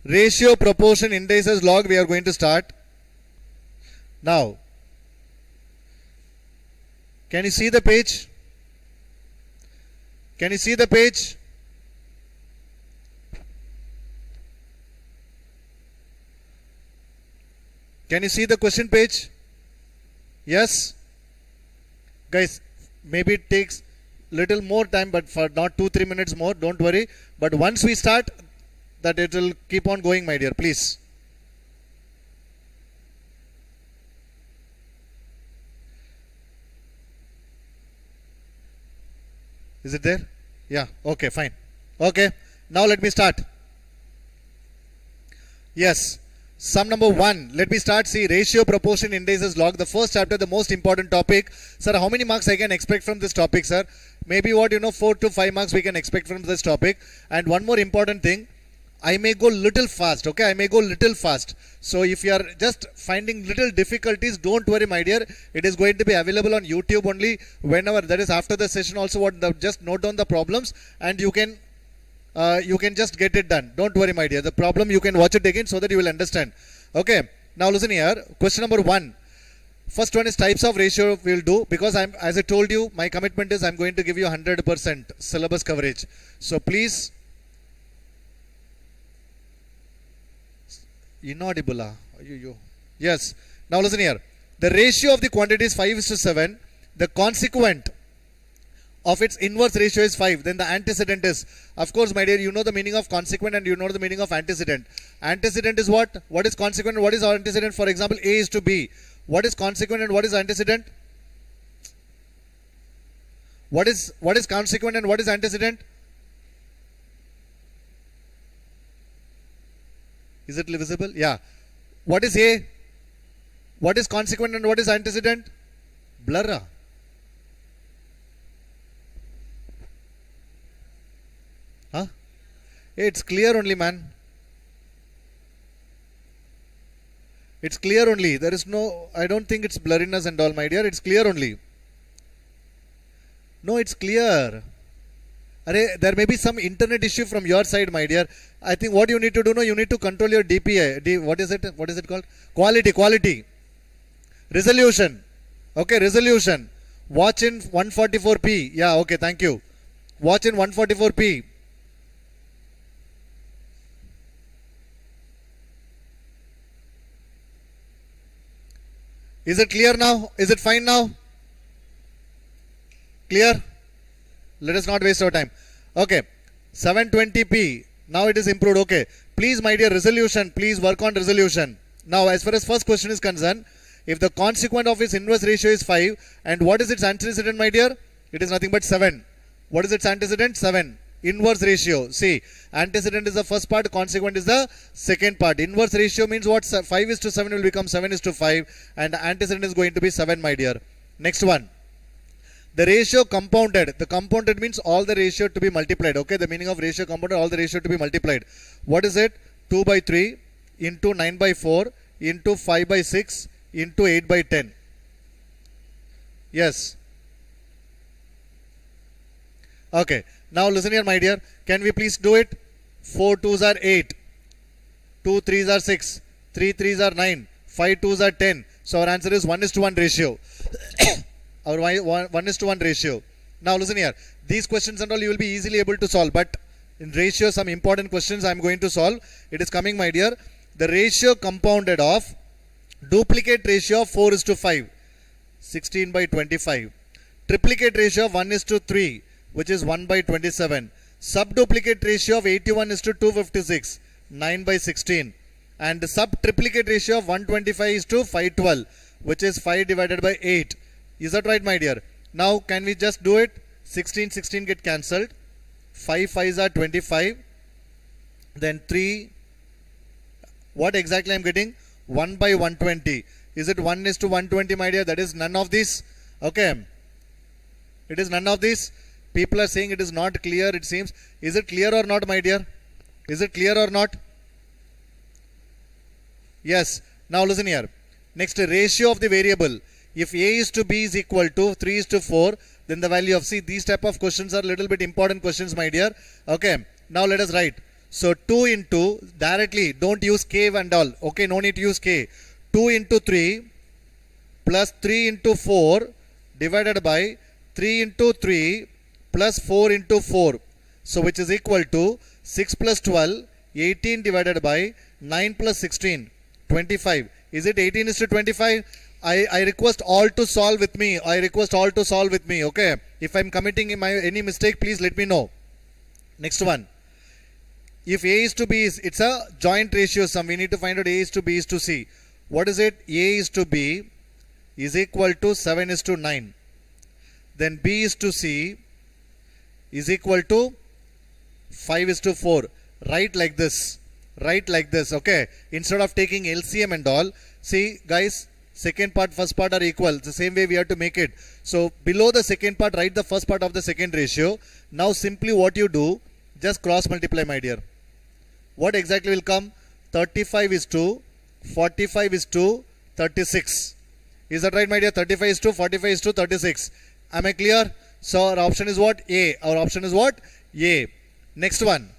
Ratio, proportion, indices, log, we are going to start. Now, can you see the page? Can you see the page? Can you see the question page? Yes? Guys, maybe it takes little more time, but for not 2-3 minutes more, don't worry. But once we start, that it will keep on going, my dear, please. Is it there? Yeah, okay, fine. Okay, now let me start. Yes. Sum number 1. Let me start. See, ratio, proportion, indices, log. The first chapter, the most important topic. Sir, how many marks I can expect from this topic, sir? Maybe 4 to 5 marks we can expect from this topic. And one more important thing. I may go little fast, okay? I may go little fast. So if you are just finding little difficulties, don't worry, my dear. It is going to be available on YouTube only whenever. That is after the session also. Just note down the problems and you can just get it done. Don't worry, my dear. The problem you can watch it again so that you will understand. Okay. Now listen here. Question number 1. First one is types of ratio we will do, because as I told you, my commitment is I'm going to give you 100% syllabus coverage. So please. Inaudible. Yes. Now listen here. The ratio of the quantity is 5:7. The consequent of its inverse ratio is 5. Then the antecedent is, of course, my dear, you know the meaning of consequent and you know the meaning of antecedent. Antecedent is what? What is consequent and what is antecedent? For example, A is to B. What is consequent and what is antecedent? What is consequent and what is antecedent? Is it visible? Yeah. What is A? What is consequent and what is antecedent? Blur. Huh? It's clear only, man. It's clear only. There is no, I don't think it's blurriness and all, my dear. It's clear only. No, it's clear. There may be some internet issue from your side, my dear. I think what you need to do now, you need to control your DPI. What is it called? Quality. Resolution. Okay, resolution. Watch in 144p. Yeah, okay, thank you. Watch in 144p. Is it clear now? Is it fine now? Clear? Let us not waste our time. Okay. 720p. Now it is improved. Okay. Please, my dear, resolution. Please work on resolution. Now, as far as first question is concerned, if the consequent of its inverse ratio is 5, and what is its antecedent, my dear? It is nothing but 7. What is its antecedent? 7. Inverse ratio. See, antecedent is the first part, consequent is the second part. Inverse ratio means what? 5:7 will become 7:5, and antecedent is going to be 7, my dear. Next one. The ratio compounded. The compounded means all the ratio to be multiplied. Okay, the meaning of ratio compounded, all the ratio to be multiplied. What is it? 2/3 into 9/4 into 5/6 into 8/10. Yes. Okay. Now listen here, my dear. Can we please do it? 4 2s are 8. 2 3s are 6. 3 3s are 9. 5 2s are 10. So our answer is 1:1 ratio. Our 1:1 ratio. Now listen here. These questions and all you will be easily able to solve. But in ratio, some important questions I am going to solve. It is coming, my dear. The ratio compounded of duplicate ratio of 4:5. 16/25. Triplicate ratio of 1:3, which is 1/27. Subduplicate ratio of 81:256. 9/16. And the sub-triplicate ratio of 125:512, which is 5 divided by 8. Is that right, my dear? Now, can we just do it? 16 get cancelled. 5 5s are 25. Then 3. What exactly I am getting? 1/120. Is it 1:120, my dear? That is none of this. Okay. It is none of this. People are saying it is not clear, it seems. Is it clear or not, my dear? Is it clear or not? Yes. Now listen here. Next, ratio of the variable. If A is to B is equal to 3:4, then the value of C. These type of questions are little bit important questions, my dear. Okay. Now let us write. So 2 into, directly, don't use k and all. Okay, no need to use k. 2 into 3 plus 3 into 4 divided by 3 into 3 plus 4 into 4. So which is equal to 6 plus 12, 18 divided by 9 plus 16, 25. Is it 18 is to 25? I request all to solve with me. I request all to solve with me. Okay. If I'm committing any mistake, please let me know. Next one. If A is to B is, it's a joint ratio sum. We need to find out A is to B is to C. What is it? A is to B is equal to 7 is to 9. Then B is to C is equal to 5 is to 4. Write like this. Write like this. Okay. Instead of taking LCM and all. See guys, second part, first part are equal. The same way we have to make it. So below the second part, write the first part of the second ratio. Now simply what you do, just cross multiply, my dear. What exactly will come? 35 is to 45 is to 36. Is that right, my dear? 35 is to 45 is to 36. Am I clear? So our option is what? A. Our option is what? A. Next one.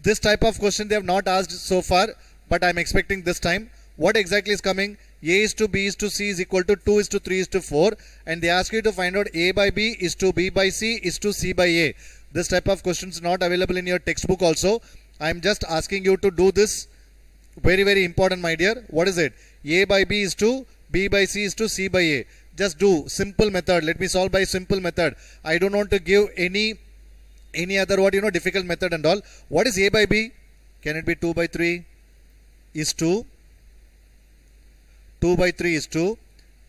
This type of question they have not asked so far, but I am expecting this time. What exactly is coming? A is to B is to C is equal to 2 is to 3 is to 4, and they ask you to find out A by B is to B by C is to C by A. This type of questions not available in your textbook also. I am just asking you to do this. Very, very important, my dear. What is it? A by B is to B by C is to C by A. Just do simple method. Let me solve by simple method. I don't want to give any other difficult method and all. What is A by B? Can it be 2 by 3 is to 2 by 3 is to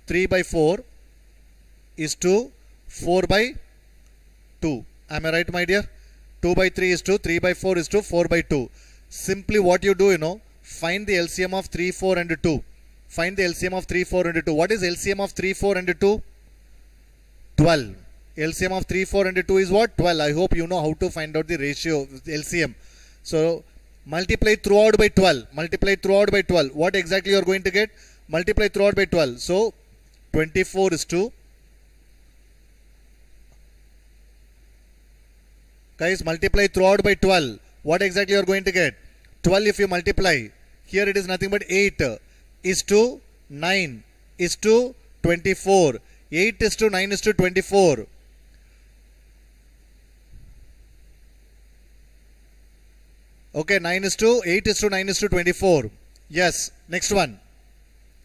3 by 4 is to 4 by 2. Am I right, my dear? 2 by 3 is to 3 by 4 is to 4 by 2. Simply what you do, find the LCM of 3, 4 and 2. Find the LCM of 3, 4 and 2. What is LCM of 3, 4 and 2? 12. LCM of 3, 4 and 2 is what? 12. I hope you know how to find out the ratio, LCM. So multiply throughout by 12. Multiply throughout by 12. What exactly you are going to get? Multiply throughout by 12. So 24 is to, guys, multiply throughout by 12. What exactly you are going to get? 12 if you multiply. Here it is nothing but 8 is to 9 is to 24. 8 is to 9 is to 24. Okay, 9 is to 8 is to 9 is to 24. Yes. Next one.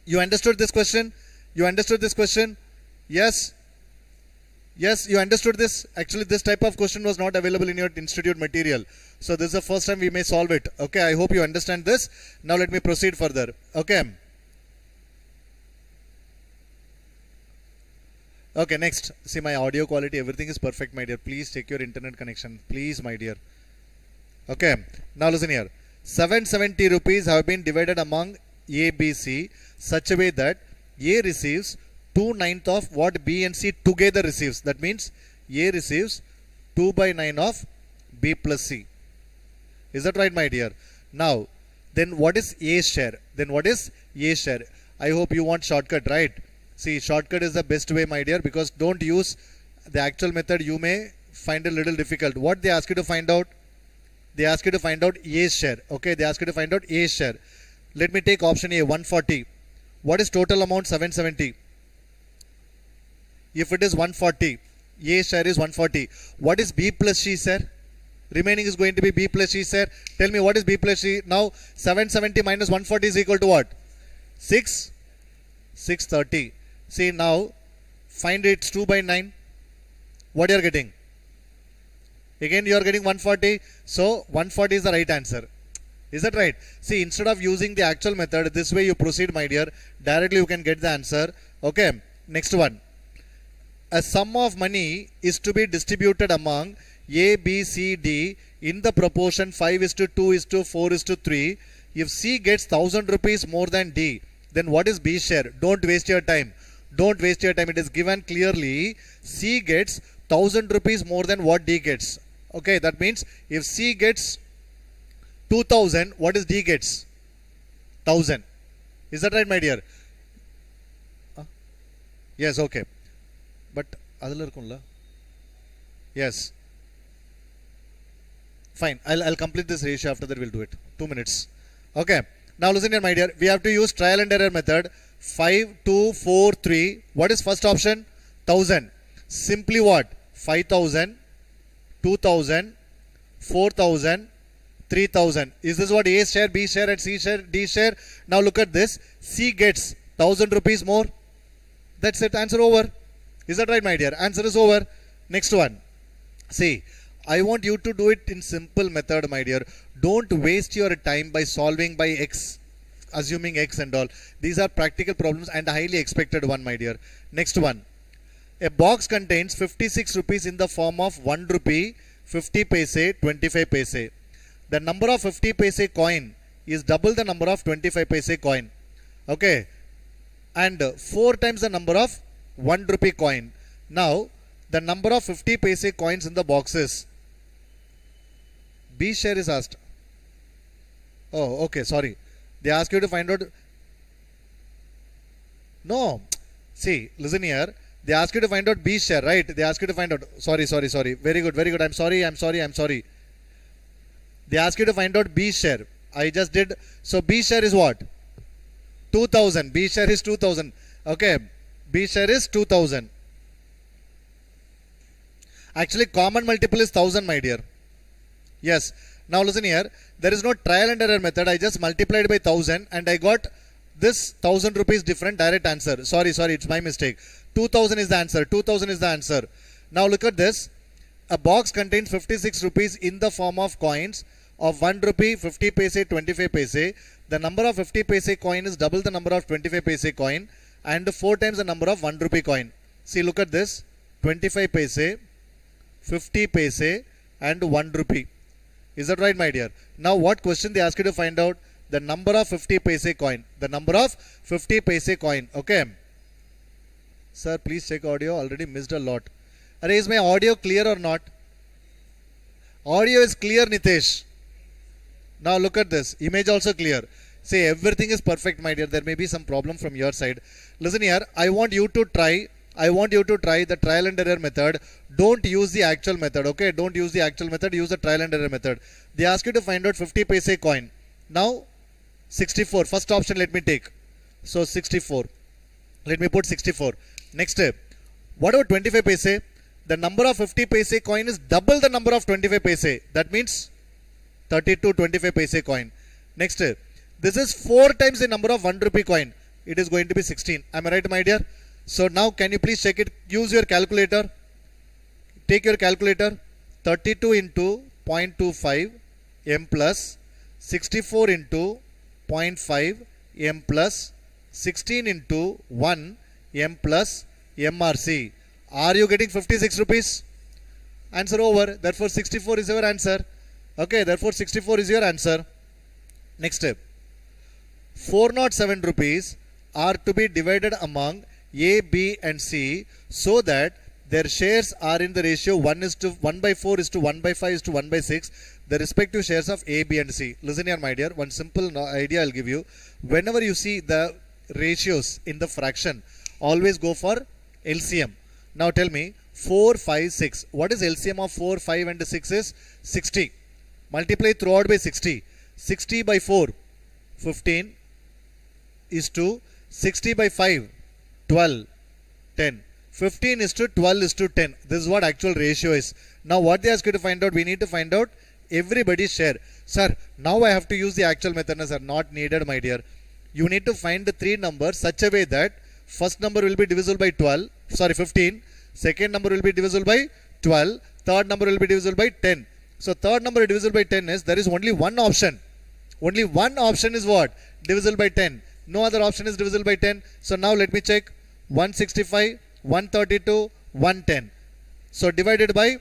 You understood this question? You understood this question? Yes. Yes, you understood this. Actually, this type of question was not available in your institute material. So this is the first time we may solve it. Okay, I hope you understand this. Now let me proceed further. Okay. Okay, next. See, my audio quality, everything is perfect, my dear. Please check your internet connection. Please, my dear. Okay, now listen here. 770 rupees have been divided among A, B, C such a way that A receives 2/9 of what B and C together receives. That means A receives 2 by 9 of B plus C. Is that right, my dear? Now, then what is A's share? Then what is A's share? I hope you want shortcut, right? See, shortcut is the best way, my dear, because don't use the actual method. You may find it a little difficult. What they ask you to find out? They ask you to find out A's share. Okay, they ask you to find out A's share. Let me take option A, 140. What is total amount? 770. If it is 140, A's share is 140. What is B plus C share? Remaining is going to be B plus C share. Tell me what is B plus C. Now 770 minus 140 is equal to what? 630. See, now find it's 2 by 9. What you are getting? Again you are getting 140. So 140 is the right answer. Is that right? See, instead of using the actual method, this way you proceed, my dear. Directly you can get the answer. Okay. Next one. A sum of money is to be distributed among A, B, C, D in the proportion 5 is to 2 is to 4 is to 3. If C gets 1000 rupees more than D, then what is B's share? Don't waste your time. Don't waste your time. It is given clearly. C gets 1000 rupees more than what D gets. Okay, that means if C gets 2000, what is D gets? 1000. Is that right, my dear? Yes, okay. But adala irukumla? Yes. Fine. I'll complete this ratio. After that, we'll do it. 2 minutes. Okay. Now listen here, my dear. We have to use trial and error method. 5, 2, 4, 3. What is first option? 1000. Simply what? 5000, 2000, 4000, 3000. Is this what A share, B share, and C share, D share? Now look at this. C gets 1000 rupees more. That's it. Answer over. Is that right, my dear? Answer is over. Next one. See, I want you to do it in simple method, my dear. Don't waste your time by solving by X, assuming X and all. These are practical problems and highly expected one, my dear. Next one. A box contains 56 rupees in the form of 1 rupee, 50 paise, 25 paise. The number of 50 paise coin is double the number of 25 paise coin. Okay. And 4 times the number of 1 rupee coin. Now, the number of 50 paise coins in the boxes. B share is asked. Oh, okay, sorry. They ask you to find out. No. See, listen here. They ask you to find out B share, right? They ask you to find out. Sorry. Very good. I'm sorry. They ask you to find out B share. I just did. So B share is what? 2000. B share is 2000. Okay. B share is 2000. Actually, common multiple is 1000, my dear. Yes. Now listen here. There is no trial and error method. I just multiplied by 1000 and I got this 1000 rupees different direct answer. Sorry. It's my mistake. 2000 is the answer. 2000 is the answer. Now look at this. A box contains 56 rupees in the form of coins of 1 rupee, 50 paise, 25 paise. The number of 50 paise coin is double the number of 25 paise coin and 4 times the number of 1 rupee coin. See, look at this. 25 paise, 50 paise and 1 rupee. Is that right, my dear? Now what question they ask you to find out? The number of 50 paise coin. The number of 50 paise coin. Okay. Sir, please check audio. Already missed a lot. Is my audio clear or not? Audio is clear, Nitesh. Now look at this. Image also clear. Say everything is perfect, my dear. There may be some problem from your side. Listen here. I want you to try the trial and error method. Don't use the actual method. Okay. Don't use the actual method. Use the trial and error method. They ask you to find out 50 paise coin. Now 64. First option let me take. So 64. Let me put 64. Next step. What about 25 paise? The number of 50 paise coin is double the number of 25 paise. That means 32 25 paise coin. Next step. This is 4 times the number of 1 rupee coin. It is going to be 16. Am I right, my dear? So now can you please check it? Use your calculator. Take your calculator. 32 into 0.25 m plus 64 into 0.5 m plus 16 into 1 m plus MRC. Are you getting 56 rupees? Answer over. Therefore 64 is your answer. Okay, therefore 64 is your answer. Next step. 407 rupees are to be divided among A, B and C so that their shares are in the ratio 1 by 4 is to 1 by 5 is to 1 by 6, the respective shares of A, B and C. Listen here, my dear. One simple idea I'll give you. Whenever you see the ratios in the fraction, always go for LCM. Now tell me 4, 5, 6. What is LCM of 4, 5 and 6 is 60. Multiply throughout by 60. 60 by 4, 15 is to 60 by 5, 12, 10. 15 is to 12 is to 10. This is what actual ratio is. Now what they ask you to find out? We need to find out everybody's share. Sir, now I have to use the actual method. No, sir, not needed, my dear. You need to find the 3 numbers such a way that first number will be divisible by 15. Second number will be divisible by 12. Third number will be divisible by 10. So third number divisible by 10 is there is only one option. Only one option is what? Divisible by 10. No other option is divisible by 10. So now let me check. 165, 132, 110. So divided by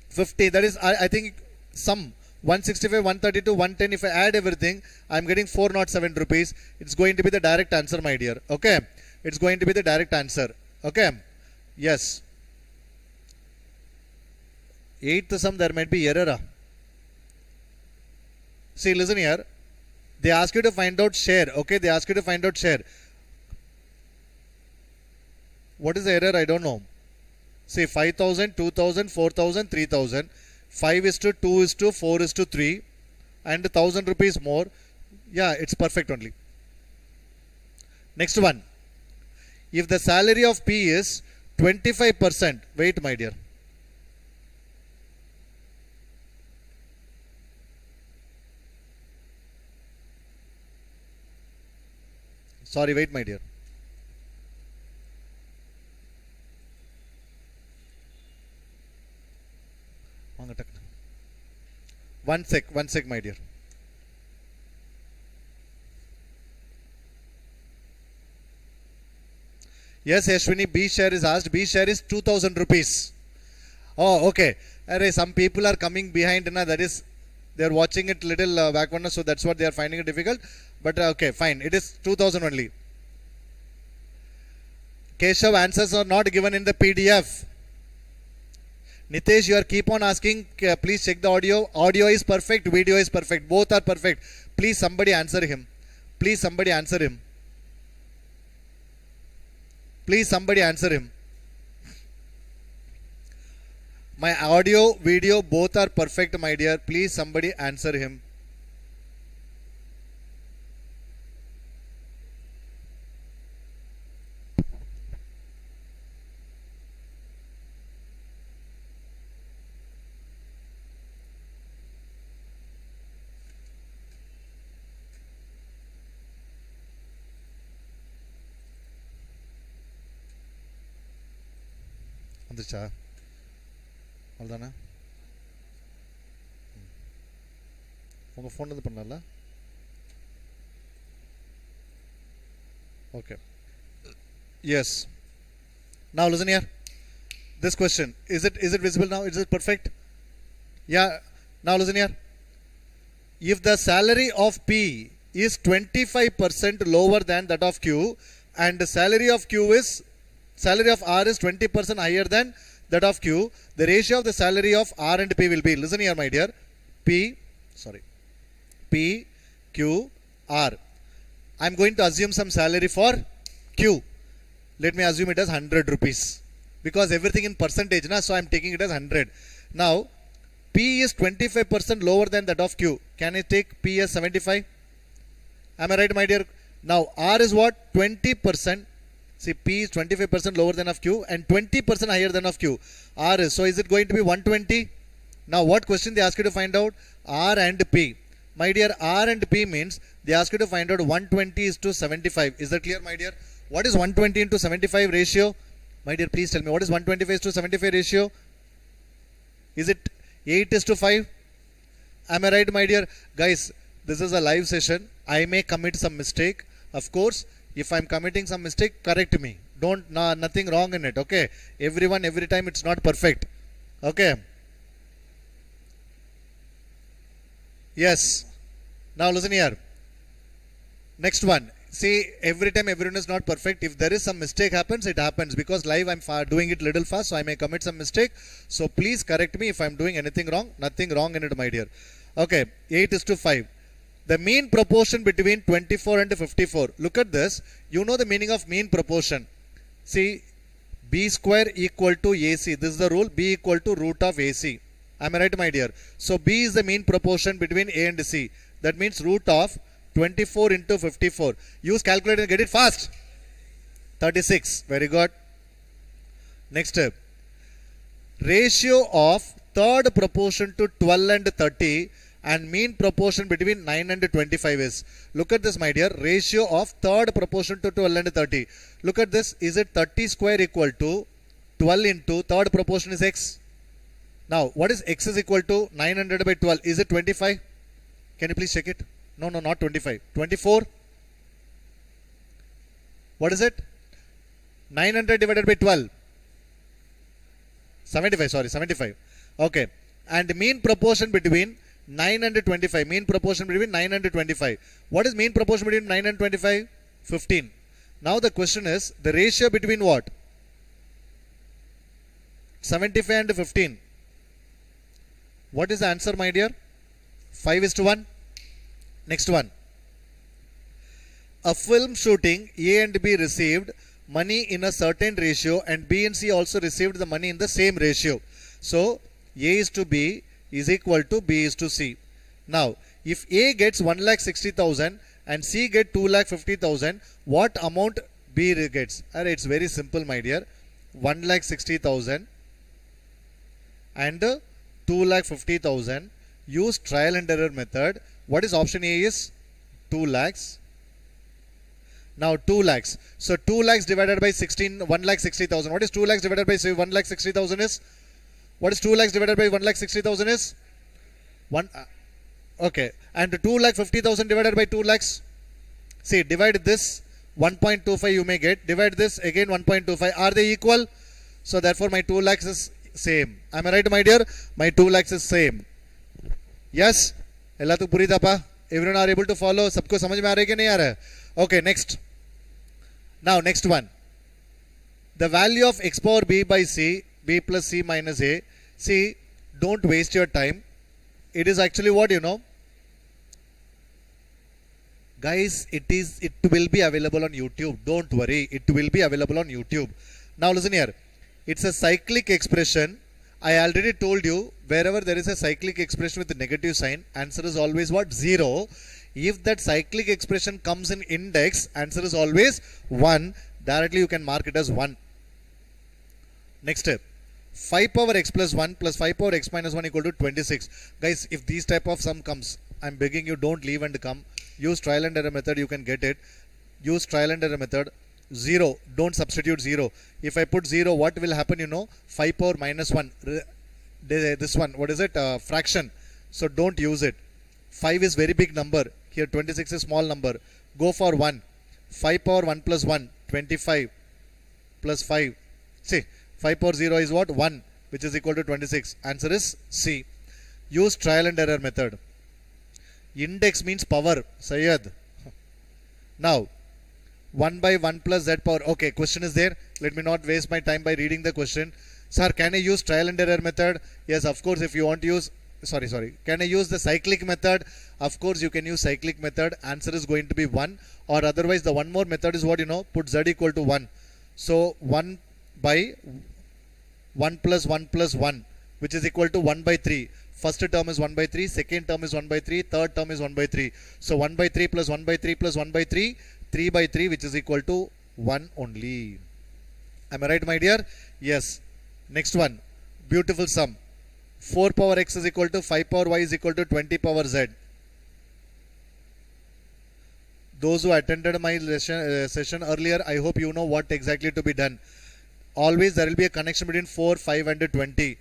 50. That is, I think, sum. 165, 132, 110. If I add everything, I am getting 407 rupees. It's going to be the direct answer, my dear. Okay. It's going to be the direct answer. Okay. Yes. 8th sum, there might be error. See, listen here. They ask you to find out share. Okay. They ask you to find out share. What is the error? I don't know. Say 5,000, 2,000, 4,000, 3,000. 5 is to 2 is to 4 is to 3 and 1000 rupees more. Yeah, it's perfect only. Next one. If the salary of P is 25%, wait my dear. Sorry, wait my dear. One sec my dear. Yes, Ashwini, B share is asked. B share is 2000 rupees. Oh, okay. Array, some people are coming behind, na, that is, they are watching it little backward, so that's what they are finding it difficult. But okay, fine. It is 2000 only. Keshav, answers are not given in the PDF. Nitesh, you are keep on asking. Please check the audio. Audio is perfect. Video is perfect. Both are perfect. Please somebody answer him. Please somebody answer him. Please somebody answer him. My audio, video, both are perfect, my dear. Please somebody answer him. வந்துச்சா அவ்வளோதானே உங்கள் phone இது பண்ணல okay yes now listen here this question is it visible now is it perfect yeah now listen here if the salary of P is 25% lower than that of Q and the salary of salary of R is 20% higher than that of Q, the ratio of the salary of R and P will be, listen here my dear, P, Q, R. I am going to assume some salary for Q. Let me assume it as 100 rupees. Because everything in percentage, na, so I am taking it as 100. Now, P is 25% lower than that of Q. Can I take P as 75? Am I right my dear? Now, R is what? 20%. See, P is 25% lower than of Q and 20% higher than of Q. R is, so is it going to be 120? Now, what question they ask you to find out? R and P. My dear, R and P means they ask you to find out 120 is to 75. Is that clear, my dear? What is 120 into 75 ratio? My dear, please tell me, what is 125 is to 75 ratio? Is it 8 is to 5? Am I right, my dear? Guys, this is a live session. I may commit some mistake. Of course, if I am committing some mistake, correct me. Nothing wrong in it, okay? Everyone, every time, it's not perfect. Okay? Yes. Now listen here. Next one. See, every time everyone is not perfect. If there is some mistake happens, it happens. Because live I'm doing it little fast, so I may commit some mistake. So please correct me if I'm doing anything wrong. Nothing wrong in it, my dear. Okay, 8 is to 5. The mean proportion between 24 and 54. Look at this. You know the meaning of mean proportion. See, B square equal to AC. This is the rule. B equal to root of AC. Am I right, my dear? So B is the mean proportion between A and C. That means root of 24 into 54. Use calculator and get it fast. 36. Very good. Next step. Ratio of third proportion to 12 and 30 and mean proportion between 9 and 25 is. Look at this, my dear. Ratio of third proportion to 12 and 30. Look at this. Is it 30 square equal to 12 into third proportion is x? Now, what is x is equal to 900 by 12? Is it 25? Can you please check it? No, not 25. 24? What is it? 900 divided by 12. 75, sorry, 75. Okay. And mean proportion between 9 and 25. Mean proportion between 9 and 25. What is mean proportion between 9 and 25? 15. Now the question is, the ratio between what? 75 and 15. What is the answer, my dear? 5 is to 1. Next one. A film shooting, A and B received money in a certain ratio and B and C also received the money in the same ratio. So, A is to B, is equal to B is to C. Now, if A gets 1,60,000 and C get 2,50,000, what amount B gets? It's very simple, my dear. 1,60,000 and 2,50,000. Use trial and error method. What is option A is? 2 lakhs. Now 2 lakhs. So 2 lakhs divided by 16, 1,60,000. What is 2 lakhs divided by 1,60,000 is? What is 2 lakhs divided by 1,60,000 is? Okay. And 2,50,000 divided by 2 lakhs. See, divide this 1.25 you may get. Divide this again 1.25. Are they equal? So therefore my 2 lakhs is same. Am I right, my dear? My 2 lakhs is same. Yes? Ella tu puri tapa. Everyone are able to follow. Sabko samajh mein aa raha hai ki nahi aa raha hai? Okay, next. Now next one. The value of x power b by c, b plus c minus a. See, don't waste your time. It is actually what you know. Guys, it will be available on YouTube. Don't worry, it will be available on YouTube. Now listen here. It's a cyclic expression. I already told you, wherever there is a cyclic expression with a negative sign, answer is always what? 0. If that cyclic expression comes in index, answer is always 1. Directly you can mark it as 1. Next step. 5 power x plus 1 plus 5 power x minus 1 equal to 26. Guys, if these type of sum comes, I'm begging you, don't leave and come. Use trial and error method, you can get it. Use trial and error method. 0, don't substitute 0. If I put 0, what will happen, you know? 5 power minus 1. This one, what is it? Fraction. So don't use it. 5 is very big number. Here 26 is small number. Go for 1. 5 power 1 plus 1. 25 plus 5. See, 5 power 0 is what? 1, which is equal to 26. Answer is C. Use trial and error method. Index means power. Sayyad. Now, 1 by 1 plus z power. Okay, question is there. Let me not waste my time by reading the question. Sir, can I use trial and error method? Yes, of course, if you want to use... Sorry. Can I use the cyclic method? Of course, you can use cyclic method. Answer is going to be 1. Or otherwise, the one more method is what, you know? Put z equal to 1. So, 1 by 1 plus 1, which is equal to 1 by 3. First term is 1 by 3. Second term is 1 by 3. Third term is 1 by 3. So, 1 by 3 plus 1 by 3 plus 1 by 3. 3 by 3, which is equal to 1 only. Am I right, my dear? Yes. Next one. Beautiful sum. 4 power x is equal to 5 power y is equal to 20 power z. Those who attended my session earlier, I hope you know what exactly to be done. Always there will be a connection between 4, 5 and 20.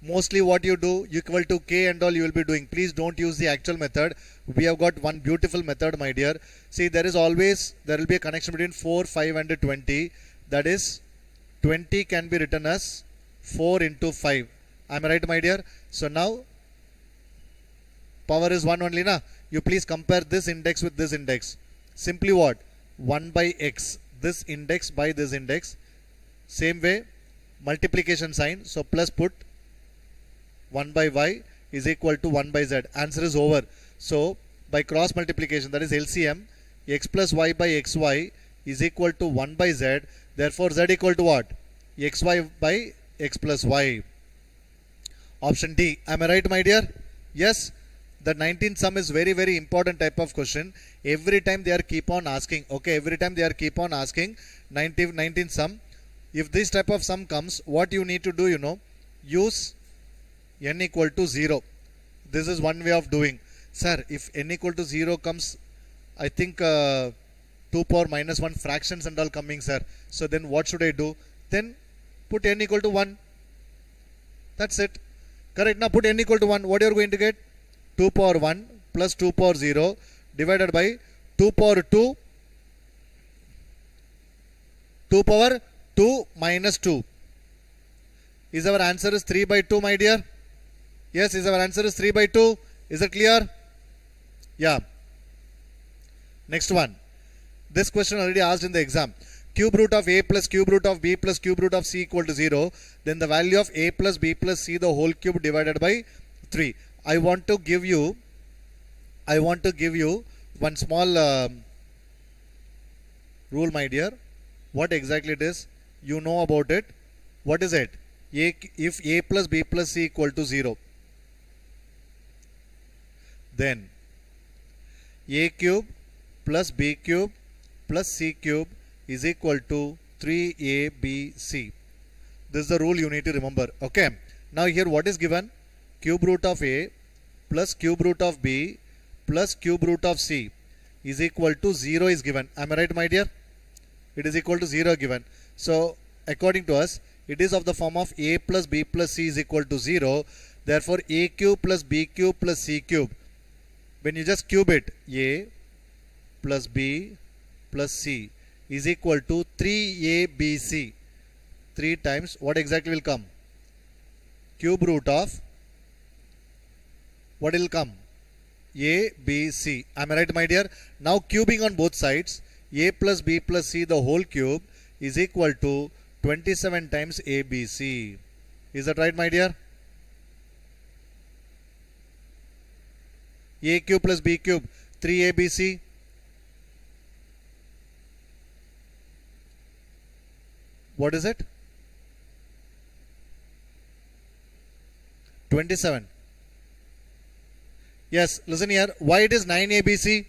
Mostly what you do, equal to k and all you will be doing. Please don't use the actual method. We have got one beautiful method, my dear. See, there will be a connection between 4, 5 and 20. That is, 20 can be written as 4 into 5. Am I right, my dear? So now, power is 1 only, na? You please compare this index with this index. Simply what? 1 by x. This index by this index. Same way, multiplication sign. So plus put 1 by y is equal to 1 by z. Answer is over. So by cross multiplication, that is LCM, x plus y by xy is equal to 1 by z. Therefore z equal to what? xy by x plus y. Option D. Am I right, my dear? Yes. The 19th sum is very, very important type of question. Every time they are keep on asking. Okay, every time they are keep on asking. 19th sum. If this type of sum comes, what you need to do, you know, use n equal to 0. This is one way of doing. Sir, if n equal to 0 comes, I think 2 power minus 1 fractions and all coming, sir. So then what should I do? Then put n equal to 1. That's it. Correct. Now put n equal to 1. What you are going to get? 2 power 1 plus 2 power 0 divided by 2 power 2. 2 power 2 minus 2. Is our answer is 3 by 2, my dear? Yes, is our answer is 3 by 2. Is it clear? Yeah. Next one. This question already asked in the exam. Cube root of a plus cube root of b plus cube root of c equal to 0. Then the value of a plus b plus c the whole cube divided by 3. I want to give you one small rule, my dear. What exactly it is? You know about it. What is it? If a plus b plus c equal to 0. then a cube plus b cube plus c cube is equal to 3abc. This is the rule you need to remember. Okay. Now here what is given? Cube root of a plus cube root of b plus cube root of c is equal to 0 is given. Am I right, my dear? It is equal to 0 given. So according to us, it is of the form of a plus b plus c is equal to 0. Therefore a cube plus b cube plus c cube, when you just cube it, a plus b plus c is equal to 3abc. 3 times what exactly will come? Cube root of what will come? A, B, C. Am I right, my dear? Now cubing on both sides, a plus b plus c the whole cube is equal to 27 times ABC. Is that right, my dear? A cube plus b cube, 3ABC. What is it? 27. Yes, listen here. Why it is 9ABC?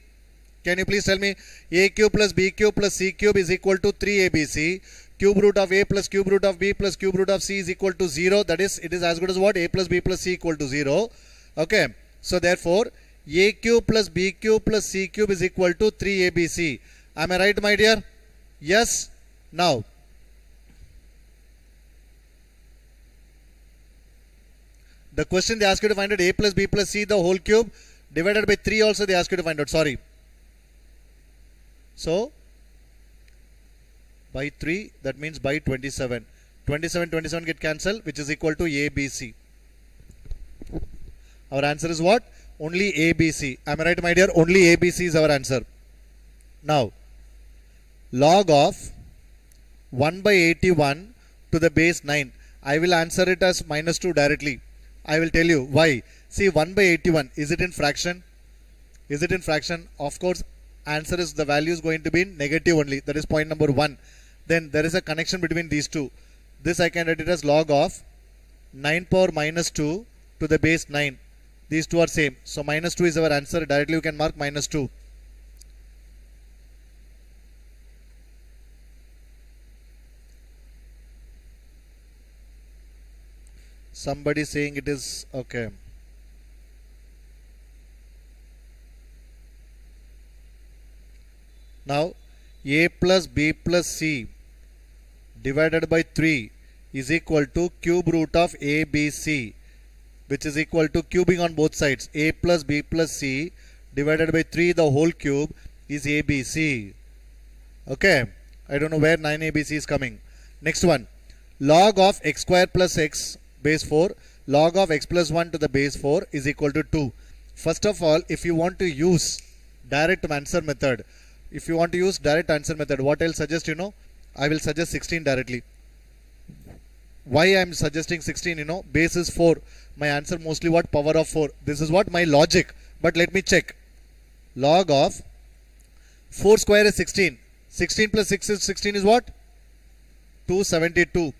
Can you please tell me? A cube plus b cube plus c cube is equal to 3abc. Cube root of a plus cube root of b plus cube root of c is equal to 0. That is, it is as good as what? A plus b plus c equal to 0. Okay. So therefore, a cube plus b cube plus c cube is equal to 3abc. Am I right, my dear? Yes. Now, the question they ask you to find out a plus b plus c the whole cube divided by 3 also they ask you to find out. Sorry. So, by 3, that means by 27. 27 get cancelled, which is equal to ABC. Our answer is what? Only ABC. Am I right, my dear? Only ABC is our answer. Now, log of 1 by 81 to the base 9. I will answer it as minus 2 directly. I will tell you why. See, 1 by 81, is it in fraction? Is it in fraction? Of course, answer is the value is going to be in negative only. That is point number 1. Then there is a connection between these two. This I can write it as log of 9 power minus 2 to the base 9. These two are same. So minus 2 is our answer. Directly you can mark minus 2. Somebody saying it is okay. Now a plus b plus c divided by 3 is equal to cube root of ABC, which is equal to cubing on both sides. A plus b plus c divided by 3 the whole cube is ABC. Okay. I don't know where 9ABC is coming. Next one. Log of x square plus x base 4, log of x plus 1 to the base 4 is equal to 2. First of all, if you want to use direct answer method, what I'll suggest, I will suggest 16 directly. Why I am suggesting 16, base is 4. My answer mostly what? Power of 4. This is what my logic. But let me check. Log of 4 square is 16. 16 plus 6 is 16 is what? 272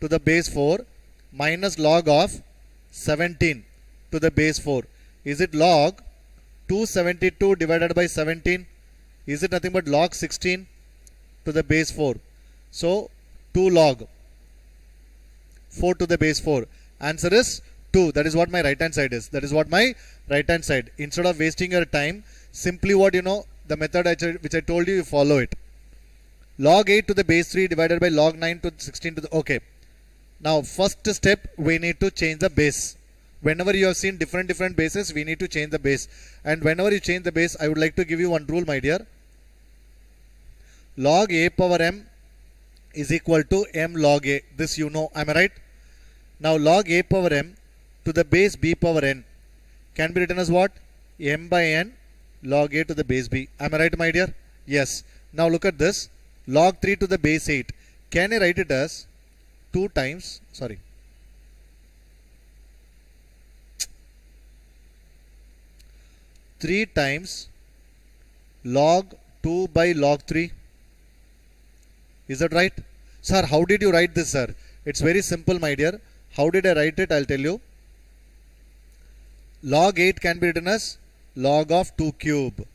to the base 4 minus log of 17 to the base 4. Is it log 272 divided by 17? Is it nothing but log 16 to the base 4? So 2 log 4 to the base 4. Answer is 2. That is what my right hand side is. Instead of wasting your time, simply what the method which I told you, you follow it. Log 8 to the base 3 divided by log 9 to 16 to the... Okay. Now first step, we need to change the base. Whenever you have seen different bases, we need to change the base. And whenever you change the base, I would like to give you one rule, my dear. Log a power m is equal to m log a. This you know. Am I right? Now log a power m to the base b power n can be written as what? M by n log a to the base b. Am I right, my dear? Yes. Now look at this. Log 3 to the base 8. Can I write it as 2 times, 3 times log 2 by log 3? Is that right? Sir, how did you write this, sir? It's very simple, my dear. How did I write it? I'll tell you. Log 8 can be written as log of 2 cube.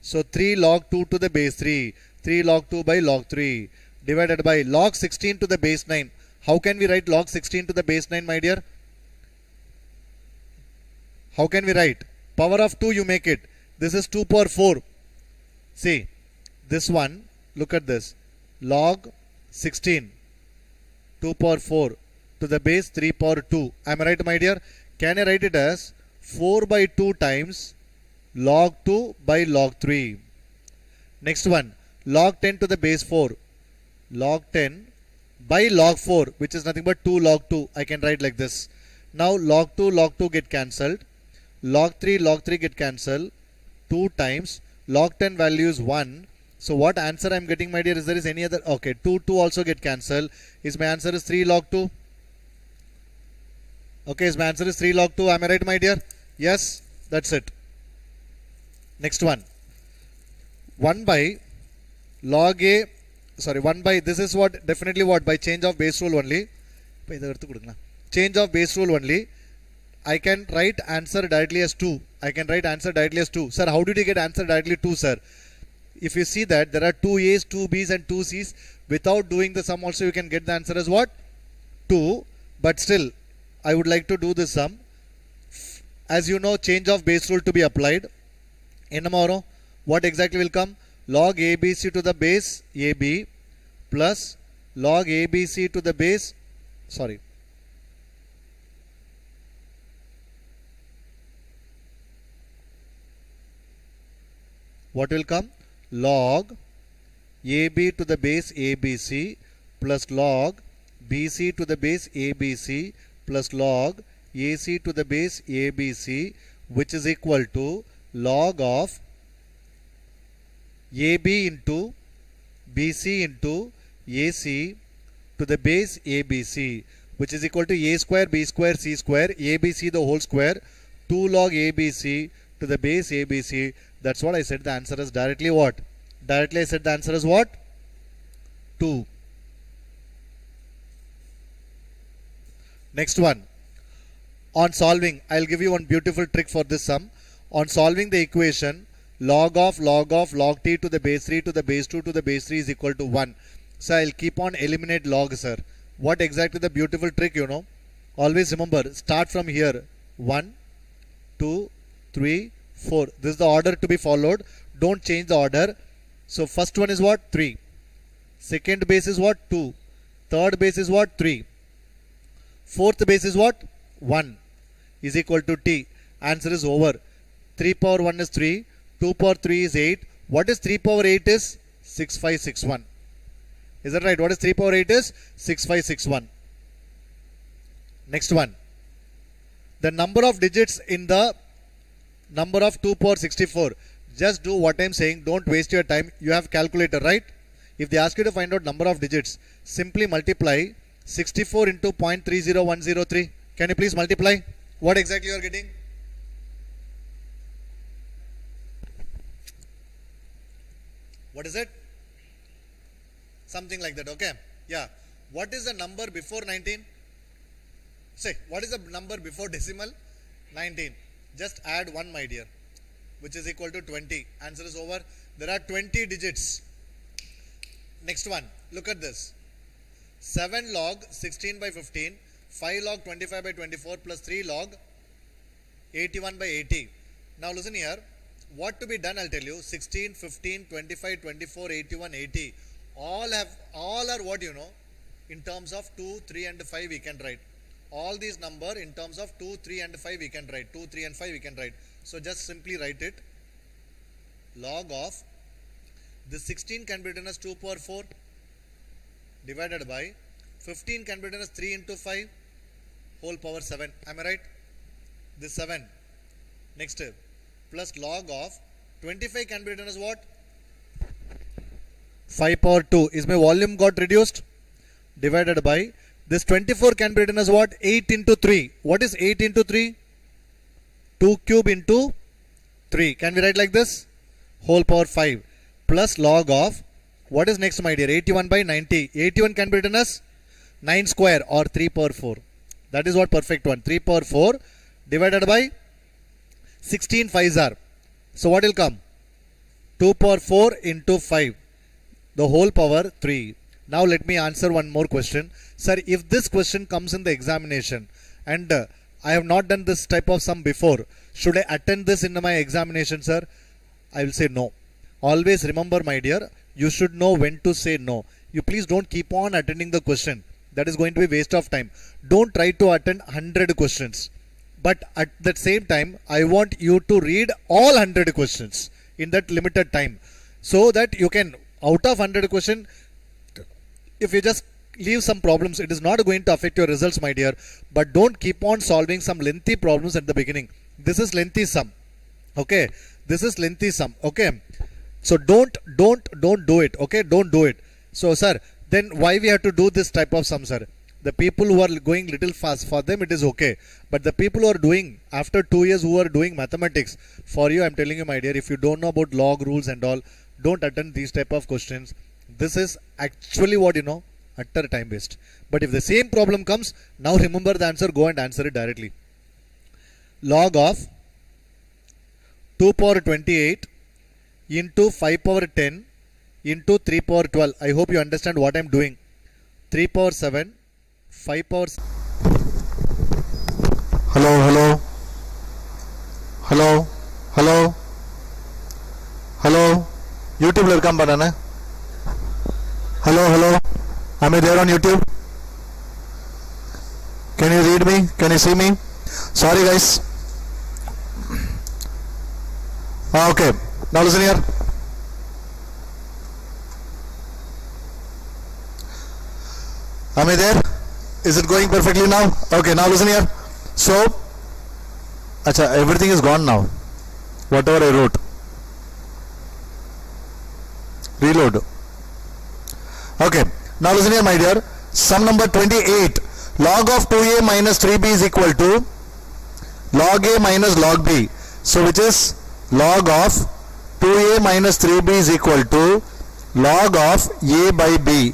So 3 log 2 to the base 3. 3 log 2 by log 3 divided by log 16 to the base 9. How can we write log 16 to the base 9, my dear? How can we write? Power of 2 you make it. This is 2 power 4. See, this one, look at this. Log 16, 2 power 4 to the base 3 power 2. Am I right, my dear? Can I write it as 4 by 2 times log 2 by log 3. Next one, log 10 to the base 4. Log 10 by log 4, which is nothing but 2 log 2. I can write like this. Now log 2 get cancelled. Log 3 get cancelled. 2 times log 10 value is 1. So what answer I am getting, my dear? Is there is any other? Okay, 2 also get cancelled. Is my answer is 3 log 2? Okay, is my answer is 3 log 2. Am I right, my dear? Yes, that's it. Next one. 1 by log a, sorry, 1 by, this is what, definitely what, by change of base rule only. Change of base rule only. I can write answer directly as 2. I can write answer directly as 2. Sir, how did you get answer directly 2, sir? If you see that there are 2 A's, 2 B's and 2 C's, without doing the sum also you can get the answer as what? 2. But still, I would like to do the sum. As you know, change of base rule to be applied. In tomorrow, what exactly will come? Log ABC to the base AB plus log ABC to the base, sorry. What will come? Log AB to the base ABC plus log BC to the base ABC plus log AC to the base ABC, which is equal to log of AB into BC into AC to the base ABC, which is equal to A square B square C square ABC the whole square 2 log ABC to the base ABC. That's what I said the answer is directly what? Directly I said the answer is what? 2. Next one. On solving, I'll give you one beautiful trick for this sum. On solving the equation, log t to the base 3 to the base 2 to the base 3 is equal to 1. So I'll keep on eliminate log, sir. What exactly the beautiful trick, you know? Always remember, start from here. 1, 2, 3, 4. This is the order to be followed. Don't change the order. So first one is what? 3. Second base is what? 2. Third base is what? 3. Fourth base is what? 1 is equal to t. Answer is over. 3 power 1 is 3. 2 power 3 is 8. What is 3 power 8 is? 6561. Is that right? What is 3 power 8 is? 6561. Next one. The number of digits in the number of 2 power 64. Just do what I am saying. Don't waste your time. You have calculator, right? If they ask you to find out number of digits, simply multiply 64 into 0.30103. Can you please multiply? What exactly you are getting? What is it? Something like that, okay? Yeah. What is the number before 19? Say, what is the number before decimal? 19. Just add 1, my dear, which is equal to 20. Answer is over. There are 20 digits. Next one. Look at this. 7 log 16 by 15, 5 log 25 by 24 plus 3 log 81 by 80. Now listen here. What to be done, I'll tell you. 16, 15, 25, 24, 81, 80. All are what you know. In terms of 2, 3 and 5 we can write. All these number in terms of 2, 3 and 5 we can write. 2, 3 and 5 we can write. So just simply write it. Log of this 16 can be written as 2 power 4 divided by 15 can be written as 3 into 5 whole power 7. Am I right? This 7. Next plus log of 25 can be written as what? 5 power 2. Is my volume got reduced? Divided by this 24 can be written as what? 8 into 3. What is 8 into 3? 2 cube into 3. Can we write like this? Whole power 5. Plus log of, what is next, my dear? 81 by 90. 81 can be written as 9 square or 3 power 4. That is what perfect one. 3 power 4 divided by 16 5s are. So what will come? 2 power 4 into 5, the whole power 3. Now let me answer one more question. Sir, if this question comes in the examination and I have not done this type of sum before, should I attend this in my examination, sir? I will say no. Always remember, my dear, you should know when to say no. You please don't keep on attending the question. That is going to be waste of time. Don't try to attend 100 questions. But at the same time, I want you to read all 100 questions in that limited time, so that you can, out of 100 question, if you just leave some problems, it is not going to affect your results, my dear. But don't keep on solving some lengthy problems at the beginning. This is lengthy sum. Okay, this is lengthy sum. Okay, so don't do it. Okay, don't do it. So sir, then why we have to do this type of sum, sir? The people who are going little fast, for them it is okay. But the people who are doing after 2 years, who are doing mathematics, for you I'm telling you, my dear, if you don't know about log rules and all, don't attend these type of questions. This is actually what, utter time waste. But if the same problem comes, now remember the answer, go and answer it directly. Log of 2 power 28 into 5 power 10 into 3 power 12. I hope you understand what I'm doing. 3 power 7, 5 power... Hello, hello. Hello, hello. Hello. YouTube will come banana. Hello, hello. Am I there on YouTube? Can you read me? Can you see me? Sorry guys. Okay. Now listen here. Am I there? Is it going perfectly now? Okay, now listen here. So, everything is gone now. Whatever I wrote. Reload. Okay, now listen here, my dear. Sum number 28. Log of 2a minus 3b is equal to log a minus log b. So, which is log of 2a minus 3b is equal to log of a by b.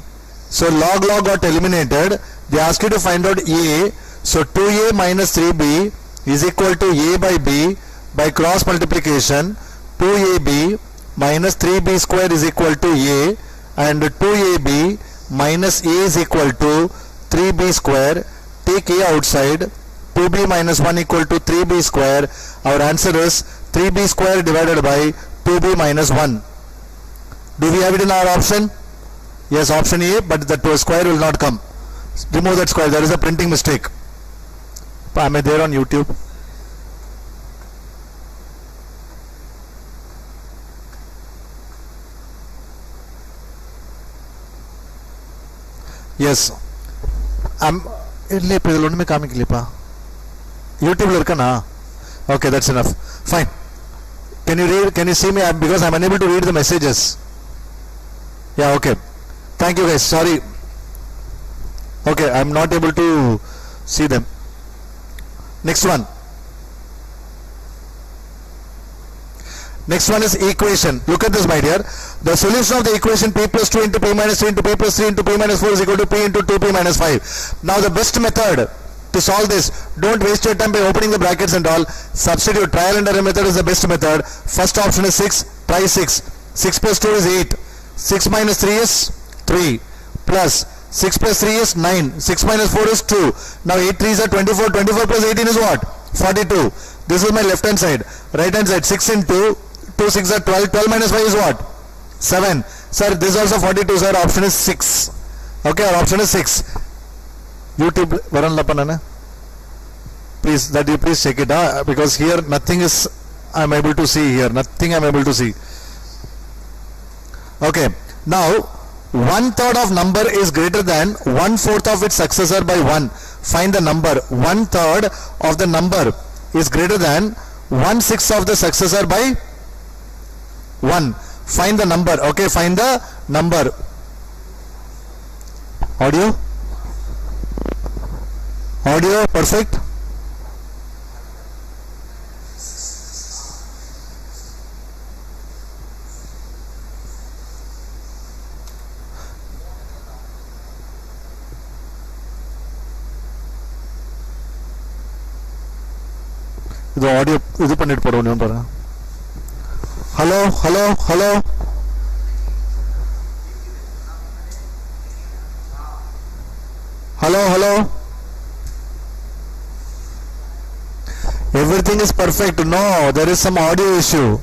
So log got eliminated. They ask you to find out a. So 2a minus 3b is equal to a by b by cross multiplication. 2ab minus 3b square is equal to a, and 2ab minus a is equal to 3b square. Take a outside. 2b minus 1 equal to 3b square. Our answer is 3b square divided by 2b minus 1. Do we have it in our option? Yes, option A, but that square will not come. Remove that square. There is a printing mistake. Am I there on YouTube? Yes. YouTube. Okay, that's enough. Fine. Can you read? Can you see me? Because I'm unable to read the messages. Yeah, okay. Thank you guys. Sorry. Okay, I'm not able to see them. Next one. Next one is equation. Look at this, my dear. The solution of the equation p plus 2 into p minus 3 into p plus 3 into p minus 4 is equal to p into 2p minus 5. Now the best method to solve this, don't waste your time by opening the brackets and all. Substitute. Trial and error method is the best method. First option is 6. Try 6. 6 plus 2 is 8. 6 minus 3 is 3. Plus 6 plus 3 is 9. 6 minus 4 is 2. Now 8 3s are 24. 24 plus 18 is what? 42. This is my left hand side. Right hand side. 6 into 2 6 are 12. 12 minus 5 is what? 7. Sir, this is also 42, sir. Option is 6. Okay, our option is 6. YouTube, Varan Lapanana. Please, that you please check it out, because here nothing is I am able to see here. Nothing I am able to see. Okay. Now, 1/3 of number is greater than 1/4 of its successor by 1. Find the number. 1/3 of the number is greater than 1/6 of the successor by 1. Find the number. Okay, find the number. Audio? Audio, perfect. இது audio இது பண்ணிட்டு போறோம் பாருங்க. Hello, hello, hello. Hello, hello. Everything is perfect. No, there is some audio issue.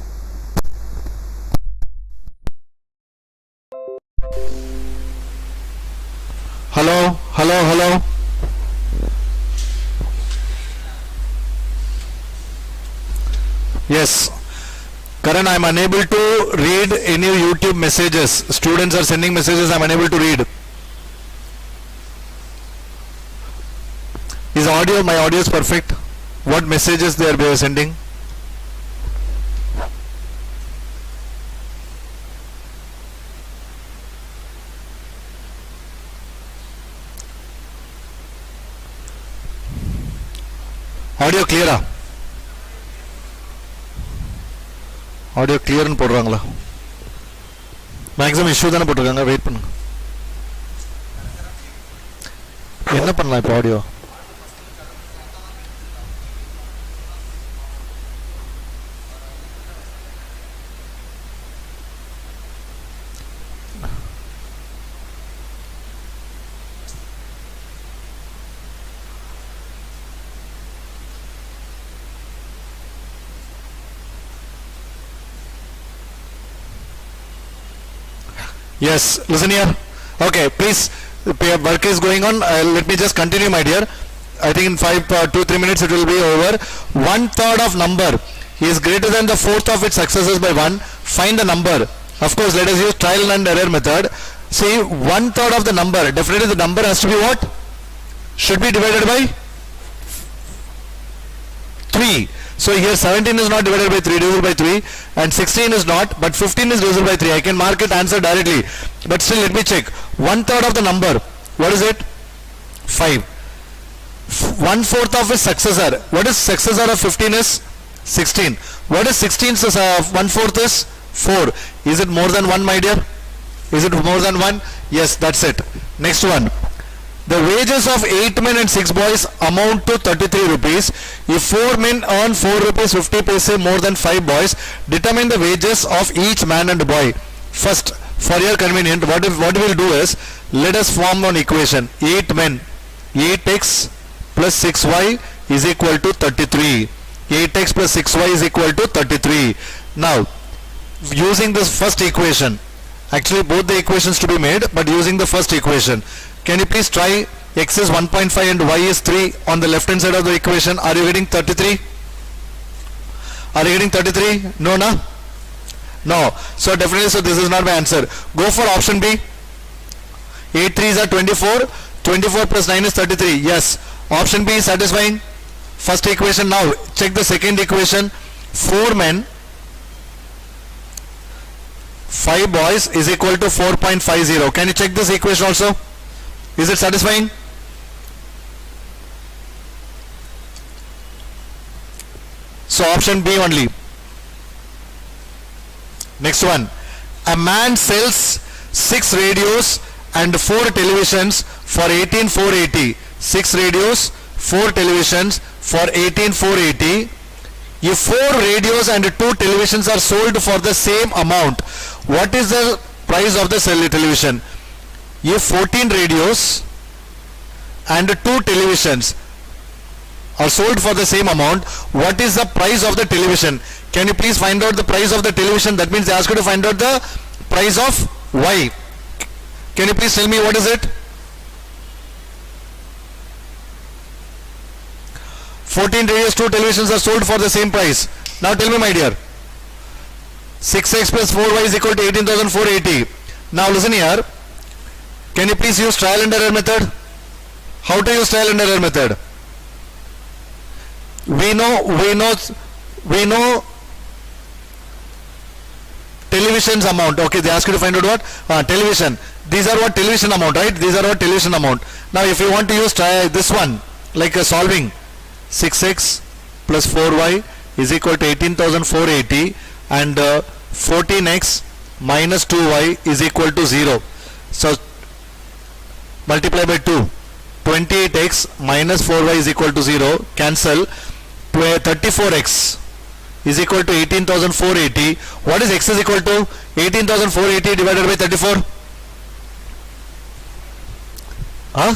Hello, hello, hello. Yes. Karan, I am unable to read any YouTube messages. Students are sending messages, I am unable to read. Is audio, my audio is perfect? What messages they are sending? Audio clear? Audio clear னு போடுறாங்களா? Maximum issue தானே போட்டிருக்காங்க. Wait பண்ணுங்க. என்ன பண்ணலாம் இப்போ audio? Yes, listen here. Okay, please, work is going on. Let me just continue, my dear. I think in 2-3 minutes it will be over. 1/3 of number is greater than the fourth of its successors by 1. Find the number. Of course, let us use trial and error method. See, 1/3 of the number. Definitely the number has to be what? Should be divided by 3. So here 17 is not divided by 3, divisible by 3, and 16 is not, but 15 is divisible by 3. I can mark it answer directly, but still let me check. 1/3 of the number, what is it? 5. 1/4 of its successor. What is successor of 15 is 16. What is 16's 1/4 is 4. Is it more than 1, my dear? Is it more than 1? Yes, that's it. Next one. The wages of 8 men and 6 boys amount to 33 rupees. If 4 men earn 4 rupees 50 paise more than 5 boys, determine the wages of each man and boy. First, for your convenience, what we will do is, let us form an equation. 8 men, 8x plus 6y is equal to 33. 8x plus 6y is equal to 33. Now, using this first equation, actually both the equations to be made, but using the first equation, can you please try x is 1.5 and y is 3 on the left hand side of the equation? Are you getting 33? Are you getting 33? No, no? No. So definitely, so this is not my answer. Go for option B. 8 3s are 24. 24 plus 9 is 33. Yes. Option B is satisfying. First equation. Now check the second equation. 4 men, 5 boys is equal to 4.50. Can you check this equation also? Is it satisfying? So option B only. Next one. A man sells 6 radios and 4 televisions for 18,480. 6 radios, 4 televisions for 18,480. If 4 radios and 2 televisions are sold for the same amount, what is the price of the television? If 14 radios and 2 televisions are sold for the same amount, what is the price of the television? Can you please find out the price of the television? That means they ask you to find out the price of Y. Can you please tell me what is it? 14 radios, 2 televisions are sold for the same price. Now tell me, my dear. 6x plus 4y is equal to 18,480. Now listen here. Can you please use trial and error method? How to use trial and error method? We know television's amount. Okay, they ask you to find out what? Television. These are what television amount, right? These are what television amount. Now if you want to use this one, like solving, 6x plus 4y is equal to 18,480 and 14x minus 2y is equal to 0. So multiply by 2. 28x minus 4y is equal to 0. Cancel. 34x is equal to 18,480. What is x is equal to? 18,480 divided by 34? Huh?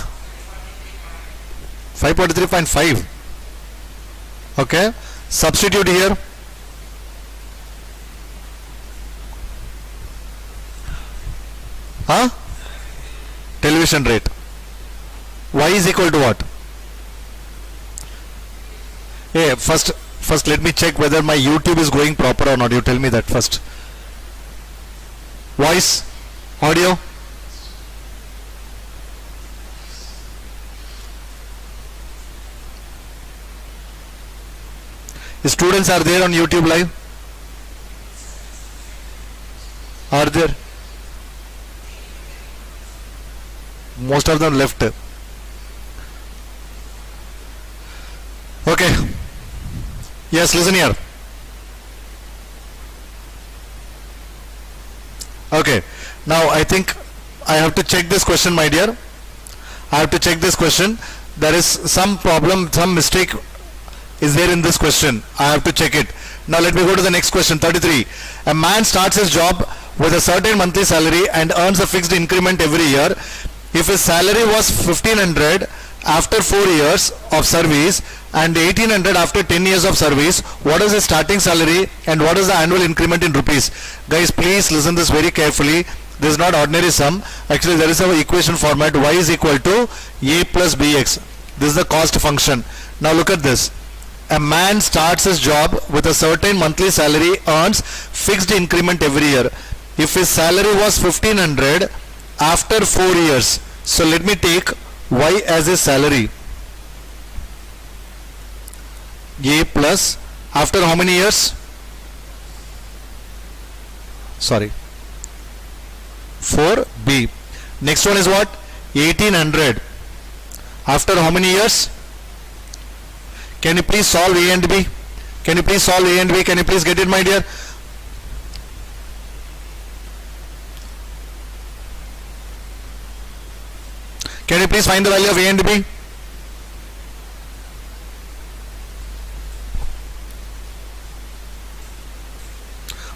543.5. Okay. Substitute here. Huh? Television rate. Y is equal to what? Hey, first let me check whether my YouTube is going proper or not. You tell me that first. Voice, audio. The students are there on YouTube live? Are there? Most of them left. Okay. Yes, listen here. Okay. Now I think I have to check this question, my dear. I have to check this question. There is some problem, some mistake is there in this question. I have to check it. Now let me go to the next question, 33. A man starts his job with a certain monthly salary and earns a fixed increment every year. If his salary was 1500 after 4 years of service and 1800 after 10 years of service, what is his starting salary and what is the annual increment in rupees? Guys, please listen this very carefully. This is not ordinary sum. Actually, there is our equation format. Y is equal to A plus BX. This is the cost function. Now look at this. A man starts his job with a certain monthly salary, earns fixed increment every year. If his salary was 1500 after 4 years, so let me take Y as his salary. A plus after how many years? Sorry, 4B. Next one is what? 1800 after how many years? Can you please solve A and B? Can you please solve A and B? Can you please get it, my dear? Can you please find the value of A and B?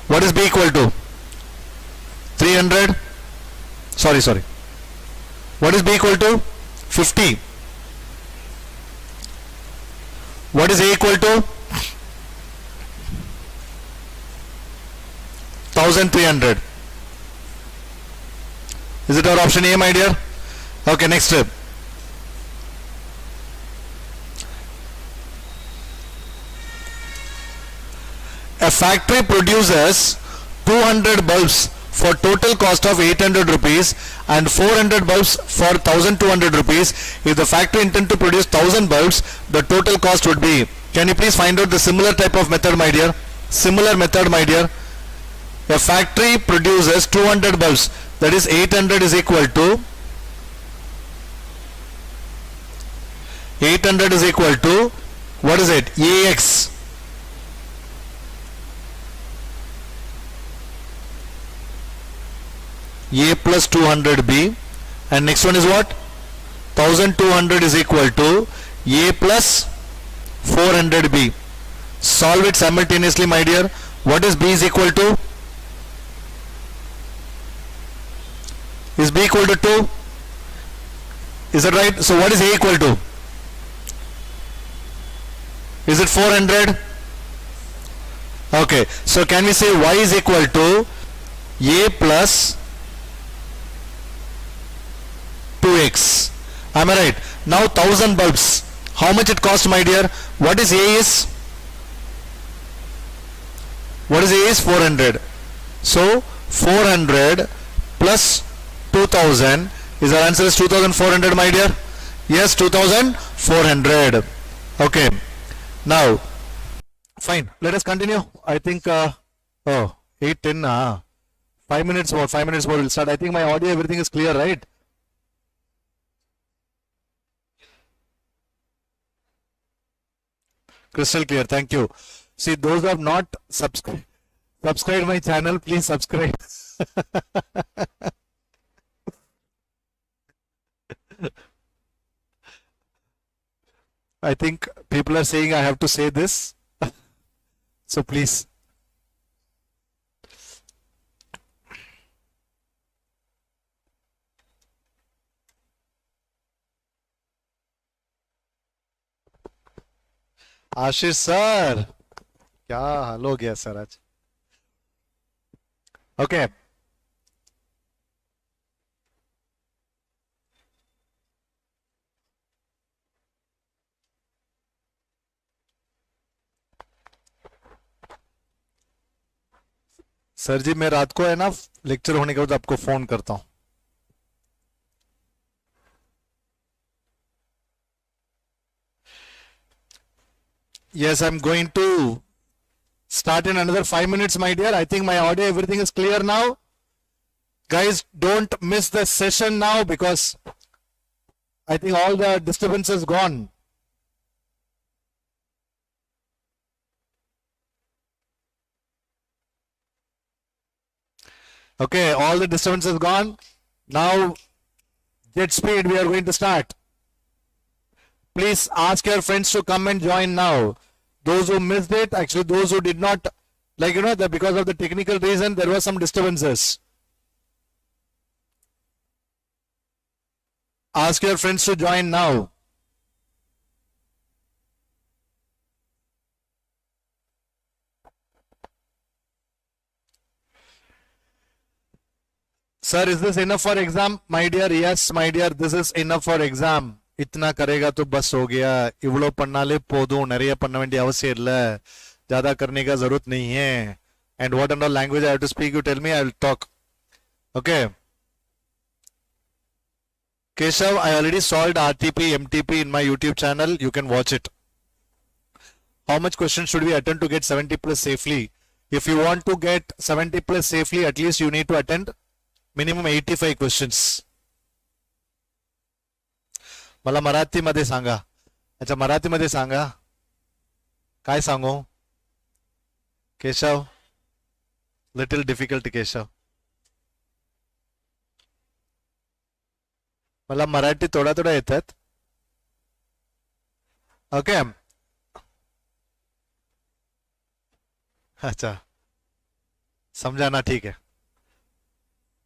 What is B equal to? 300? Sorry. What is B equal to? 50. What is A equal to? 1300. Is it our option A, my dear? Okay, next step. A factory produces 200 bulbs for total cost of 800 rupees and 400 bulbs for 1200 rupees. If the factory intend to produce 1000 bulbs, the total cost would be. Can you please find out the similar type of method, my dear? Similar method, my dear. A factory produces 200 bulbs, that is 800 is equal to 800 is equal to what is it? AX. A plus 200B, and next one is what? 1200 is equal to A plus 400B. Solve it simultaneously, my dear. What is B is equal to? Is B equal to 2? Is that right? So what is A equal to? Is it 400? Okay, so can we say Y is equal to A plus 2x? Am I right? Now 1000 bulbs. How much it cost, my dear? What is A is? What is A is? 400. So 400 plus 2000 is our answer is 2400, my dear. Yes, 2400. Okay. Now, fine. Let us continue. I think 8:10. 5 minutes more. 5 minutes more. We'll start. I think my audio, everything is clear, right? Crystal clear. Thank you. See, those who have not subscribed my channel, please subscribe. I think people are saying I have to say this. So please. Ashish sir, क्या हाल हो गया sir आज? Okay, sir जी मैं रात को है ना lecture होने के बाद आपको फोन करता हूं. Yes, I'm going to start in another 5 minutes, my dear. I think my audio, everything is clear now. Guys, don't miss the session now because I think all the disturbance is gone. Okay, all the disturbance is gone. Now, jet speed, we are going to start. Please ask your friends to come and join now. Those who missed it, actually those who did not, like that because of the technical reason, there were some disturbances. Ask your friends to join now. Sir, is this enough for exam? My dear, yes, my dear, this is enough for exam. इतना करेगा तो बस हो गया. इवलो पन्नाले पोदू नरिया पन्ना Wendy आवश्यक ಇಲ್ಲ. ज्यादा करने का जरूरत नहीं है. And what and all language I have to speak, you tell me, I will talk. Okay. Keshav, I already solved RTP, MTP in my YouTube channel. You can watch it. How much questions should we attend to get 70 plus safely? If you want to get 70 plus safely, at least you need to attend minimum 85 questions. मला मराठीमध्ये सांगा. अच्छा, मराठीमध्ये सांगा. काय सांगू? Keshav, little difficult Keshav. मला मराठी थोडा थोडा येतात. ओके. अच्छा, समझाना ठीक है.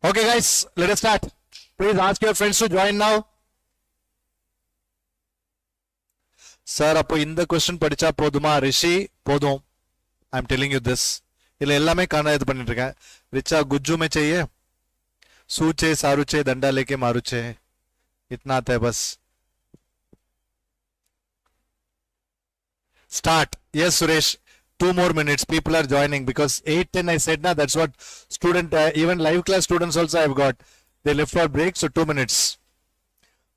Okay guys, let us start. Please ask your friends to join now. Sir, அப்போ இந்த क्वेश्चन படிச்சா போதுமா ரிஷி? போதும். I am telling you this. இல்ல எல்லாமே காண இது பண்ணிட்டு இருக்கேன். ரிச்சா गुज्जू में चाहिए. सूचे सारुचे दंडा लेके मारुचे. इतना आता है बस. Start. Yes, Suresh. 2 more minutes. People are joining because 8:10 I said na. That's what student, even live class students also I've got. They left for break, so 2 minutes.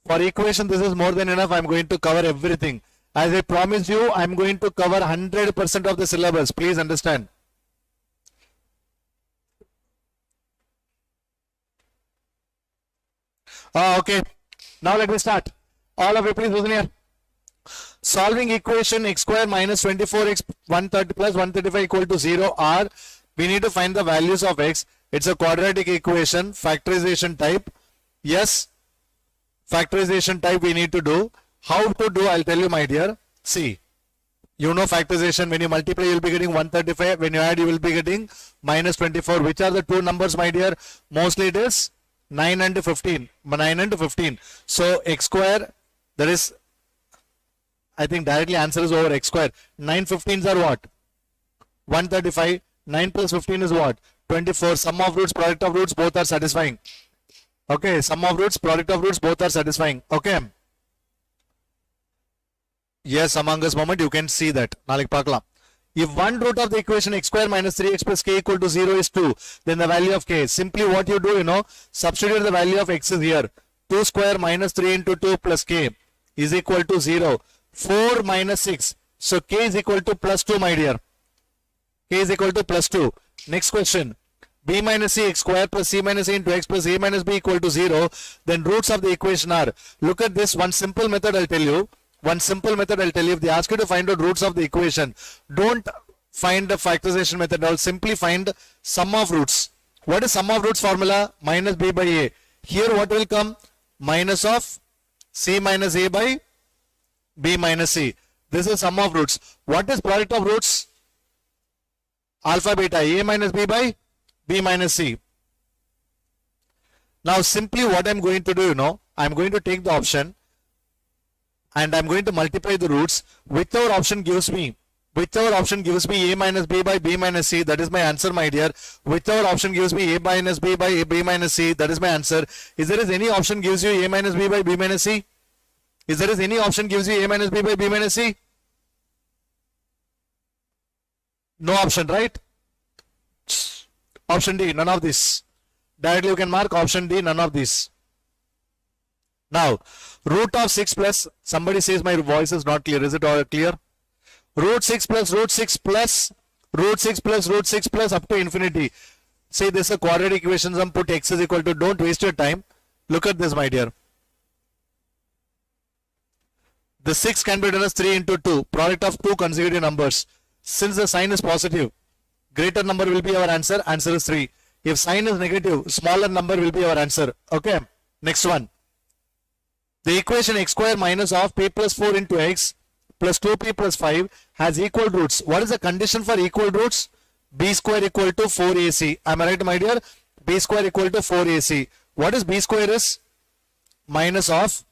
For equation, this is more than enough. I'm going to cover everything. As I promised you, I'm going to cover 100% of the syllabus. Please understand. Okay. Now let me start. All of you, please listen here. Solving equation x square minus 24x 130 plus 135 equal to 0 are, we need to find the values of x. It's a quadratic equation, factorization type. Yes, factorization type we need to do. How to do, I'll tell you, my dear. See, you know factorization, when you multiply you will be getting 135, when you add you will be getting minus 24. Which are the two numbers, my dear? Mostly it is 9 and 15. 9 and 15. So x square, that is, I think directly answer is over x square. 9 15s are what? 135. 9 plus 15 is what? 24. Sum of roots, product of roots, both are satisfying. Okay, sum of roots, product of roots, both are satisfying. Okay. Yes, among us moment you can see that. Nalik pakla. If one root of the equation x square minus 3x plus k equal to 0 is 2, then the value of k. Simply what you do, substitute the value of x is here. 2 square minus 3 into 2 plus k is equal to 0. 4 minus 6. So k is equal to plus 2, my dear. K is equal to plus 2. Next question. B minus c x square plus c minus a into x plus a minus b equal to 0. Then roots of the equation are. Look at this. One simple method I'll tell you. One simple method I'll tell you. If they ask you to find out roots of the equation, don't find the factorization method. I'll simply find sum of roots. What is sum of roots formula? Minus b by a. Here what will come? Minus of c minus a by b minus c. This is sum of roots. What is product of roots? Alpha beta, A minus B by B minus C. Now simply what I'm going to do, I'm going to take the option and I'm going to multiply the roots. Whichever option gives me A minus B by B minus C, that is my answer, my dear. Whichever option gives me A minus B by B minus C, that is my answer. Is there any option gives you A minus B by B minus C? Is there any option gives you A minus B by B minus C? No option, right? Option D, none of this. Directly you can mark option D, none of this. Now, root of 6 plus, somebody says my voice is not clear. Is it all clear? Root 6 plus root 6 plus root 6 plus root 6 plus up to infinity. Say this is a quadratic equation, some put x is equal to, don't waste your time. Look at this, my dear. The 6 can be done as 3 into 2, product of two consecutive numbers. Since the sign is positive, greater number will be our answer, answer is 3. If sign is negative, smaller number will be our answer. Okay, next one. The equation x square minus of p plus 4 into x plus 2p plus 5 has equal roots. What is the condition for equal roots? B square equal to 4ac. Am I right, my dear? B square equal to 4ac. What is B square is? Minus of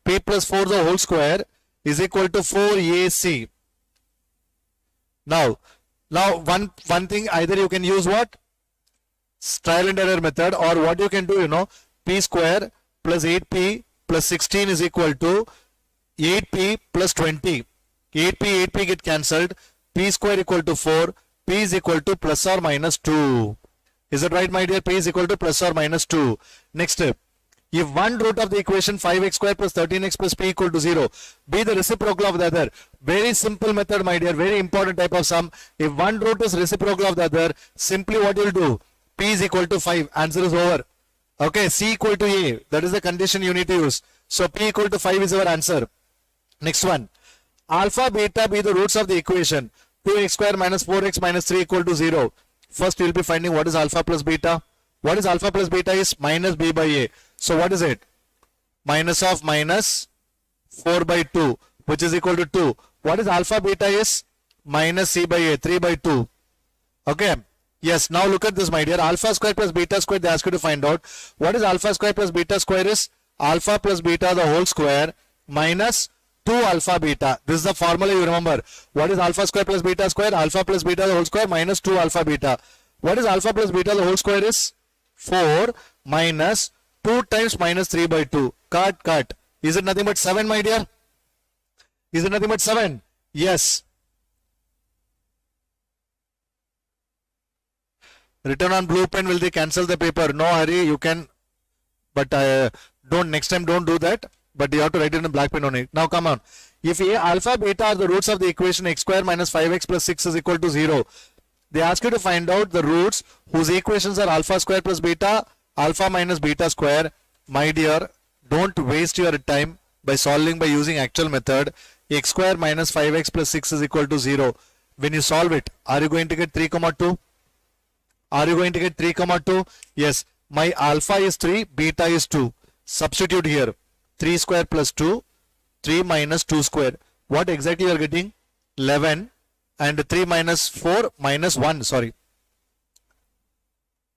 p plus 4 the whole square is equal to 4ac. Now one thing, either you can use what? Trial and error method, or what you can do, p square plus 8p plus 16 is equal to 8p plus 20. 8p get cancelled. P square equal to 4. P is equal to plus or minus 2. Is that right, my dear? P is equal to plus or minus 2. Next step. If one root of the equation 5x square plus 13x plus p equal to 0 be the reciprocal of the other. Very simple method, my dear. Very important type of sum. If one root is reciprocal of the other, simply what you will do? P is equal to 5. Answer is over. Okay, C equal to A. That is the condition you need to use. So P equal to 5 is our answer. Next one. Alpha, beta be the roots of the equation. 2x square minus 4x minus 3 equal to 0. First you will be finding what is alpha plus beta. What is alpha plus beta is minus B by A. So what is it? Minus of minus 4 by 2, which is equal to 2. What is alpha beta is? Minus C by A, 3 by 2. Okay. Yes, now look at this, my dear. Alpha square plus beta square, they ask you to find out. What is alpha square plus beta square is? Alpha plus beta the whole square minus 2 alpha beta. This is the formula you remember. What is alpha square plus beta square? Alpha plus beta the whole square minus 2 alpha beta. What is alpha plus beta the whole square is? 4 minus 2 times minus 3 by 2. Cut. Is it nothing but 7, my dear? Is it nothing but 7? Yes. Written on blue pen, will they cancel the paper? No hurry, you can, but next time don't do that, but you have to write it in black pen on it. Now come on. If A, alpha, beta are the roots of the equation x square minus 5x plus 6 is equal to 0, they ask you to find out the roots whose equations are alpha square plus beta, alpha minus beta square. My dear, don't waste your time by solving by using actual method. X square minus 5x plus 6 is equal to 0. When you solve it, are you going to get 3, 2? Are you going to get 3, 2? Yes. My alpha is 3, beta is 2. Substitute here. 3 square plus 2, 3 minus 2 square. What exactly you are getting? 11 and 3 minus 4 minus 1. Sorry.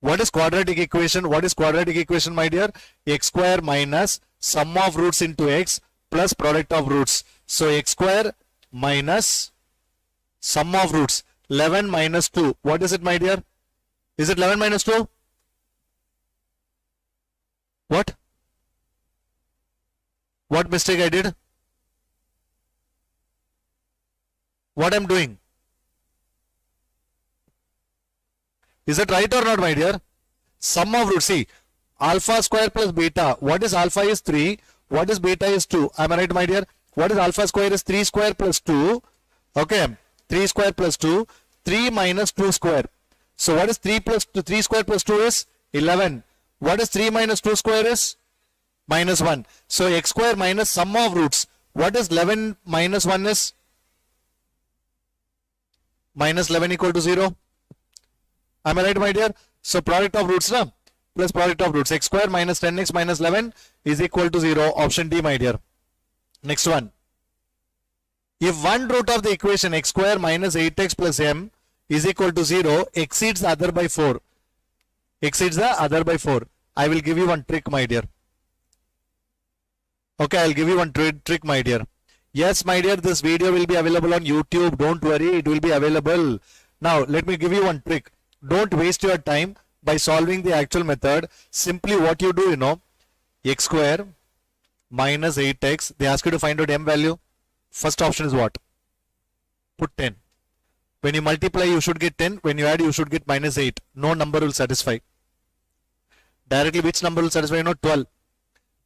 What is quadratic equation? What is quadratic equation, my dear? X square minus sum of roots into x plus product of roots. So x square minus sum of roots. 11 minus 2. What is it, my dear? Is it 11 minus 2? What? What mistake I did? What I'm doing? Is it right or not, my dear? Sum of roots. See, alpha square plus beta. What is alpha is 3. What is beta is 2. Am I right, my dear? What is alpha square is 3 square plus 2. Okay. 3 square plus 2. 3 minus 2 square. So what is 3 plus 2, 3 square plus 2 is 11. What is 3 minus 2 square is? Minus 1. So x square minus sum of roots. What is 11 minus 1 is? Minus 11 equal to 0. Am I right, my dear? So product of roots na? Plus product of roots. X square minus 10x minus 11 is equal to 0. Option D, my dear. Next one. If one root of the equation x square minus 8x plus m is equal to 0 exceeds the other by 4. Exceeds the other by 4. I will give you one trick, my dear. Okay, I'll give you one trick, my dear. Yes, my dear, this video will be available on YouTube. Don't worry, it will be available. Now, let me give you one trick. Don't waste your time by solving the actual method. Simply what you do, x square minus 8x. They ask you to find out m value. First option is what? Put 10. When you multiply, you should get 10. When you add, you should get minus 8. No number will satisfy. Directly, which number will satisfy? 12.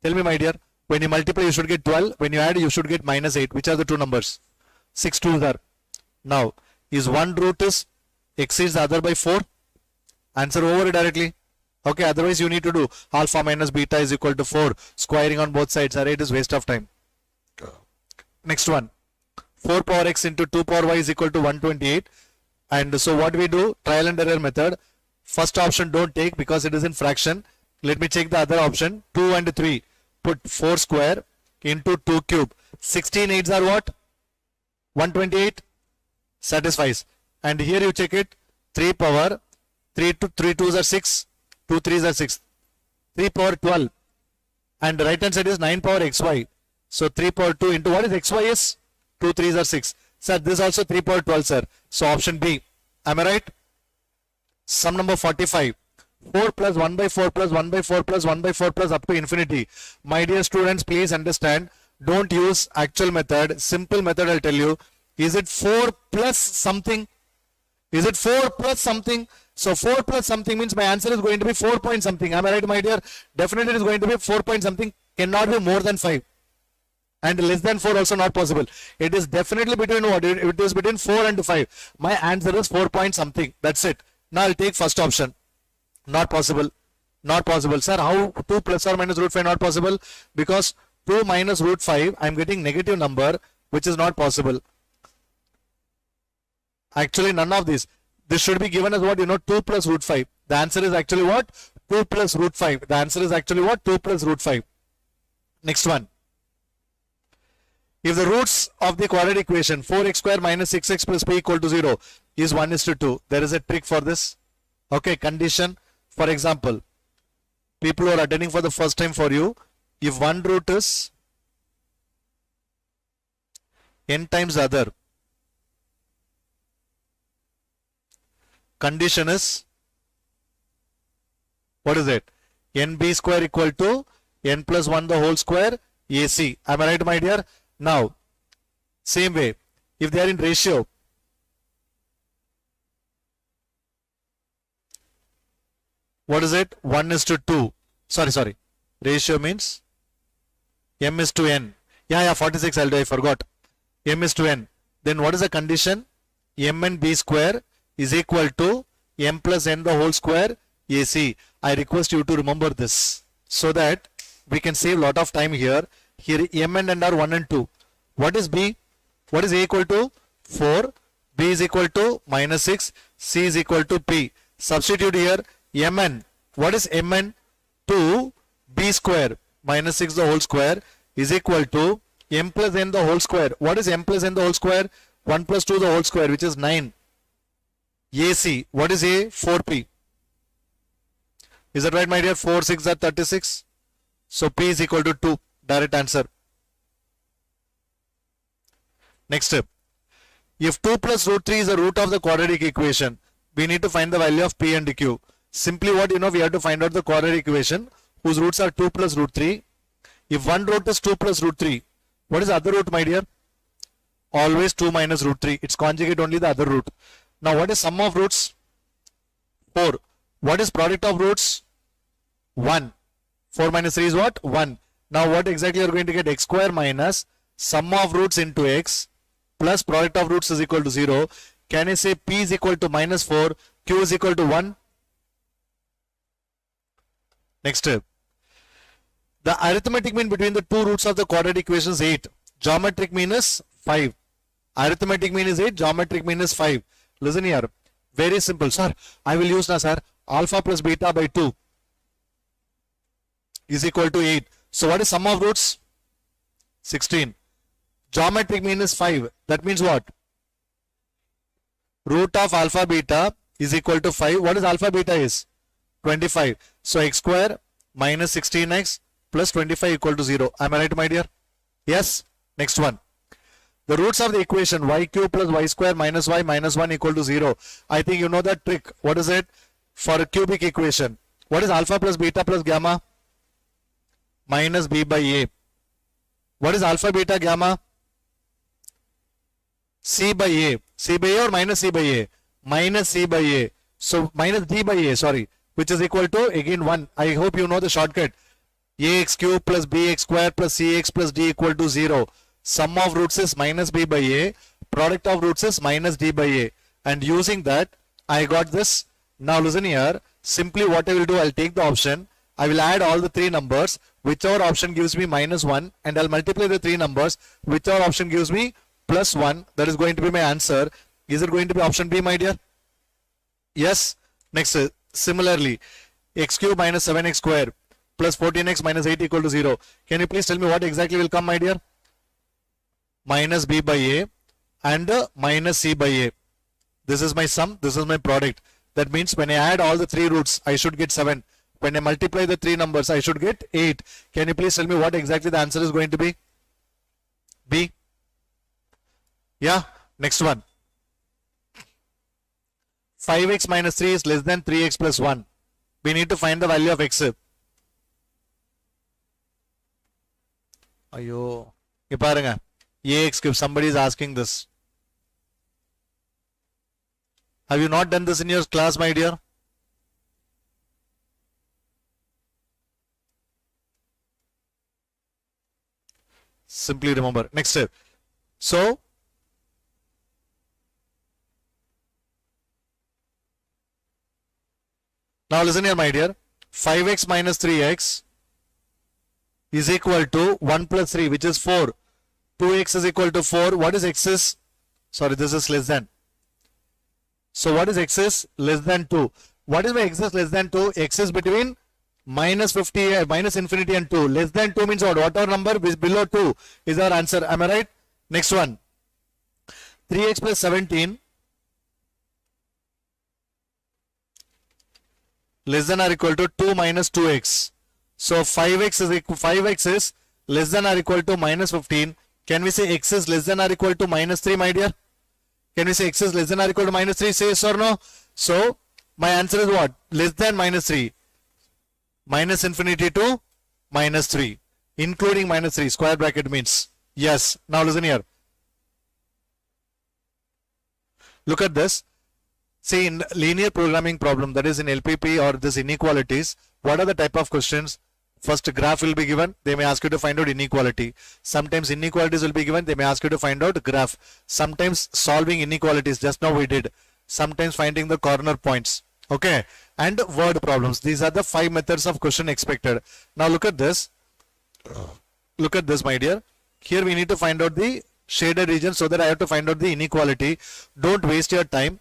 Tell me, my dear. When you multiply, you should get 12. When you add, you should get minus 8. Which are the two numbers? 6 2s are. Now, is one root is exceeds the other by 4? Answer over directly. Okay, otherwise you need to do alpha minus beta is equal to 4. Squaring on both sides. Alright, it is waste of time. Next one. 4 power x into 2 power y is equal to 128. And so what we do? Trial and error method. First option don't take because it is in fraction. Let me check the other option. 2 and 3. Put 4 square into 2 cube. 16 8s are what? 128. Satisfies. And here you check it. 3 power. 3 2s are 6. 2 3s are 6. 3 power 12. And the right hand side is 9 power xy. So 3 power 2 into what is xy is? 2 3s are 6. Sir, this is also 3 power 12, sir. So option B. Am I right? Sum number 45. 4 plus 1 by 4 plus 1 by 4 plus 1 by 4 plus up to infinity. My dear students, please understand. Don't use actual method. Simple method I'll tell you. Is it 4 plus something? Is it 4 plus something? So 4 plus something means my answer is going to be 4 point something. Am I right, my dear? Definitely it is going to be 4 point something. Cannot be more than 5. And less than 4 also not possible. It is definitely between what? It is between 4 and 5. My answer is 4 point something. That's it. Now I'll take first option. Not possible. Not possible. Sir, how 2 plus or minus root 5 not possible? Because 2 minus root 5, I am getting negative number, which is not possible. Actually, none of this. This should be given as what? 2 plus root 5. The answer is actually what? 2 plus root 5. The answer is actually what? 2 plus root 5. Next one. If the roots of the quadratic equation 4x square minus 6x plus p equal to 0 is 1:2, there is a trick for this. Okay, condition. For example, people who are attending for the first time for you, if one root is n times the other, condition is, what is it? nb square equal to n plus 1 the whole square ac. Am I right, my dear? Now, same way, if they are in ratio, what is it? 1:2. Sorry. Ratio means m is to n. Yeah, 46 I'll do. I forgot. M is to n. Then what is the condition? mn b square is equal to m plus n the whole square ac. I request you to remember this so that we can save a lot of time here. Here m and n are 1 and 2. What is b? What is a equal to? 4. B is equal to minus 6. C is equal to p. Substitute here mn. What is mn? 2 b square minus 6 the whole square is equal to m plus n the whole square. What is m plus n the whole square? 1 plus 2 the whole square, which is 9. AC. What is a? 4p. Is that right, my dear? 4 6 are 36. So p is equal to 2. Direct answer. Next step. If 2 plus root 3 is the root of the quadratic equation, we need to find the value of p and q. Simply what we have to find out the quadratic equation whose roots are 2 plus root 3. If one root is 2 plus root 3, what is the other root, my dear? Always 2 minus root 3. It's conjugate only the other root. Now what is sum of roots? 4. What is product of roots? 1. 4 minus 3 is what? 1. Now what exactly you are going to get? X square minus sum of roots into x plus product of roots is equal to 0. Can I say p is equal to minus 4, q is equal to 1? Next step. The arithmetic mean between the two roots of the quadratic equation is 8. Geometric mean is 5. Arithmetic mean is 8. Geometric mean is 5. Listen here. Very simple. Sir, I will use now, sir. Alpha plus beta by 2 is equal to 8. So what is sum of roots? 16. Geometric mean is 5. That means what? Root of alpha beta is equal to 5. What is alpha beta is? 25. So x square minus 16x plus 25 equal to 0. Am I right, my dear? Yes. Next one. The roots of the equation y cube plus y square minus y minus 1 equal to 0. I think you know that trick. What is it? For a cubic equation. What is alpha plus beta plus gamma? Minus b by a. What is alpha beta gamma? C by a. C by a or minus c by a? Minus c by a. So minus d by a, sorry. Which is equal to again 1. I hope you know the shortcut. Ax cube plus bx square plus cx plus d equal to 0. Sum of roots is minus b by a. Product of roots is minus d by a. And using that, I got this. Now listen here. Simply what I will do, I'll take the option. I will add all the three numbers. Whichever option gives me minus 1. And I'll multiply the three numbers. Whichever option gives me plus 1. That is going to be my answer. Is it going to be option B, my dear? Yes. Next, similarly, x cube minus 7x square plus 14x minus 8 equal to 0. Can you please tell me what exactly will come, my dear? Minus b by a and minus c by a. This is my sum. This is my product. That means when I add all the three roots, I should get 7. When I multiply the three numbers, I should get 8. Can you please tell me what exactly the answer is going to be? B. Yeah. Next one. 5x minus 3 is less than 3x plus 1. We need to find the value of x. Ayo. Ipa parunga. Ax cube. Somebody is asking this. Have you not done this in your class, my dear? Simply remember. Next step. So, now listen here, my dear. 5x minus 3x is equal to 1 plus 3, which is 4. 2x is equal to 4. What is x is? Sorry, this is less than. So what is x is? Less than 2. What is my x is less than 2? X is between minus 50, minus infinity and 2. Less than 2 means what? Whatever number is below 2 is our answer. Am I right? Next one. 3x plus 17 less than or equal to 2 minus 2x. So 5x is less than or equal to minus 15. Can we say x is less than or equal to minus 3, my dear? Can we say x is less than or equal to minus 3? Say yes or no? So my answer is what? Less than minus 3. Minus infinity to minus 3. Including minus 3. Square bracket means yes. Now listen here. Look at this. See, in linear programming problem, that is in LPP or this inequalities, what are the type of questions? First graph will be given, they may ask you to find out inequality. Sometimes inequalities will be given, they may ask you to find out graph. Sometimes solving inequalities, just now we did. Sometimes finding the corner points. Okay, and word problems. These are the 5 methods of question expected. Now look at this. Look at this, my dear. Here we need to find out the shaded region so that I have to find out the inequality. Don't waste your time.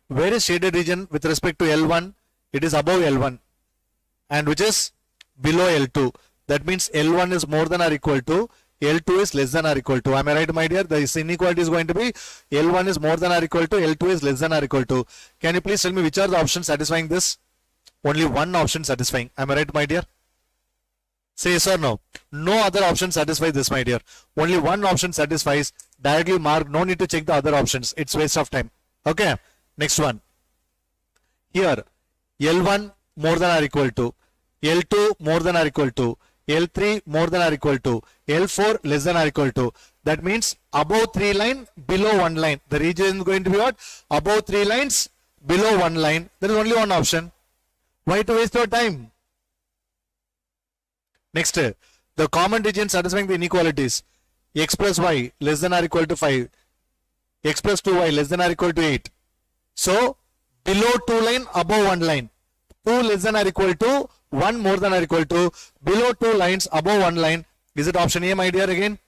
Where is shaded region with respect to L1? It is above L1 and which is below L2. That means L1 is more than or equal to, L2 is less than or equal to. Am I right, my dear? The inequality is going to be L1 is more than or equal to, L2 is less than or equal to. Can you please tell me which are the options satisfying this? Only one option satisfying. Am I right, my dear? Say yes or no. No other option satisfies this, my dear. Only one option satisfies. Directly mark. No need to check the other options. It's waste of time. Okay. Next one. Here, L1 more than or equal to, L2 more than or equal to, L3 more than or equal to, L4 less than or equal to. That means above 3 line, below 1 line. The region is going to be what? Above 3 lines, below 1 line. There is only one option. Why to waste your time? Next, the common region satisfying the inequalities. X plus y less than or equal to 5. X plus 2y less than or equal to 8. So, below 2 line, above 1 line. 2 less than or equal to, 1 more than or equal to, below 2 lines, above 1 line. Is it option A, my dear, again?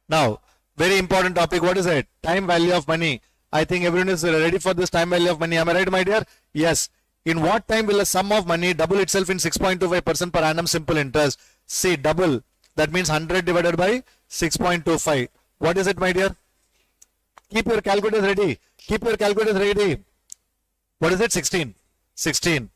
Now, very important topic. What is it? Time value of money. I think everyone is ready for this time value of money. Am I right, my dear? Yes. In what time will a sum of money double itself in 6.25% per annum simple interest? Say double. That means 100 divided by 6.25. What is it, my dear? Keep your calculators ready. Keep your calculators ready. What is it? 16. 16.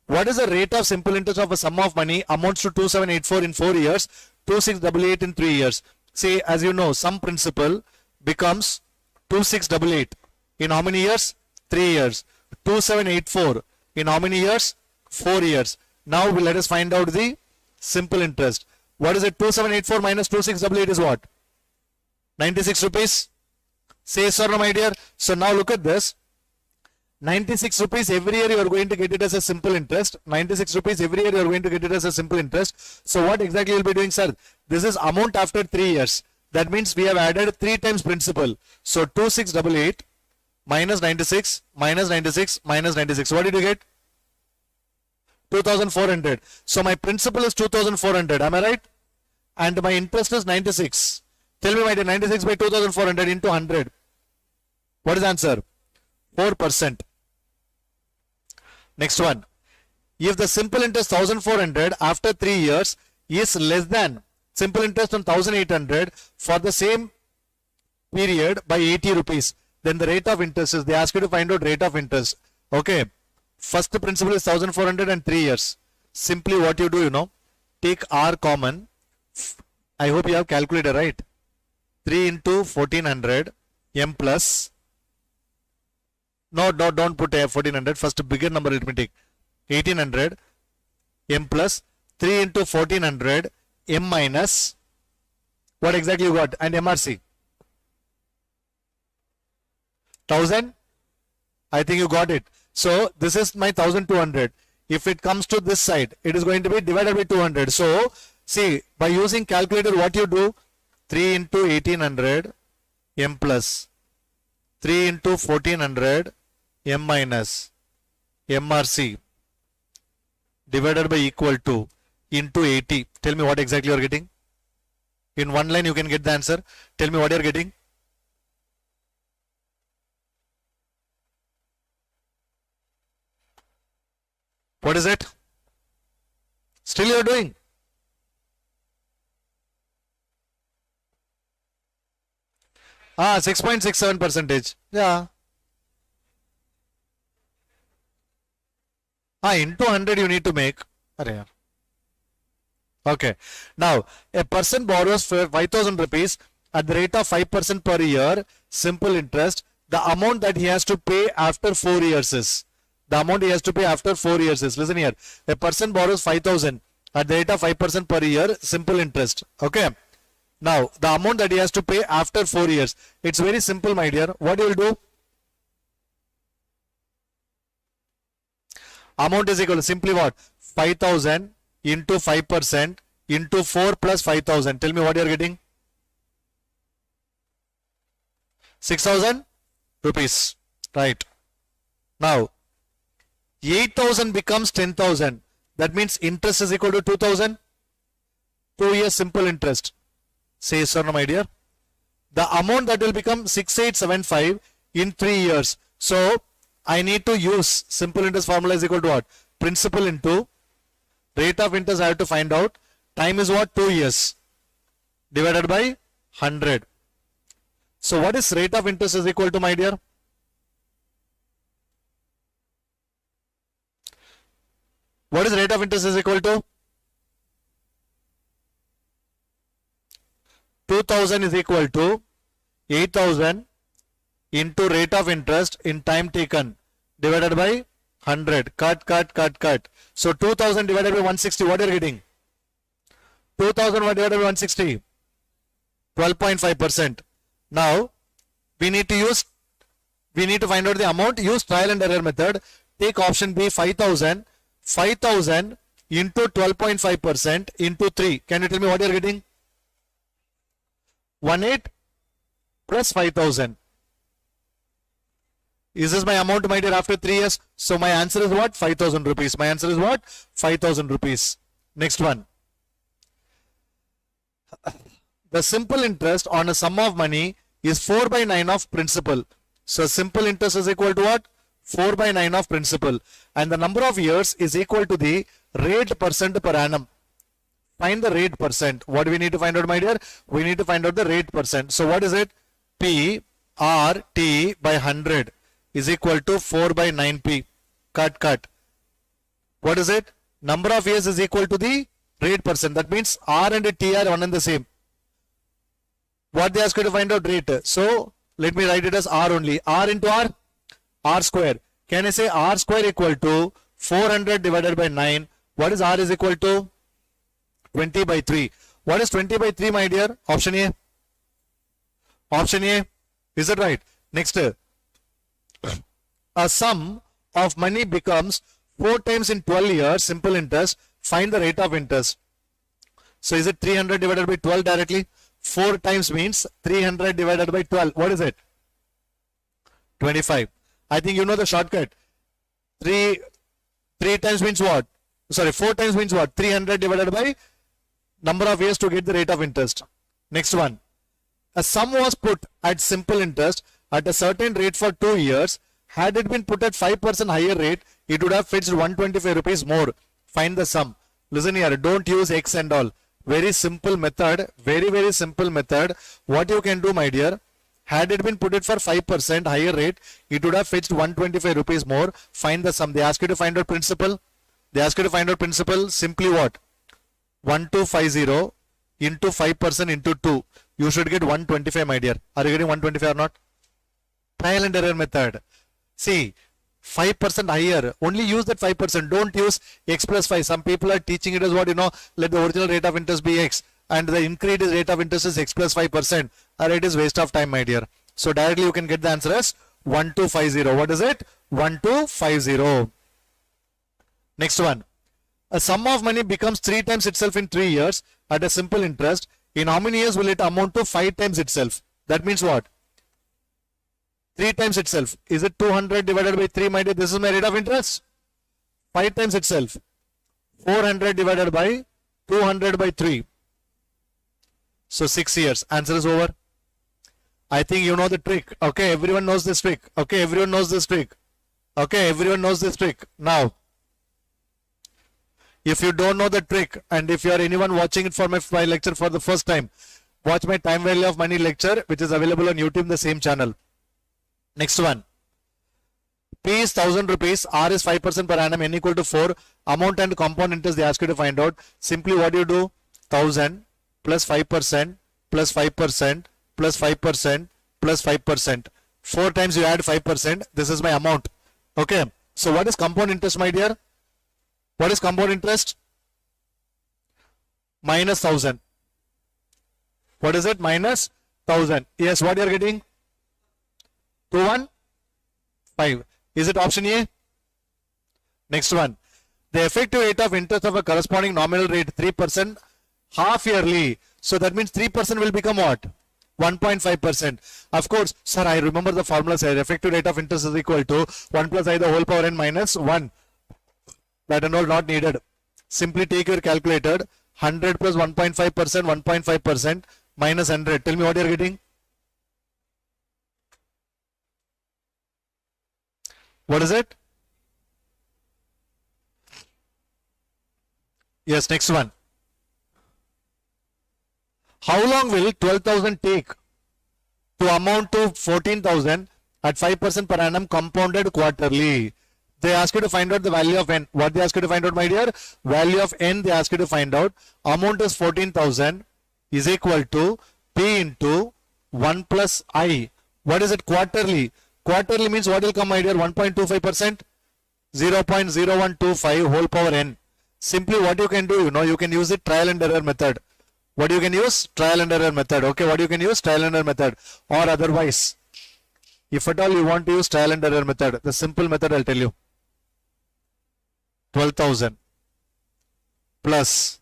What is the rate of simple interest of a sum of money amounts to 2784 in 4 years, 2688 in 3 years? See, as you know, sum principal becomes 2688 in how many years? 3 years. 2784 in how many years? 4 years. Now let us find out the simple interest. What is it? 2784 minus 2688 is what? 96 rupees. Say yes or no, my dear. So now look at this. 96 rupees every year you are going to get it as a simple interest. 96 rupees every year you are going to get it as a simple interest. So what exactly you will be doing, sir? This is amount after 3 years. That means we have added 3 times principal. So 2688 minus 96 minus 96 minus 96. What did you get? 2400. So my principal is 2400. Am I right? And my interest is 96. Tell me, my dear, 96 by 2400 into 100. What is the answer? 4%. Next one. If the simple interest 1400 after 3 years is less than simple interest on 1800 for the same period by 80 rupees, then the rate of interest is, they ask you to find out rate of interest. Okay. First principal is 1400 and 3 years. Simply what you do, take R common. I hope you have calculator, right? 3 into 1400 m plus. No, don't put 1400. First bigger number let me take. 1800 m plus 3 into 1400 m minus. What exactly you got? And MRC. 1000. I think you got it. So this is my 1200. If it comes to this side, it is going to be divided by 200. So see, by using calculator, what you do? 3 into 1800 m plus 3 into 1400 m minus MRC divided by equal to into 80. Tell me what exactly you are getting. In one line you can get the answer. Tell me what you are getting. What is it? Still you are doing. Ah, 6.67 percentage. Yeah. Into 100 you need to make. Okay. Now, a person borrows for 5,000 rupees at the rate of 5% per year, simple interest. The amount that he has to pay after 4 years is. The amount he has to pay after 4 years is. Listen here. A person borrows 5,000 at the rate of 5% per year, simple interest. Okay. Now, the amount that he has to pay after 4 years. It's very simple, my dear. What you will do? Amount is equal to simply what? 5,000 into 5% into 4 plus 5,000. Tell me what you are getting? 6,000 rupees. Right. Now, 8,000 becomes 10,000. That means interest is equal to 2,000. 2 years simple interest. Say yes or no, my dear. The amount that will become 6875 in 3 years. So, I need to use simple interest formula is equal to what? Principal into rate of interest I have to find out. Time is what? 2 years. Divided by 100. So what is rate of interest is equal to, my dear? What is rate of interest is equal to? 2000 is equal to 8000 into rate of interest in time taken divided by 100. Cut. So 2000 divided by 160, what are you getting? 2000 divided by 160, 12.5%. Now we need to find out the amount. Use trial and error method. Take option B, 5000 into 12.5% into 3. Can you tell me what you are getting? 18 plus 5000. Is this my amount, my dear, after 3 years? So my answer is what? 5,000 rupees. My answer is what? 5,000 rupees. Next one. The simple interest on a sum of money is 4 by 9 of principal. So simple interest is equal to what? 4 by 9 of principal. And the number of years is equal to the rate percent per annum. Find the rate percent. What do we need to find out, my dear? We need to find out the rate percent. So what is it? P R T by 100 is equal to 4 by 9P. Cut. What is it? Number of years is equal to the rate percent. That means R and T are one and the same. What they ask you to find out? Rate. So let me write it as R only. R into R square. Can I say R square equal to 400 divided by 9? What is R is equal to? 20 by 3. What is 20 by 3, my dear? Option A. Option A. Is it right? Next. A sum of money becomes 4 times in 12 years, simple interest. Find the rate of interest. So is it 300 divided by 12 directly? 4 times means 300 divided by 12. What is it? 25. I think you know the shortcut. 3 times means what? Sorry, 4 times means what? 300 divided by number of years to get the rate of interest. Next one. A sum was put at simple interest at a certain rate for 2 years. Had it been put at 5% higher rate, it would have fetched 125 rupees more. Find the sum. Listen here, don't use X and all. Very simple method, very simple method. What you can do, my dear, had it been put it for 5% higher rate, it would have fetched 125 rupees more. Find the sum. They ask you to find out principal. Simply what? 1250 into 5% into 2. You should get 125, my dear. Are you getting 125 or not? Trial and error method. See, 5% higher. Only use that 5%. Don't use X plus 5. Some people are teaching it as what, let the original rate of interest be X and the increased rate of interest is X plus 5%. Or it is waste of time, my dear. So directly you can get the answer as 1250. What is it? 1250. Next one. A sum of money becomes 3 times itself in 3 years at a simple interest. In how many years will it amount to 5 times itself? That means what? 3 times itself. Is it 200 divided by 3, my dear? This is my rate of interest. 5 times itself. 400 divided by 200 by 3. So 6 years. Answer is over. I think you know the trick. Okay, everyone knows this trick. Okay, everyone knows this trick. Now, if you don't know the trick and if you are anyone watching it for my lecture for the first time, watch my time value of money lecture which is available on YouTube in the same channel. Next one. P is 1000 rupees, R is 5% per annum, N equal to 4. Amount and compound interest they ask you to find out. Simply what you do? 1000 plus 5% plus 5% plus 5% plus 5%. 4 times you add 5%. This is my amount. Okay. So what is compound interest, my dear? What is compound interest? Minus 1000. What is it? Minus 1000. Yes, what you are getting? 215. Is it option A? Next one. The effective rate of interest of a corresponding nominal rate 3% half yearly. So that means 3% will become what? 1.5%. Of course, sir, I remember the formula, sir. Effective rate of interest is equal to 1 plus I the whole power n minus 1. That and all not needed. Simply take your calculator. 100 plus 1.5%, 1.5% minus 100. Tell me what you are getting. What is it? Yes, next one. How long will 12,000 take to amount to 14,000 at 5% per annum compounded quarterly? They ask you to find out the value of n. What they ask you to find out, my dear? Value of n they ask you to find out. Amount is 14,000 is equal to P into 1 plus I. What is it? Quarterly. Quarterly means what will come, my dear? 1.25%? 0.0125 whole power n. Simply what you can do, you can use it trial and error method. What you can use? Trial and error method. Okay, what you can use? Trial and error method. Or otherwise, if at all you want to use trial and error method, the simple method I'll tell you. 12,000 plus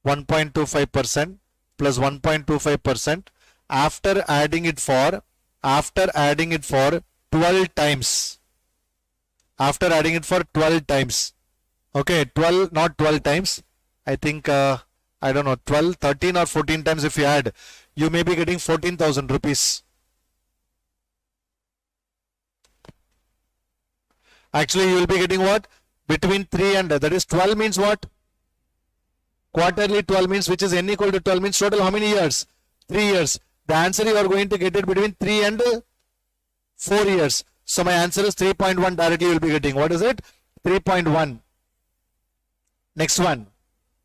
1.25% plus 1.25% after adding it for 12 times. After adding it for 12 times. Okay, 12, not 12 times. I think, I don't know, 12, 13 or 14 times if you add, you may be getting 14,000 rupees. Actually, you will be getting what? Between 3 and, that is 12 means what? Quarterly 12 means, which is n equal to 12 means total how many years? 3 years. The answer you are going to get it between 3 and 4 years. So my answer is 3.1 directly you will be getting. What is it? 3.1. Next one.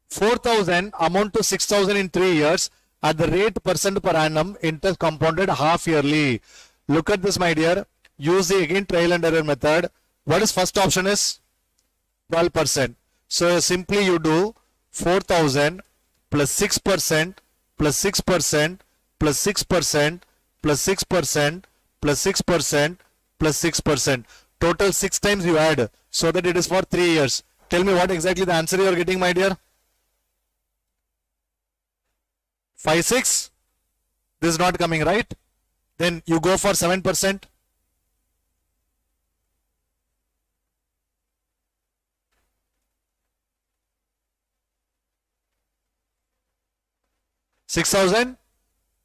4,000 amount to 6,000 in 3 years at the rate percent per annum interest compounded half yearly. Look at this, my dear. Use the again trial and error method. What is first option is? 12%. So simply you do 4,000 plus 6% plus 6% plus 6% plus 6% plus 6% plus 6%. Total 6 times you add so that it is for 3 years. Tell me what exactly the answer you are getting, my dear. 5, 6. This is not coming, right? Then you go for 7%. $6,000.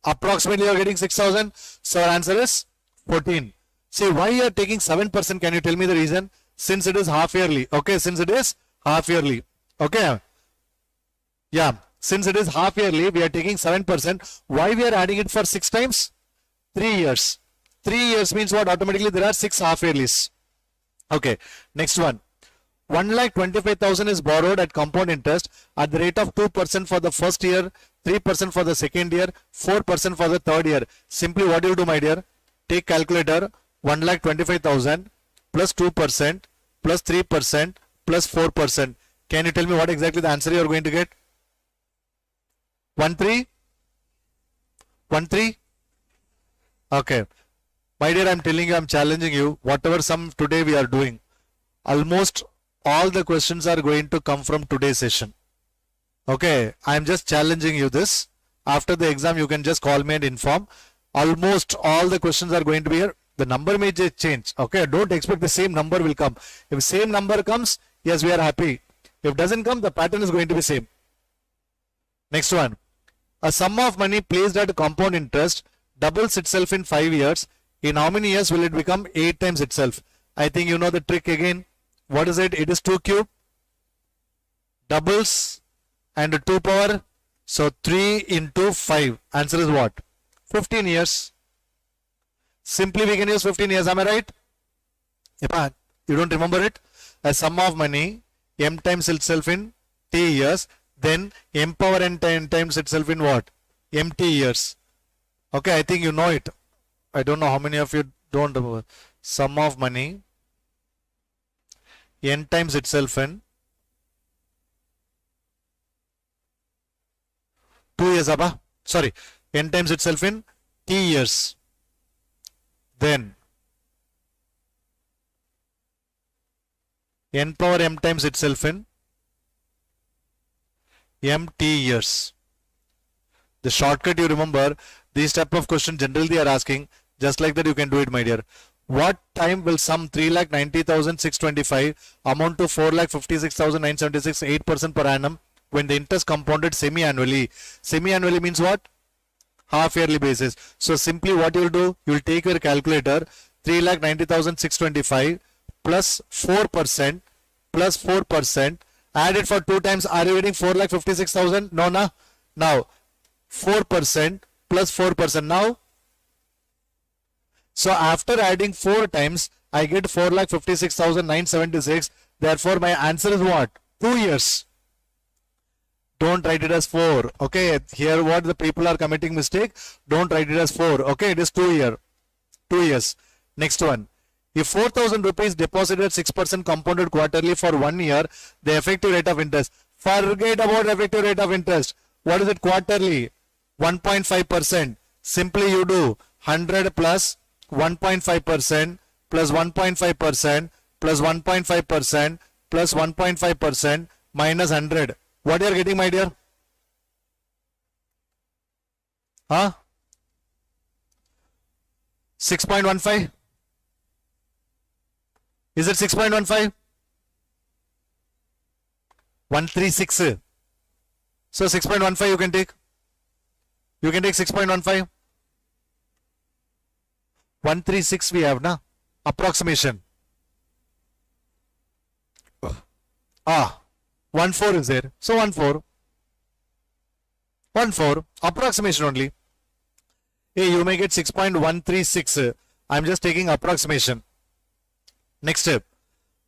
Approximately you are getting 6,000. So our answer is 14. See, why you are taking 7%? Can you tell me the reason? Since it is half yearly. Okay, since it is half yearly. Okay. Yeah, since it is half yearly, we are taking 7%. Why we are adding it for 6 times? 3 years. 3 years means what? Automatically there are 6 half yearlies. Okay, next one. 1,25,000 is borrowed at compound interest at the rate of 2% for the first year, 3% for the second year, 4% for the third year. Simply what you do, my dear? Take calculator. 1,25,000 plus 2% plus 3% plus 4%. Can you tell me what exactly the answer you are going to get? 13? 13? Okay. My dear, I am telling you, I am challenging you. Whatever sum today we are doing, almost all the questions are going to come from today's session. Okay. I am just challenging you this. After the exam, you can just call me and inform. Almost all the questions are going to be here. The number may change. Okay. Don't expect the same number will come. If same number comes, yes, we are happy. If doesn't come, the pattern is going to be same. Next one. A sum of money placed at compound interest doubles itself in 5 years. In how many years will it become 8 times itself? I think you know the trick again. What is it? It is 2 cube, doubles and 2 power. So 3 into 5. Answer is what? 15 years. Simply we can use 15 years. Am I right? You don't remember it? A sum of money m times itself in t years. Then m power n times itself in what? mt years. Okay, I think you know it. I don't know how many of you don't remember. Sum of money n times itself in 2 years. Sorry, n times itself in t years. Then n power m times itself in mt years. The shortcut you remember, these type of questions generally they are asking. Just like that you can do it, my dear. What time will sum 3,90,625 amount to 4,56,976, 8% per annum when the interest compounded semi-annually? Semi-annually means what? Half yearly basis. So simply what you will do, you will take your calculator. 3,90,625 plus 4% plus 4%. Add it for 2 times. Are you getting 4,56,000? No, no. Now 4% plus 4% now. So after adding 4 times, I get 4,56,976. Therefore, my answer is what? 2 years. Don't write it as 4. Okay, here what the people are committing mistake. Don't write it as 4. Okay, it is 2 year. 2 years. Next one. If 4,000 rupees deposited 6% compounded quarterly for 1 year, the effective rate of interest. Forget about effective rate of interest. What is it quarterly? 1.5%. Simply you do 100 plus 1.5% plus 1.5% plus 1.5% plus 1.5% minus 100. What you are getting, my dear? Huh? 6.15? Is it 6.15? 136. So 6.15 you can take. You can take 6.15. 136 we have, na? Approximation. 14 is there. So 14. 1.4, approximation only. Hey, you may get 6.136. I'm just taking approximation. Next step.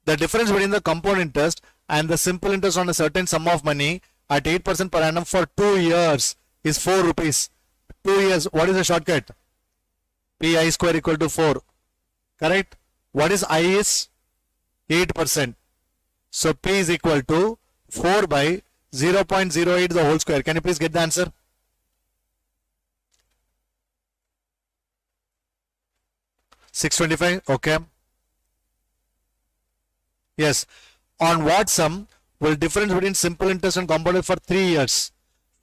The difference between the compound interest and the simple interest on a certain sum of money at 8% per annum for 2 years is 4 rupees. 2 years. What is the shortcut? Pi square equal to 4. Correct? What is I is? 8%. So P is equal to 4 by 0.08 the whole square. Can you please get the answer? $625. Okay. Yes. On what sum will difference between simple interest and compound interest for 3 years?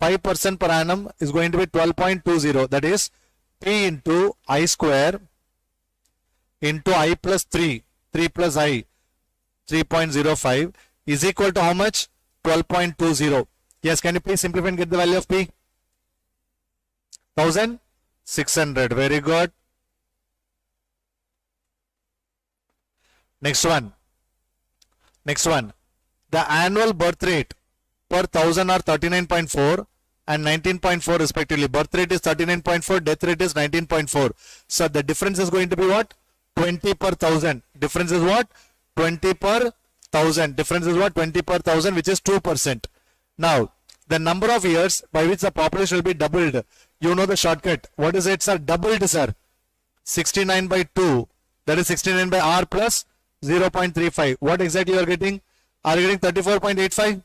5% per annum is going to be 12.20. That is P into I square into I plus 3. 3 plus I. 3.05 is equal to how much? 12.20. Yes, can you please simplify and get the value of P? 1600. Very good. Next one. Next one. The annual birth rate per 1000 are 39.4 and 19.4 respectively. Birth rate is 39.4, death rate is 19.4. So the difference is going to be what? 20 per 1000. Difference is what? 20 per 1000. Difference is what? 20 per 1000, which is 2%. Now, the number of years by which the population will be doubled. You know the shortcut. What is it, sir? Doubled, sir. 69 by 2. That is 69 by R plus 0.35. What exactly you are getting? Are you getting 34.85?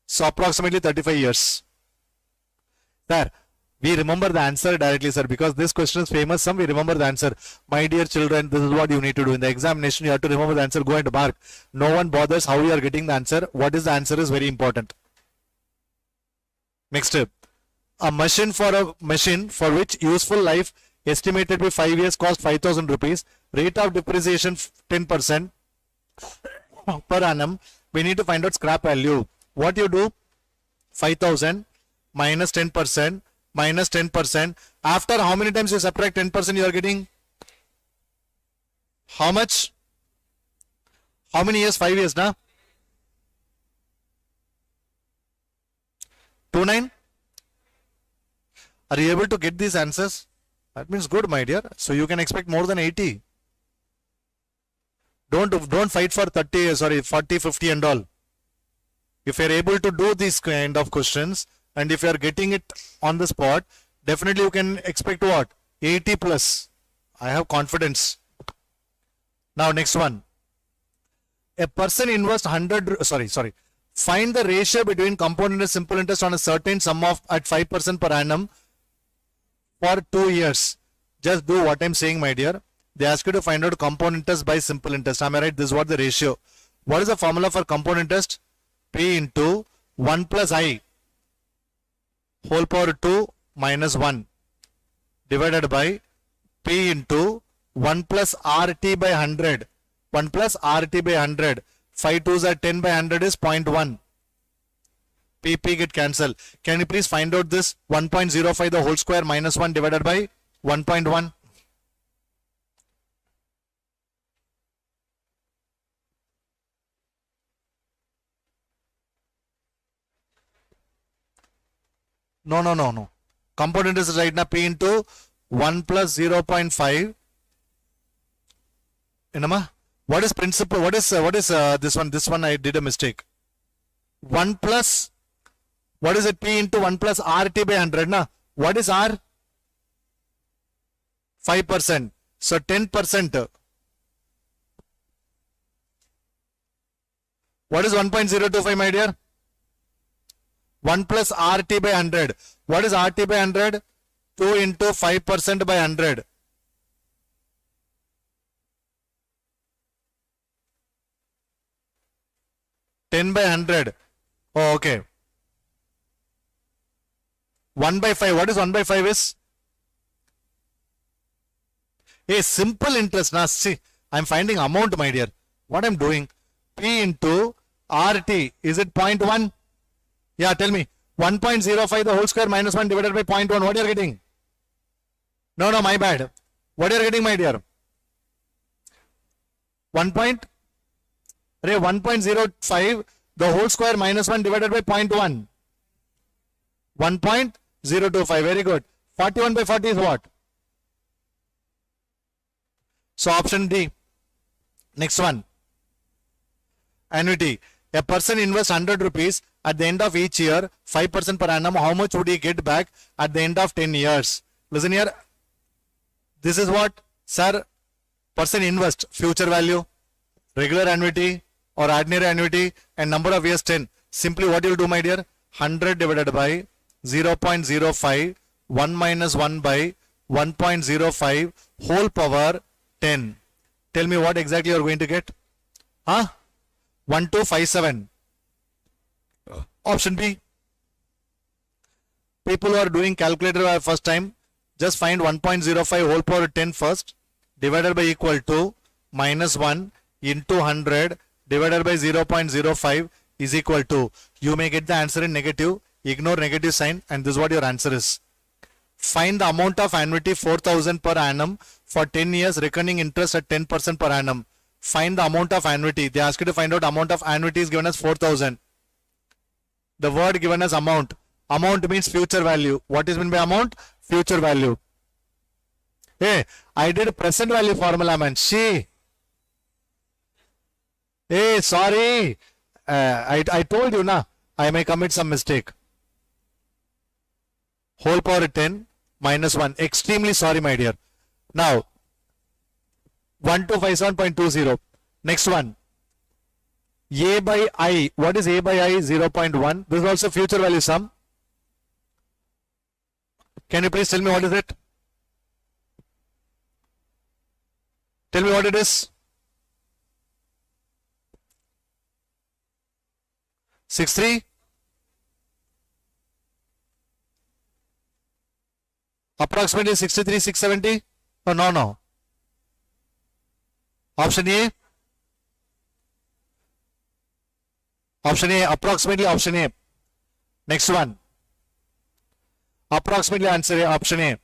So approximately 35 years. Sir, we remember the answer directly, sir, because this question is famous. Some we remember the answer. My dear children, this is what you need to do. In the examination, you have to remember the answer. Go and mark. No one bothers how you are getting the answer. What is the answer is very important. Next step. A machine for which useful life estimated to be 5 years cost 5,000 rupees. Rate of depreciation 10% per annum. We need to find out scrap value. What you do? 5,000 minus 10% minus 10%. After how many times you subtract 10%, you are getting how much? How many years? 5 years, na? 29? Are you able to get these answers? That means good, my dear. So you can expect more than 80. Don't fight for 30, sorry, 40, 50 and all. If you are able to do these kind of questions and if you are getting it on the spot, definitely you can expect what? 80 plus. I have confidence. Now next one. A person invests 100, find the ratio between compound interest and simple interest on a certain sum of at 5% per annum for 2 years. Just do what I'm saying, my dear. They ask you to find out compound interest by simple interest. Am I right? This is what the ratio. What is the formula for compound interest? P into 1 plus I whole power 2 minus 1 divided by P into 1 plus RT by 100. 1 plus RT by 100. 5 2s are 10 by 100 is 0.1. PP get cancelled. Can you please find out this 1.05 the whole square minus 1 divided by 1.1? No. Compound interest is right now P into 1 plus 0.5. What is principal? What is this one? This one I did a mistake. 1 plus, what is it? P into 1 plus RT by 100. Na? What is R? 5%. So 10%. What is 1.025, my dear? 1 plus RT by 100. What is RT by 100? 2 into 5% by 100. $10 by 100. Oh, okay. 1 by 5. What is 1 by 5 is? A simple interest. Now, see, I'm finding amount, my dear. What I'm doing? P into RT. Is it 0.1? Yeah, tell me. 1.05 the whole square minus 1 divided by 0.1. What are you getting? No, my bad. What are you getting, my dear? 1.05 the whole square minus 1 divided by 0.1. 1.025. Very good. 41 by 40 is what? So option D. Next one. Annuity. A person invests 100 rupees at the end of each year, 5% per annum. How much would he get back at the end of 10 years? Listen here. This is what, sir, person invest, future value, regular annuity or ordinary annuity, and number of years 10. Simply what you will do, my dear? 100 divided by 0.05, 1 minus 1 by 1.05 whole power 10. Tell me what exactly you are going to get? 1257. Option B. People who are doing calculator for the first time, just find 1.05 whole power 10 first, divided by equal to minus 1 into 100 divided by 0.05 is equal to. You may get the answer in negative. Ignore negative sign, and this is what your answer is. Find the amount of annuity 4,000 per annum for 10 years, recurring interest at 10% per annum. Find the amount of annuity. They ask you to find out amount of annuity is given as 4,000. The word given as amount. Amount means future value. What is meant by amount? Future value. Hey, I did present value formula, man. Hey, sorry. I told you, na. I may commit some mistake. Whole power 10 minus 1. Extremely sorry, my dear. Now, 1257.20. Next one. A by I. What is A by I? 0.1. This is also future value sum. Can you please tell me what is it? Tell me what it is. 63. Approximately 63, 670. Oh, no. Option A. Option A. Approximately option A. Next one. Approximately answer A. Option A.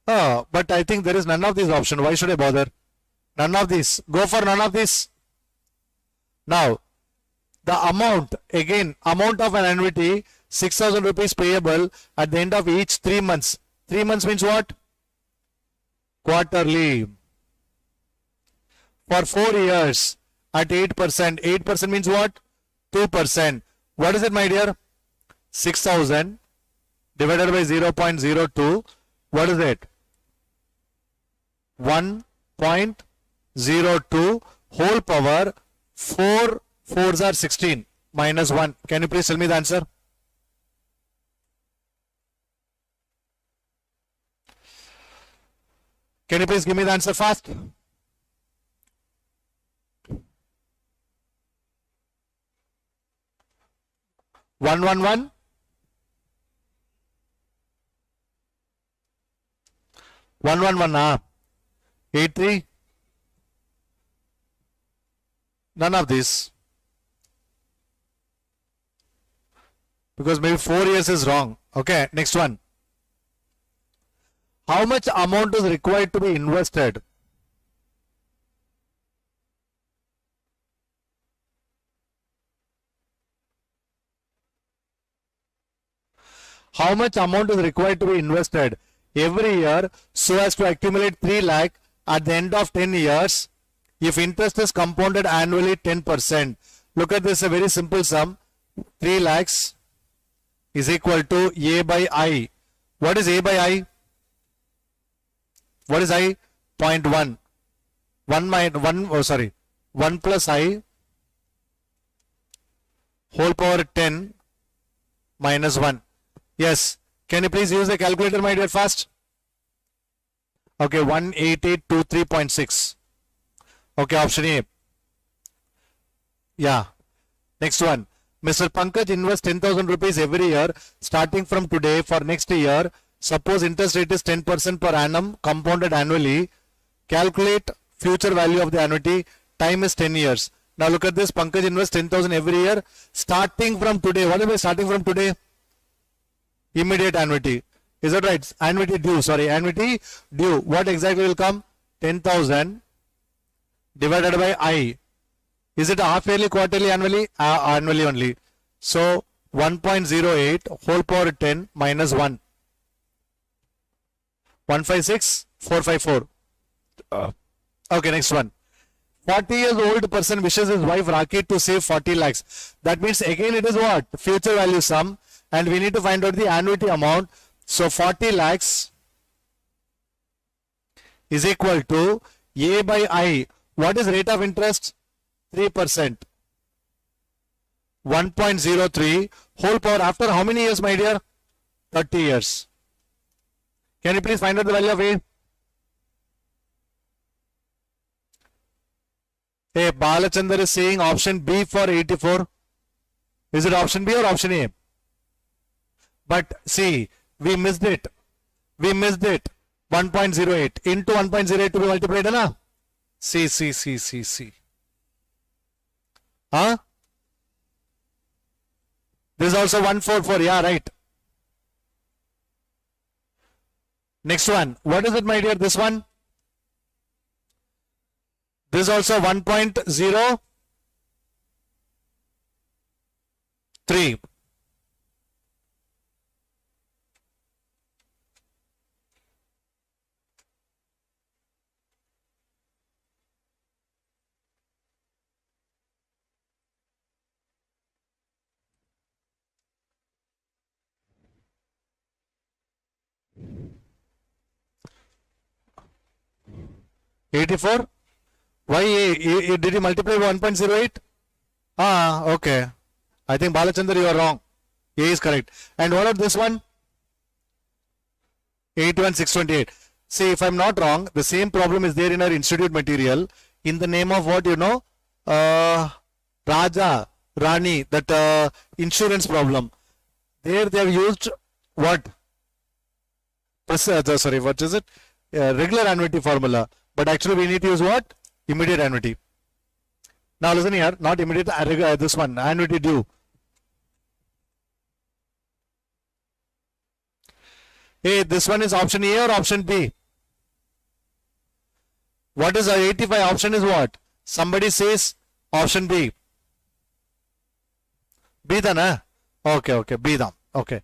Oh, but I think there is none of these options. Why should I bother? None of these. Go for none of these. Now, the amount, again, amount of an annuity, 6,000 rupees payable at the end of each 3 months. 3 months means what? Quarterly. For 4 years at 8%. 8% means what? 2%. What is it, my dear? 6,000 divided by 0.02. What is it? 1.02 whole power 4 4s are 16 minus 1. Can you please tell me the answer? Can you please give me the answer fast? One. 111. 83. None of this. Because maybe 4 years is wrong. Okay, next one. How much amount is required to be invested? How much amount is required to be invested every year so as to accumulate 3 lakh at the end of 10 years if interest is compounded annually 10%? Look at this, a very simple sum. 3 lakhs is equal to A by I. What is A by I? What is I? 0.1. 1 plus I whole power 10 minus 1. Yes. Can you please use the calculator, my dear, fast? Okay, 18823.6. Okay, option A. Yeah. Next one. Mr. Pankaj invests 10,000 rupees every year starting from today for next year. Suppose interest rate is 10% per annum compounded annually. Calculate future value of the annuity. Time is 10 years. Now look at this. Pankaj invests 10,000 every year starting from today. What am I starting from today? Immediate annuity. Is that right? Annuity due. Sorry, annuity due. What exactly will come? 10,000 divided by I. Is it half yearly, quarterly, annually? Annually only. So 1.08 whole power 10 minus 1. 156,454. Okay, next one. 40 years old person wishes his wife Rakhi to save 40 lakhs. That means again it is what? Future value sum, and we need to find out the annuity amount. So 40 lakhs is equal to A by I. What is rate of interest? 3%. 1.03 whole power after how many years, my dear? 30 years. Can you please find out the value of A? Hey, Balachandar is saying option B for 84. Is it option B or option A? But see, we missed it. We missed it. 1.08 into 1.08 to be multiplied, na? See. Huh? This is also 144. Yeah, right. Next one. What is it, my dear? This one? This is also 1.03. $84. Why did you multiply 1.08? Okay. I think Balachandar, you are wrong. A is correct. And what about this one? 81,628. See, if I'm not wrong, the same problem is there in our institute material in the name of what, Raja, Rani, that insurance problem. There they have used what? Sorry, what is it? Regular annuity formula. But actually we need to use what? Immediate annuity. Now listen here, not immediate, this one, annuity due. Hey, this one is option A or option B? What is our 85 option is what? Somebody says option B. B then, eh? Okay, B then. Okay.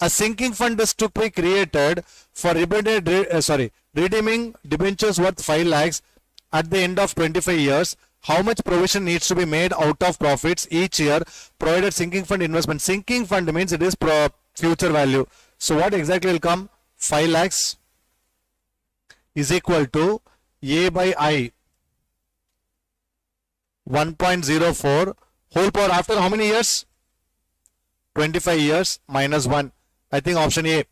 A sinking fund is to be created for redeeming debentures worth 5 lakhs at the end of 25 years. How much provision needs to be made out of profits each year provided sinking fund investment? Sinking fund means it is future value. So what exactly will come? 5 lakhs is equal to A by I 1.04 whole power after how many years? 25 years minus 1. I think option A.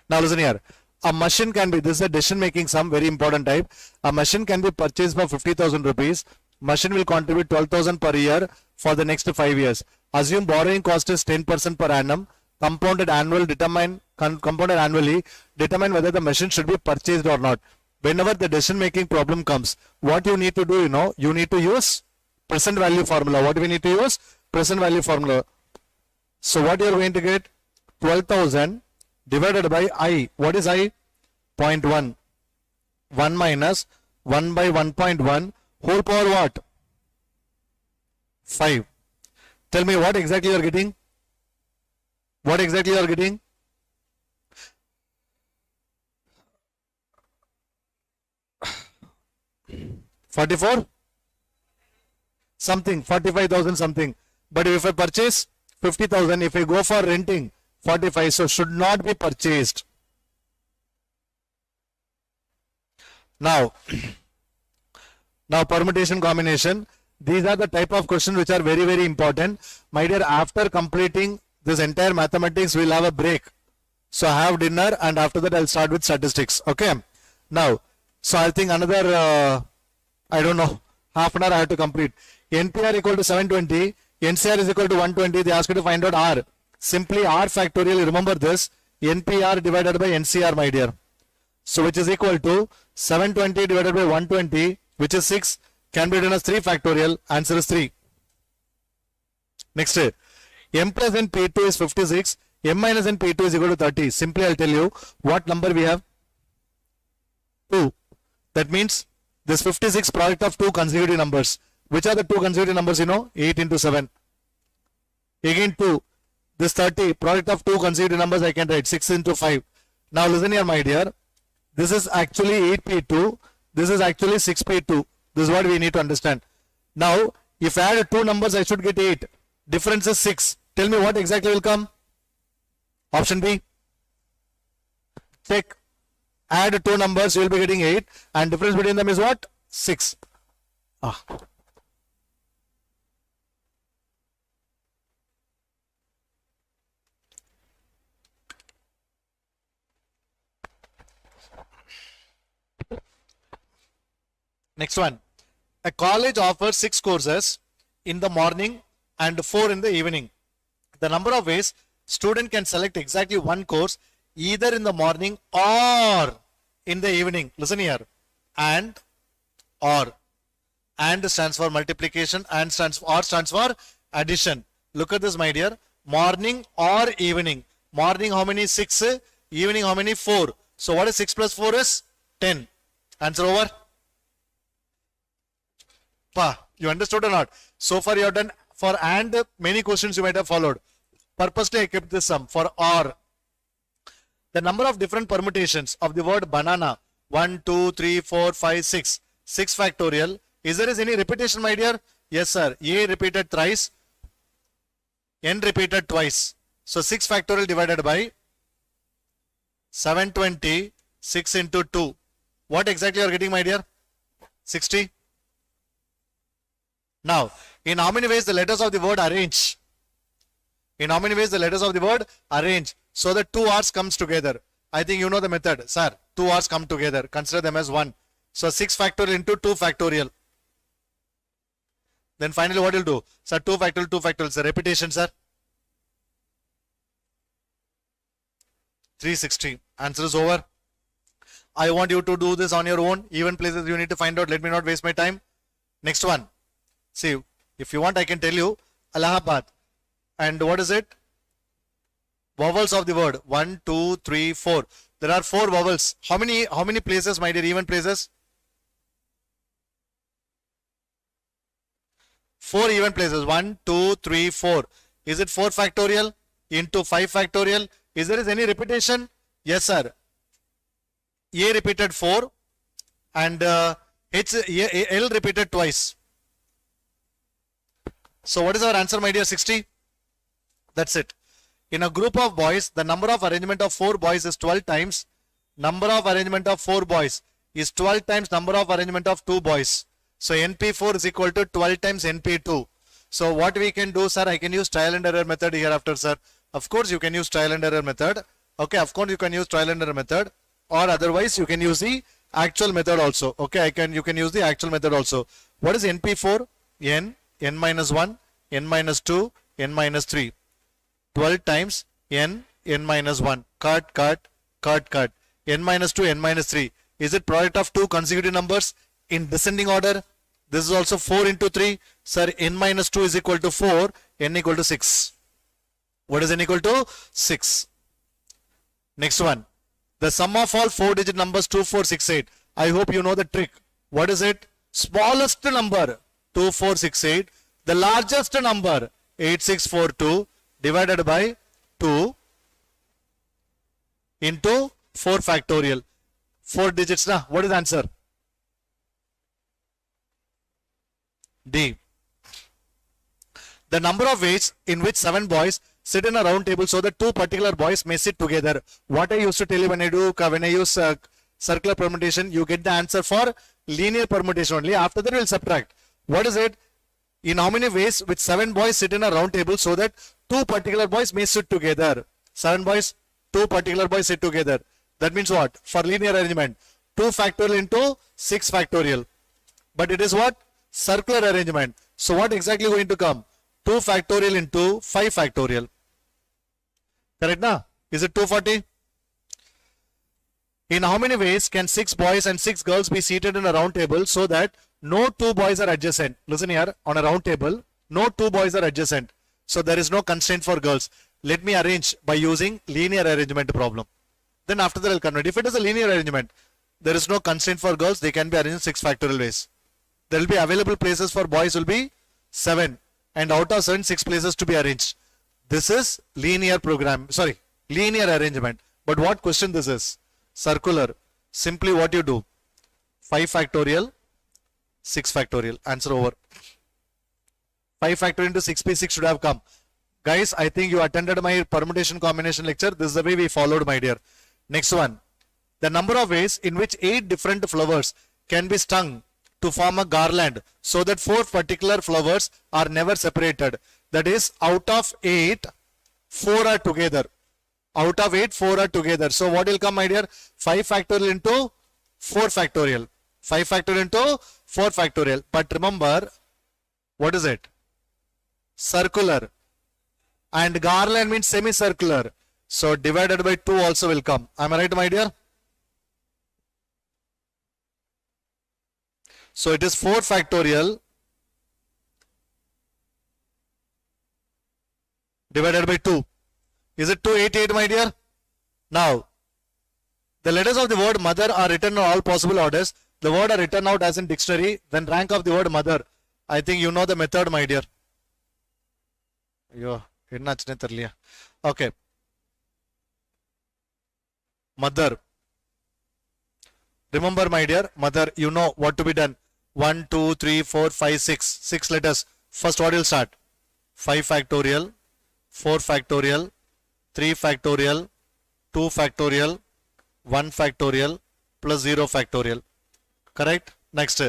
Now listen here. A machine can be, this is a decision making sum, very important type. A machine can be purchased for 50,000 rupees. Machine will contribute 12,000 per year for the next 5 years. Assume borrowing cost is 10% per annum. Compounded annually, determine whether the machine should be purchased or not. Whenever the decision making problem comes, what you need to do, you need to use present value formula. What do we need to use? Present value formula. So what you are going to get? 12,000 divided by I. What is I? 0.1. 1 minus 1 by 1.1 whole power what? 5. Tell me what exactly you are getting? What exactly you are getting? $44 something, 45,000 something. But if I purchase 50,000, if I go for renting 45, so should not be purchased. Now permutation combination. These are the type of questions which are very, very important. My dear, after completing this entire mathematics, we'll have a break. So I have dinner and after that I'll start with statistics. Okay. Now, so I think another, I don't know, half an hour I have to complete. NPR equal to 720. NCR is equal to 120. They ask you to find out R. Simply R factorial. Remember this. NPR divided by NCR, my dear. So which is equal to 720 divided by 120, which is 6. Can be written as 3 factorial. Answer is 3. Next. M plus n P2 is 56. M minus n P2 is equal to 30. Simply I'll tell you what number we have. 2. That means this 56 product of 2 consecutive numbers. Which are the two consecutive numbers you know? 8 into 7. Again 2. This 30. Product of two consecutive numbers I can write 6 into 5. Now listen here my dear. This is actually 8p2. This is actually 6p2. This is what we need to understand. Now if I add two numbers I should get 8. Difference is 6. Tell me what exactly will come? Option B. Check. Add two numbers you will be getting 8 and difference between them is what? 6. Next one. A college offers 6 courses in the morning and 4 in the evening. The number of ways student can select exactly one course either in the morning or in the evening. Listen here. And or. And stands for multiplication and stands for addition. Look at this my dear. Morning or evening. Morning how many? 6. Evening how many? 4. So what is 6 plus 4 is? 10. Answer over. You understood or not? So far you have done for and many questions you might have followed. Purposely I kept this sum for or. The number of different permutations of the word banana 1, 2, 3, 4, 5, 6. 6 factorial. Is there any repetition my dear? Yes sir. A repeated thrice. N repeated twice. So 6 factorial divided by 720. 6 into 2. What exactly you are getting my dear? 60. Now, in how many ways the letters of the word arrange? In how many ways the letters of the word arrange? So that 2 R's comes together. I think you know the method. Sir, 2 R's come together. Consider them as 1. So 6 factorial into 2 factorial. Then finally what will do? Sir, 2 factorial, 2 factorial. It's a repetition, sir. 360. Answer is over. I want you to do this on your own. Even places you need to find out. Let me not waste my time. Next one. See, if you want, I can tell you Allahabad. And what is it? Vowels of the word. 1, 2, 3, 4. There are 4 vowels. How many places, my dear? Even places? 4 even places. 1, 2, 3, 4. Is it 4 factorial into 5 factorial? Is there any repetition? Yes, sir. A repeated 4 and L repeated twice. So what is our answer, my dear? 60. That's it. In a group of boys, the number of arrangement of 4 boys is 12 times. Number of arrangement of 4 boys is 12 times number of arrangement of 2 boys. So NP4 is equal to 12 times NP2. So what we can do, sir, I can use trial and error method hereafter, sir. Of course, you can use trial and error method. Okay, of course, you can use trial and error method. Or otherwise, you can use the actual method also. Okay, you can use the actual method also. What is NP4? N minus 1, N minus 2, N minus 3. 12 times N minus 1. Cut. N minus 2, N minus 3. Is it product of 2 consecutive numbers in descending order? This is also 4 into 3. Sir, N minus 2 is equal to 4, N equal to 6. What is N equal to? 6. Next one. The sum of all 4-digit numbers 2468. I hope you know the trick. What is it? Smallest number 2468. The largest number 8642 divided by 2 into 4 factorial. 4 digits na. What is the answer? D. The number of ways in which 7 boys sit in a round table so that 2 particular boys may sit together. What I used to tell you when I use circular permutation, you get the answer for linear permutation only. After that, we will subtract. What is it? In how many ways which 7 boys sit in a round table so that 2 particular boys may sit together? 7 boys, 2 particular boys sit together. That means what? For linear arrangement, 2 factorial into 6 factorial. But it is what? Circular arrangement. So what exactly going to come? 2 factorial into 5 factorial. Correct na? Is it 240? In how many ways can 6 boys and 6 girls be seated in a round table so that no 2 boys are adjacent? Listen here, on a round table, no 2 boys are adjacent. So there is no constraint for girls. Let me arrange by using linear arrangement problem. Then after that I'll convert. If it is a linear arrangement, there is no constraint for girls, they can be arranged in 6 factorial ways. there will be available places for boys will be 7, and out of 7, 6 places to be arranged. This is linear arrangement. But what question this is? Circular. Simply what you do? 5 factorial, 6 factorial. Answer over. 5 factorial into 6p6 should have come. Guys, I think you attended my permutation combination lecture. This is the way we followed, my dear. Next one. The number of ways in which 8 different flowers can be strung to form a garland so that 4 particular flowers are never separated. That is, out of 8, 4 are together. Out of 8, 4 are together. So what will come, my dear? 5 factorial into 4 factorial. 5 factorial into 4 factorial. But remember, what is it? Circular. And garland means semicircular. So divided by 2 also will come. Am I right, my dear? So it is 4 factorial divided by 2. Is it 288, my dear? Now, the letters of the word mother are written in all possible orders. The word are written out as in dictionary. Then rank of the word mother. I think you know the method, my dear. Okay. Mother. Remember, my dear, mother, you know what to be done. 1, 2, 3, 4, 5, 6. 6 letters. First, what will start? 5 factorial, 4 factorial, 3 factorial, 2 factorial, 1 factorial, plus 0 factorial. Correct? Next,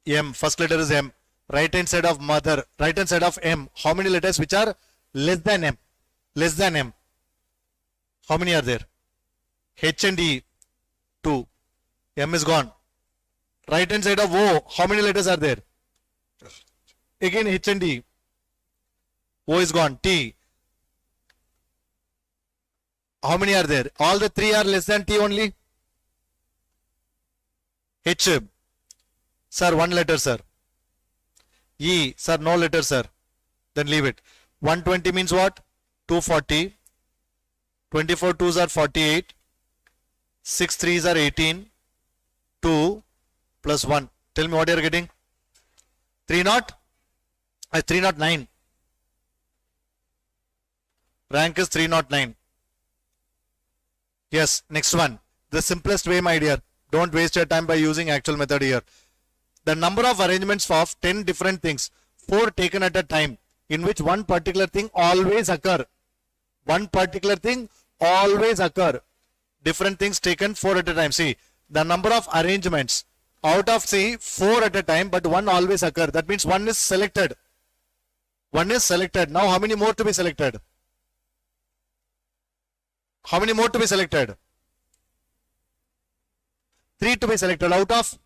M. First letter is M. Right hand side of mother, right hand side of M. How many letters which are less than M? Less than M. How many are there? H and E, 2. M is gone. Right hand side of O, how many letters are there? Again H and E. O is gone. T. How many are there? All the 3 are less than T only. H. Sir, 1 letter, sir. E. Sir, no letter, sir. Then leave it. 120 means what? 240. 24 2s are 48. 6 3s are 18. 2 plus 1. Tell me what you are getting. 309. Rank is 309. Yes, next one. The simplest way, my dear. Don't waste your time by using actual method here. The number of arrangements of 10 different things, 4 taken at a time, in which one particular thing always occur. One particular thing always occur. Different things taken 4 at a time. See, the number of arrangements out of, see, 4 at a time, but 1 always occur. That means 1 is selected. 1 is selected. Now how many more to be selected? How many more to be selected? 3 to be selected out of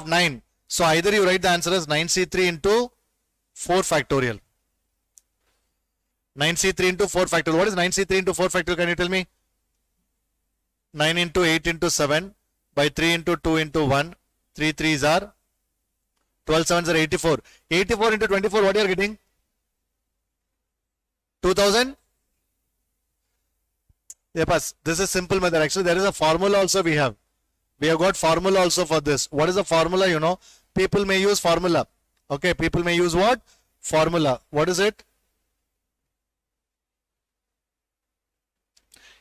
9. So either you write the answer as 9C3 into 4 factorial. 9C3 into 4 factorial. What is 9C3 into 4 factorial? Can you tell me? 9 into 8 into 7 by 3 into 2 into 1. 3 3s are 12 7s are 84. 84 into 24, what you are getting? 2000? Yes, this is simple method. Actually, there is a formula also we have. We have got formula also for this. What is the formula? You know, people may use formula. Okay, people may use what? Formula. What is it?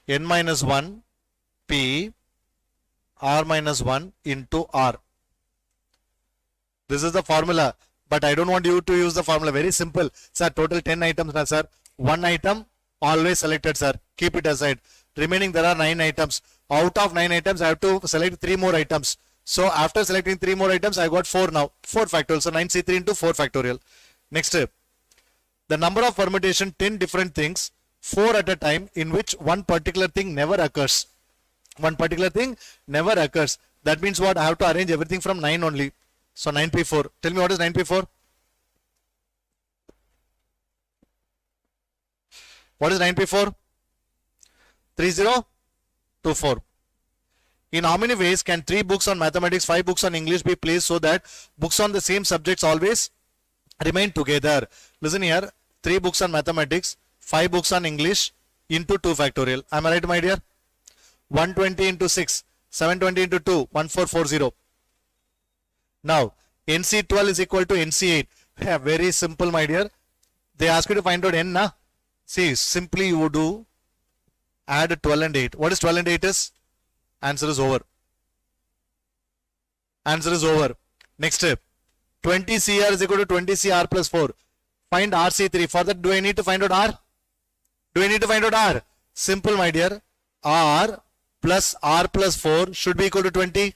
N minus 1 P R minus 1 into R. This is the formula. But I don't want you to use the formula. Very simple. Sir, total 10 items na, sir. 1 item always selected, sir. Keep it aside. Remaining there are 9 items. Out of 9 items, I have to select 3 more items. So after selecting 3 more items, I got 4 now. 4 factorial. So 9C3 into 4 factorial. Next step. The number of permutation, 10 different things, 4 at a time, in which one particular thing never occurs. One particular thing never occurs. That means what? I have to arrange everything from 9 only. So 9P4. Tell me what is 9P4? What is 9P4? 3024. In how many ways can 3 books on mathematics, 5 books on English be placed so that books on the same subjects always remain together? Listen here. 3 books on mathematics, 5 books on English into 2 factorial. Am I right, my dear? 120 into 6, 720 into 2, 1440. Now, NC12 is equal to NC8. Yeah, very simple, my dear. They ask you to find out N, na? See, simply you do add 12 and 8. What is 12 and 8 is? Answer is over. Answer is over. Next step. 20 CR is equal to 20 CR plus 4. Find RC3. For that, do I need to find out R? Do I need to find out R? Simple, my dear. R plus 4 should be equal to 20.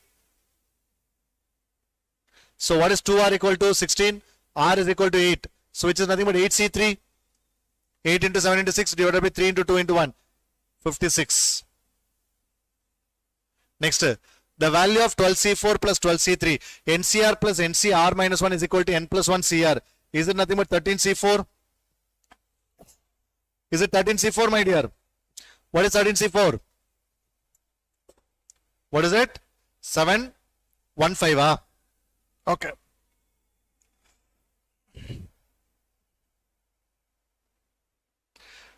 So what is 2R equal to? 16. R is equal to 8. So which is nothing but 8C3. 8 into 7 into 6 divided by 3 into 2 into 1. 56. Next, the value of 12C4 plus 12C3. NCR plus NCR minus 1 is equal to N plus 1 CR. Is it nothing but 13C4? Is it 13C4, my dear? What is 13C4? What is it? 715. Ah? Okay.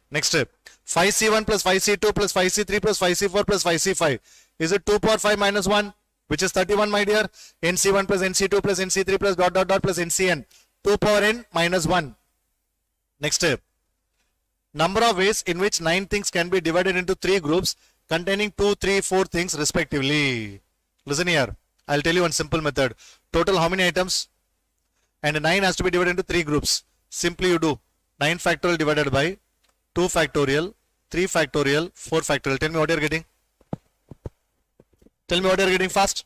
Next step. 5C1 plus 5C2 plus 5C3 plus 5C4 plus 5C5. Is it 2 power 5 minus 1? Which is 31, my dear. NC1 plus NC2 plus NC3 plus dot dot dot plus NCN. 2 power n minus 1. Next step. Number of ways in which 9 things can be divided into 3 groups containing 2, 3, 4 things respectively. Listen here. I'll tell you one simple method. Total how many items? And 9 has to be divided into 3 groups. Simply you do 9 factorial divided by 2 factorial, 3 factorial, 4 factorial. Tell me what you're getting. Tell me what you're getting fast.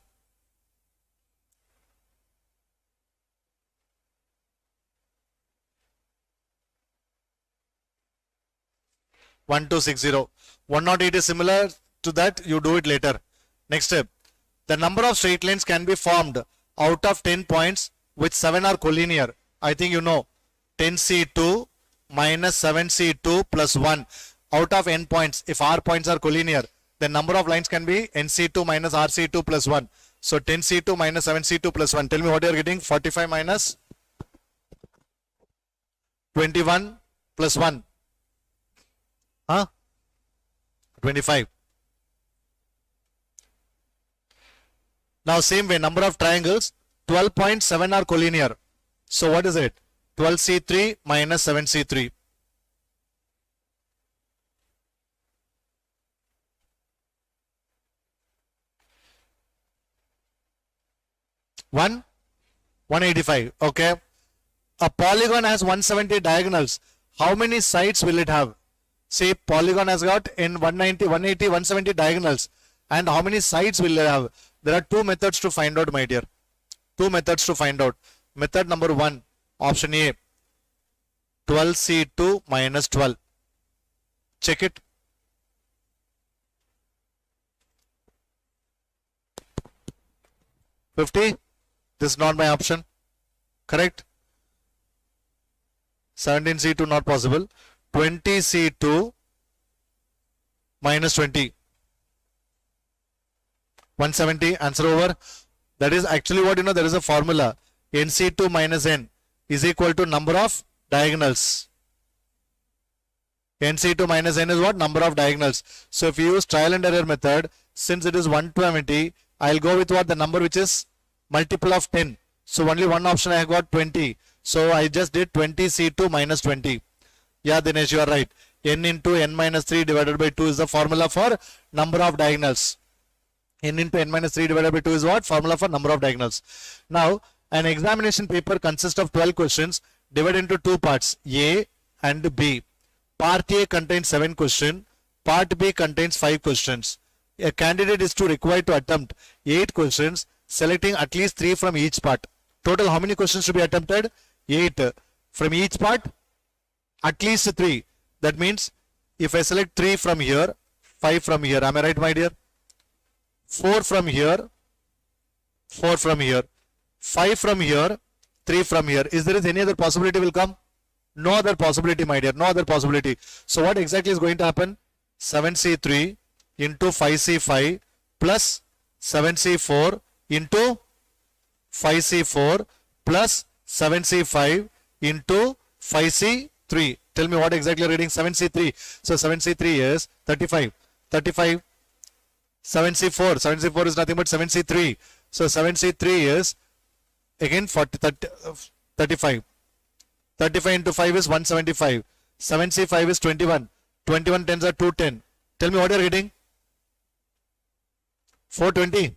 One two six zero. 108 is similar to that. You do it later. Next step. The number of straight lines can be formed out of 10 points which 7 are collinear. I think you know. 10C2 minus 7C2 plus 1 out of n points. If r points are collinear, the number of lines can be NC2 minus RC2 plus 1. So 10C2 minus 7C2 plus 1. Tell me what you are getting. 45 minus 21 plus 1. Huh? 25. Now same way, number of triangles, 12.7 are collinear. So what is it? 12C3 minus 7C3. 185. Okay. A polygon has 170 diagonals. How many sides will it have? Say polygon has got in 190, 180, 170 diagonals. And how many sides will it have? There are 2 methods to find out, my dear. 2 methods to find out. Method number 1, option A, 12C2 minus 12. Check it. $50. This is not my option. Correct? 17C2 not possible. 20C2 minus 20. 170. Answer over. That is actually what you know. There is a formula. NC2 minus N is equal to number of diagonals. NC2 minus N is what? Number of diagonals. So if you use trial and error method, since it is 120, I'll go with what? The number which is multiple of 10. So only one option I have got 20. So I just did 20C2 minus 20. Yeah, Dinesh, you are right. N into N minus 3 divided by 2 is the formula for number of diagonals. N into N minus 3 divided by 2 is what? Formula for number of diagonals. Now, an examination paper consists of 12 questions divided into 2 parts, A and B. Part A contains 7 questions. Part B contains 5 questions. A candidate is required to attempt 8 questions, selecting at least 3 from each part. Total how many questions to be attempted? 8. From each part, at least 3. That means if I select 3 from here, 5 from here. Am I right, my dear? 4 from here, 4 from here, 5 from here, 3 from here. Is there any other possibility will come? No other possibility, my dear. No other possibility. So what exactly is going to happen? 7C3 into 5C5 plus 7C4 into 5C4 plus 7C5 into 5C3. Tell me what exactly you're reading. 7C3. So 7C3 is 35. 35. 7C4. 7C4 is nothing but 7C3. So 7C3 is again 35. 35 into 5 is 175. 7C5 is 21. 21 tens are 210. Tell me what you are getting. 420.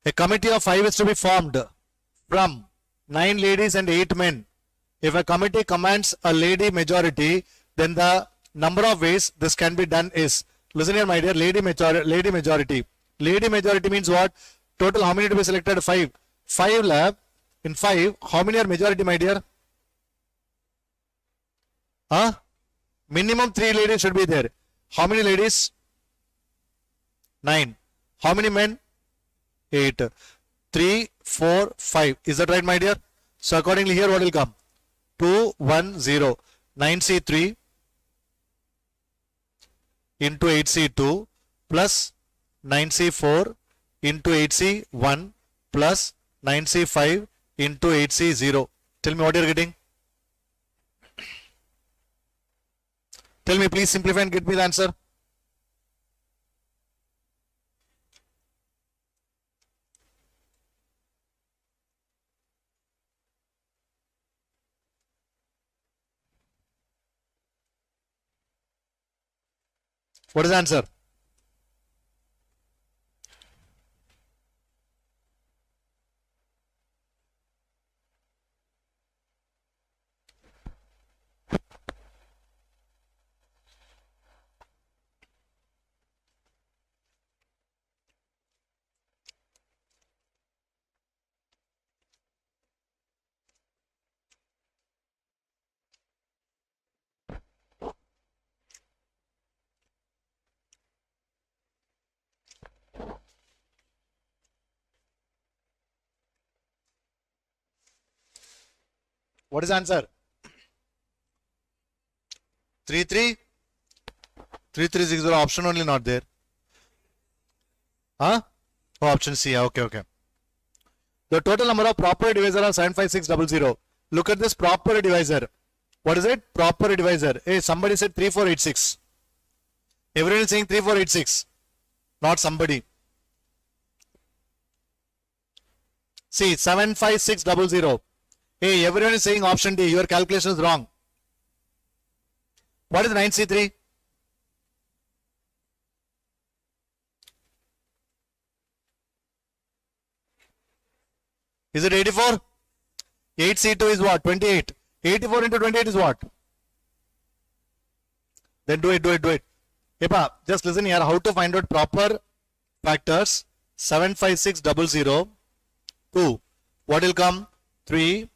A committee of 5 is to be formed from 9 ladies and 8 men. If a committee commands a lady majority, then the number of ways this can be done is, listen here my dear, lady majority. Lady majority means what? Total how many to be selected? 5. 5 lab. In 5, how many are majority my dear? Minimum 3 ladies should be there. How many ladies? 9. How many men? 8. 3, 4, 5. Is that right my dear? So accordingly here what will come? 2, 1, 0. 9C3 into 8C2 plus 9C4 into 8C1 plus 9C5 into 8C0. Tell me what you're getting. Tell me, please simplify and get me the answer. What is the answer? What is the answer? 3360. Option only not there. Oh, option C. Okay. The total number of proper divisor are 75600. Look at this proper divisor. What is it? Proper divisor. Hey, somebody said 3486. Everyone is saying 3486. Not somebody. See, 75600. Hey, everyone is saying option D. Your calculation is wrong. What is 9C3? Is it 84? 8C2 is what? 28. 84 into 28 is what? Then do it. Epa, just listen here. How to find out proper factors? 75600. 2. What will come? 3,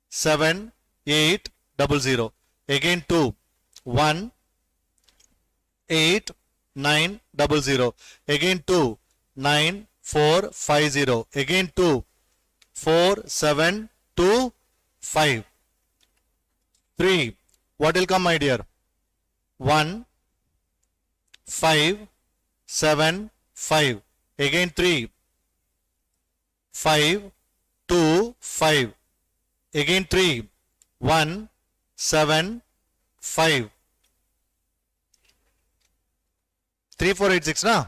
7, 8, 00. Again 2, 1, 8, 9, 00. Again 2, 9, 4, 5, 0. Again 2, 4, 7, 2, 5. 3. What will come my dear? 1, 5, 7, 5. Again 3, 5, 2, 5. Again 3, 1, 7, 5. 3, 4, 8, 6 na?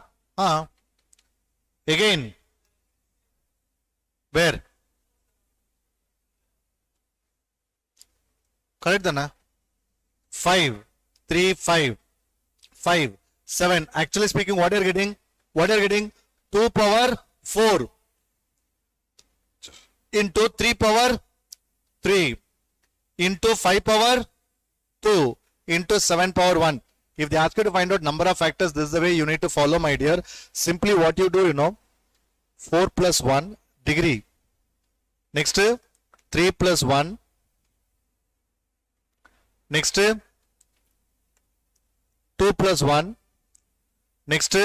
Again. Where? Correct na? 5, 3, 5, 5, 7. Actually speaking, what you are getting? 2 power 4 into 3 power 3 into 5 power 2 into 7 power 1. If they ask you to find out number of factors, this is the way you need to follow my dear. Simply what you do, 4 plus 1 degree. Next 3 plus 1. Next 2 plus 1. Next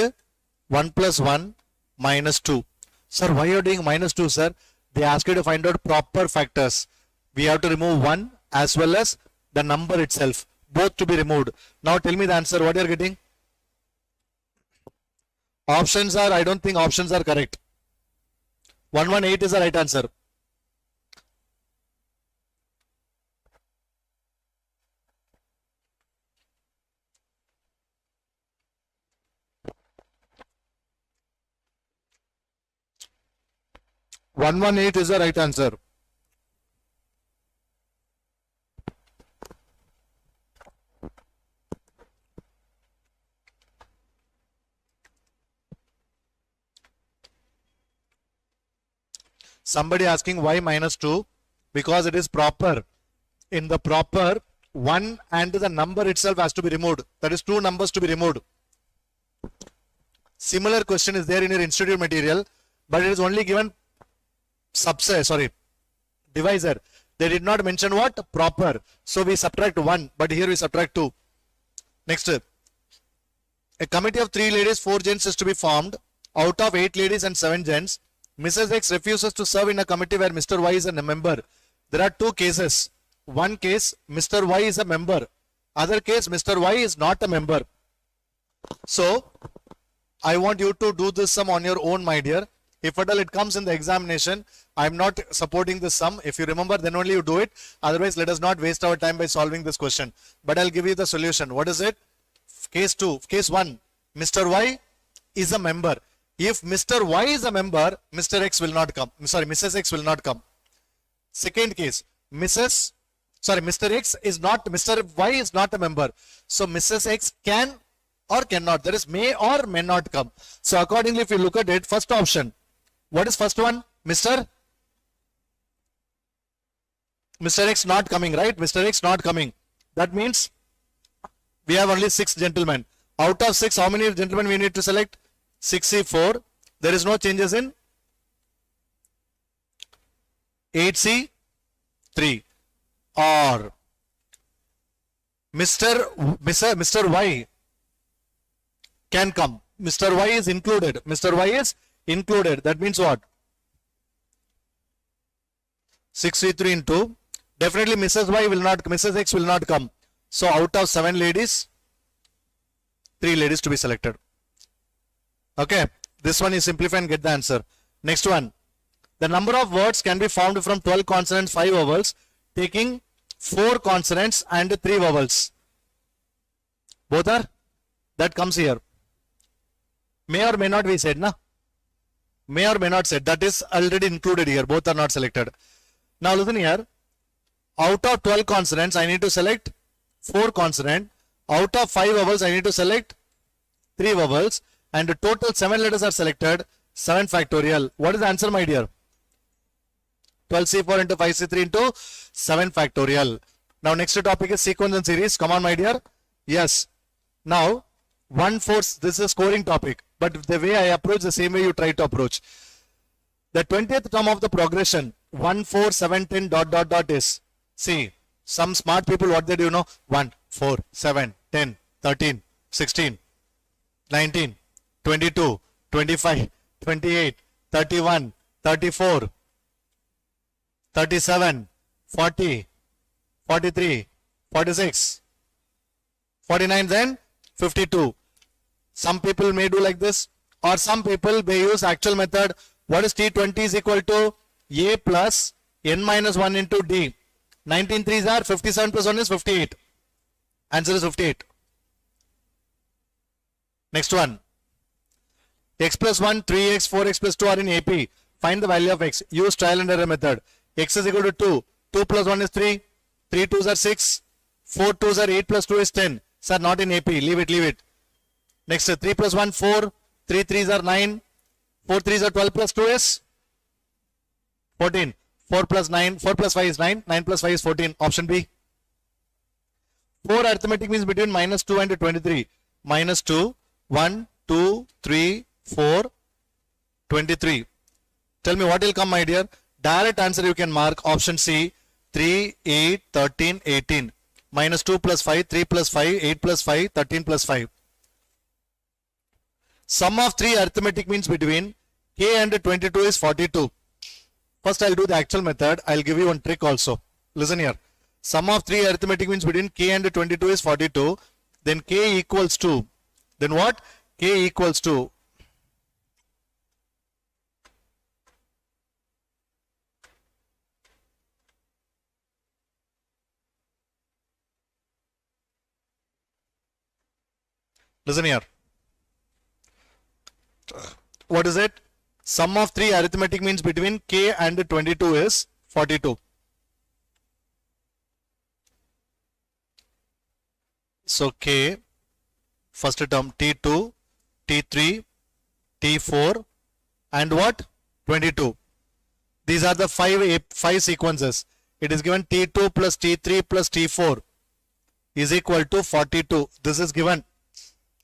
1 plus 1 minus 2. Sir, why are you doing minus 2, sir? They ask you to find out proper factors. We have to remove 1 as well as the number itself. Both to be removed. Now tell me the answer. What you are getting? Options are, I don't think options are correct. 118 is the right answer. 118 is the right answer. Somebody asking why -2? Because it is proper. In the proper, 1 and the number itself has to be removed. That is 2 numbers to be removed. Similar question is there in your institute material, but it is only given divisor. They did not mention what? Proper. So we subtract 1, but here we subtract 2. Next, a committee of 3 ladies, 4 gents is to be formed. Out of 8 ladies and 7 gents, Mrs. X refuses to serve in a committee where Mr. Y is a member. There are 2 cases. One case, Mr. Y is a member. Other case, Mr. Y is not a member. So, I want you to do this sum on your own, my dear. If at all it comes in the examination, I am not supporting this sum. If you remember, then only you do it. Otherwise, let us not waste our time by solving this question. But I'll give you the solution. What is it? Case 2. Case 1. Mr. Y is a member. If Mr. Y is a member, Mr. X will not come. Mrs. X will not come. Second case. Mr. X is not, Mr. Y is not a member. So Mrs. X can or cannot. That is may or may not come. So accordingly, if you look at it, first option. What is first one? Mr. X not coming, right? Mr. X not coming. That means we have only 6 gentlemen. Out of 6, how many gentlemen we need to select? 6C4. There is no changes in 8C3. Or Mr. Y can come. Mr. Y is included. Mr. Y is included. That means what? 6C3 into definitely Mrs. X will not come. So out of 7 ladies, 3 ladies to be selected. Okay, this one is simplify and get the answer. Next one, the number of words can be formed from 12 consonants, 5 vowels, taking 4 consonants and 3 vowels. Both are? That comes here. May or may not be said, na? May or may not said. That is already included here. Both are not selected. Now listen here. Out of 12 consonants, I need to select 4 consonants. Out of 5 vowels, I need to select 3 vowels. And the total 7 letters are selected. 7 factorial. What is the answer, my dear? 12C4 into 5C3 into 7 factorial. Now next topic is sequence and series. Come on, my dear. Yes. Now 1/4. This is a scoring topic. But the way I approach, the same way you try to approach. The 20th term of the progression 1, 4, 7, 10 ... is. See, some smart people, what they do, 1, 4, 7, 10, 13, 16, 19, 22, 25, 28, 31, 34, 37, 40, 43, 46, 49, then 52. Some people may do like this, or some people may use actual method. What is T20 is equal to A plus N minus 1 into D. 19 threes are 57 plus 1 is 58. Answer is 58. Next one. X plus 1, 3x, 4x plus 2 are in AP. Find the value of x. Use trial and error method. X is equal to 2. 2 plus 1 is 3. 3 2s are 6. 4 2s are 8 plus 2 is 10. Sir, not in AP. Leave it. Next, 3 plus 1, 4. 3 3s are 9. 4 3s are 12 plus 2 is 14. 4 plus 9. 4 plus 5 is 9. 9 plus 5 is 14. Option B. 4 arithmetic means between -2 and 23. -2, 1, 2, 3, 4, 23. Tell me what will come, my dear. Direct answer you can mark option C. 3, 8, 13, 18. -2 plus 5, 3 plus 5, 8 plus 5, 13 plus 5. Sum of 3 arithmetic means between K and 22 is 42. First I'll do the actual method. I'll give you one trick also. Listen here. Sum of 3 arithmetic means between K and 22 is 42. Then K equals to. Then what? K equals to. Listen here. What is it? Sum of 3 arithmetic means between k and 22 is 42. So k, first term T2, T3, T4 and what? 22. These are the five sequences. It is given T2 plus T3 plus T4 is equal to 42. This is given.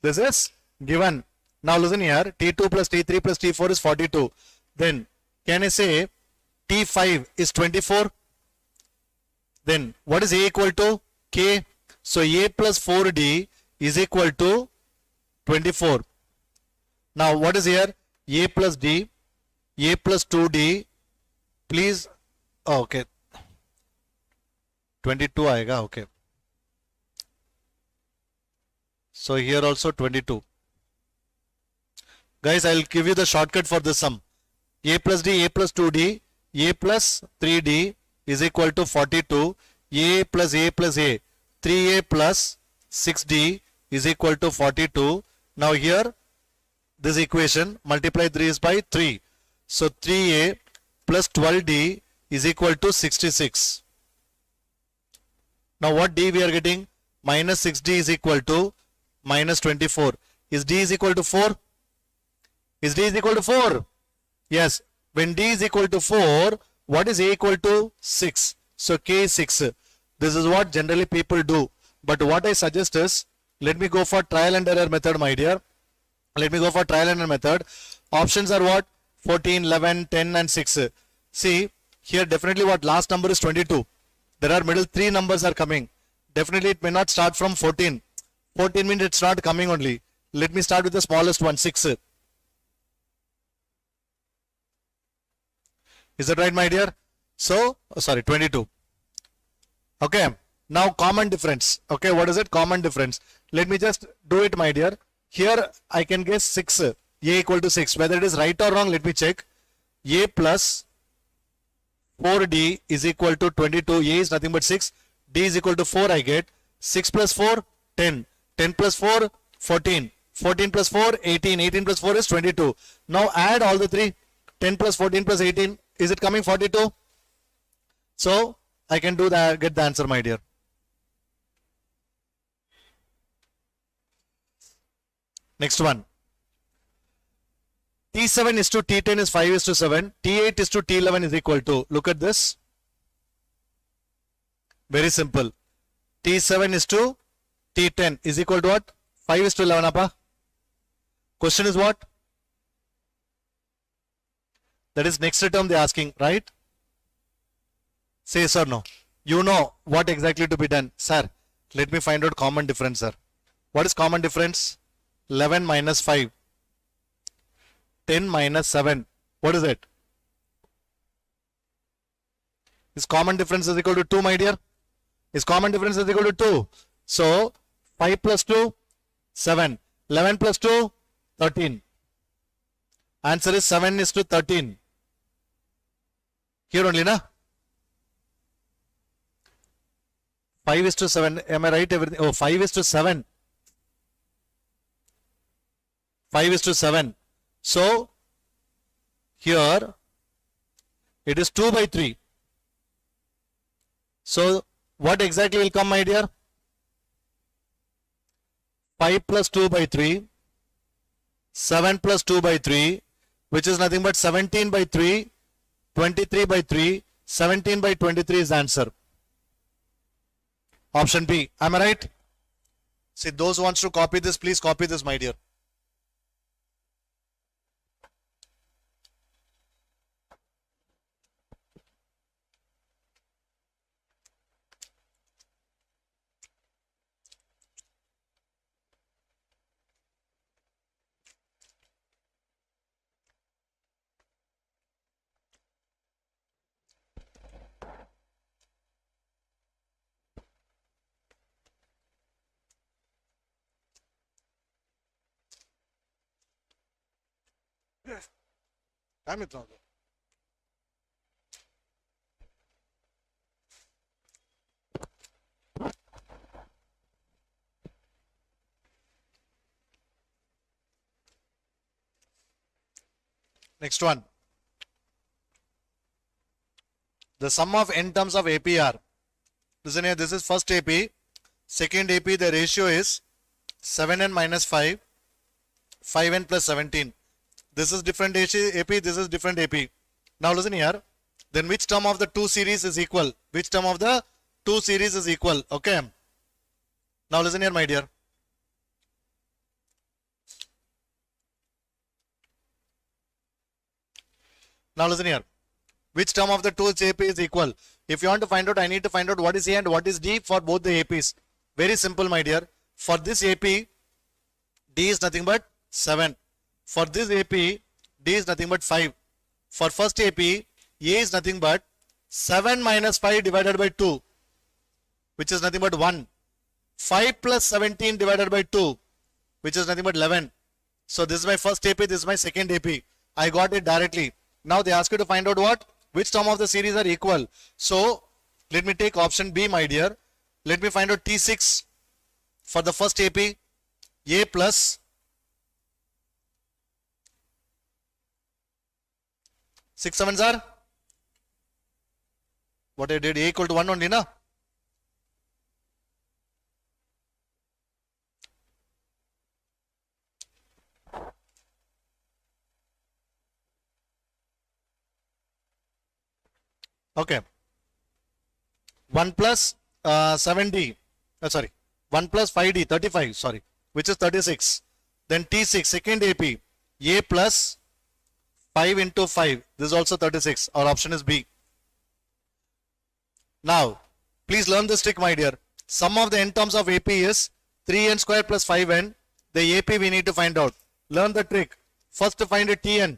This is given. Now listen here. T2 plus T3 plus T4 is 42. Then can I say T5 is 24? Then what is A equal to? K. So A plus 4D is equal to 24. Now what is here? A plus D, A plus 2D. Please, oh, okay. 22 आएगा, okay. So here also 22. Guys, I'll give you the shortcut for this sum. A plus D, A plus 2D, A plus 3D is equal to 42. A, 3A plus 6D is equal to 42. Now here, this equation, multiply 3 is by 3. So 3A plus 12D is equal to 66. Now what D we are getting? Minus 6D is equal to minus 24. Is D is equal to 4? Is D is equal to 4? Yes. When D is equal to 4, what is A equal to? 6. So K is 6. This is what generally people do. But what I suggest is, let me go for trial and error method, my dear. Let me go for trial and error method. Options are what? 14, 11, 10 and 6. See, here definitely what last number is 22. There are middle 3 numbers are coming. Definitely it may not start from 14. 14 means it's not coming only. Let me start with the smallest one, 6. Is that right, my dear? So, sorry, 22. Okay. Now common difference. Okay, what is it? Common difference. Let me just do it, my dear. Here I can guess 6. A equal to 6. Whether it is right or wrong, let me check. A plus 4D is equal to 22. A is nothing but 6. D is equal to 4 I get. 6 plus 4, 10. 10 plus 4, 14. 14 plus 4, 18. 18 plus 4 is 22. Now add all the three. 10 plus 14 plus 18. Is it coming 42? So I can do that, get the answer, my dear. Next one. T7 is to T10 is 5 is to 7. T8 is to T11 is equal to. Look at this. Very simple. T7 is to T10 is equal to what? 5 is to 11, appa. Question is what? That is next term they are asking, right? Say yes or no. You know what exactly to be done. Sir, let me find out common difference, sir. What is common difference? 11 minus 5. 10 minus 7. What is it? Is common difference is equal to 2, my dear? Is common difference is equal to 2. So, 5 plus 2, 7. 11 plus 2, 13. Answer is 7 is to 13. Here only, na? 5 is to 7. Am I right? Everything? Oh, 5 is to 7. 5 is to 7. So, here, it is 2 by 3. So, what exactly will come, my dear? 5 plus 2 by 3. 7 plus 2 by 3. Which is nothing but 17 by 3. 23 by 3. 17 by 23 is the answer. Option B. Am I right? See, those who wants to copy this, please copy this, my dear. Yes. I'm it now. Next one. The sum of n terms of APR. Listen here, this is first AP. Second AP, the ratio is 7n minus 5, 5n plus 17. This is different AP, this is different AP. Now listen here. Then which term of the two series is equal? Which term of the two series is equal? Okay. Now listen here, my dear. Now listen here. Which term of the two AP is equal? If you want to find out, I need to find out what is A and what is D for both the APs. Very simple, my dear. For this AP, D is nothing but 7. For this AP, D is nothing but 5. For first AP, A is nothing but 7 minus 5 divided by 2, which is nothing but 1. 5 plus 17 divided by 2, which is nothing but 11. So this is my first AP, this is my second AP. I got it directly. Now they ask you to find out what? Which term of the series are equal. So let me take option B, my dear. Let me find out T6 for the first AP. A plus 6 sevens are what I did, A equal to 1 only, na? Okay. 1 plus 7D, sorry, 1 plus 5D, 35, sorry, which is 36. Then T6, second AP, A plus 5 into 5, this is also 36. Our option is B. Now, please learn this trick, my dear. Sum of the n terms of AP is 3n square plus 5n. The AP we need to find out. Learn the trick. First to find a Tn.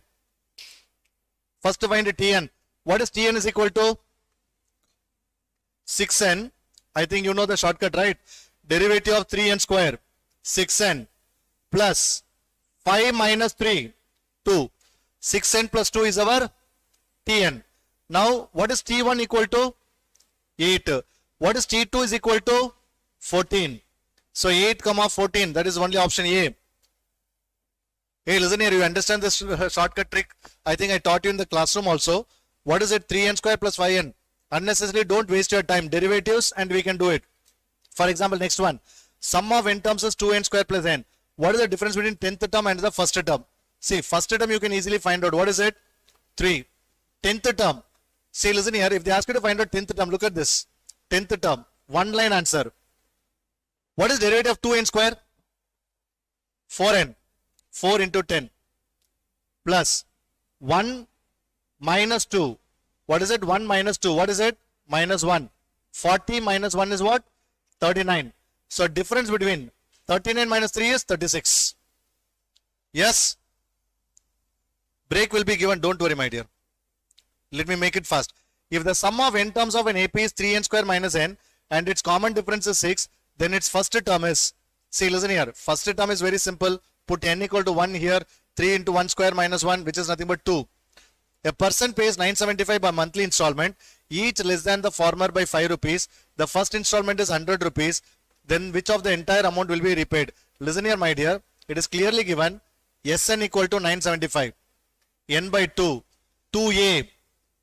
First to find a Tn. What is Tn is equal to? 6n. I think you know the shortcut, right? Derivative of 3n square. 6n plus 5 minus 3, 2. 6n plus 2 is our Tn. Now, what is T1 equal to? 8. What is T2 is equal to? 14. So 8 comma 14, that is only option A. Hey, listen here, you understand this shortcut trick? I think I taught you in the classroom also. What is it? 3n square plus 5n. Unnecessarily don't waste your time. Derivatives and we can do it. For example, next one. Sum of n terms is 2n square plus n. What is the difference between 10th term and the first term? See, first term you can easily find out. What is it? 3. 10th term. See, listen here. If they ask you to find out 10th term, look at this. 10th term. One line answer. What is derivative of 2n square? 4n. 4 into 10. Plus 1 minus 2. What is it? 1 minus 2. What is it? Minus 1. 40 minus 1 is what? 39. So difference between 39 minus 3 is 36. Yes? Break will be given. Don't worry, my dear. Let me make it fast. If the sum of n terms of an AP is 3n square minus n and its common difference is 6, then its first term is, see, listen here. First term is very simple. Put n equal to 1 here. 3 into 1 square minus 1, which is nothing but 2. A person pays 975 by monthly installment, each less than the former by 5 rupees. The first installment is 100 rupees. Then which of the entire amount will be repaid? Listen here, my dear. It is clearly given. Sn equal to 975. N by 2. 2a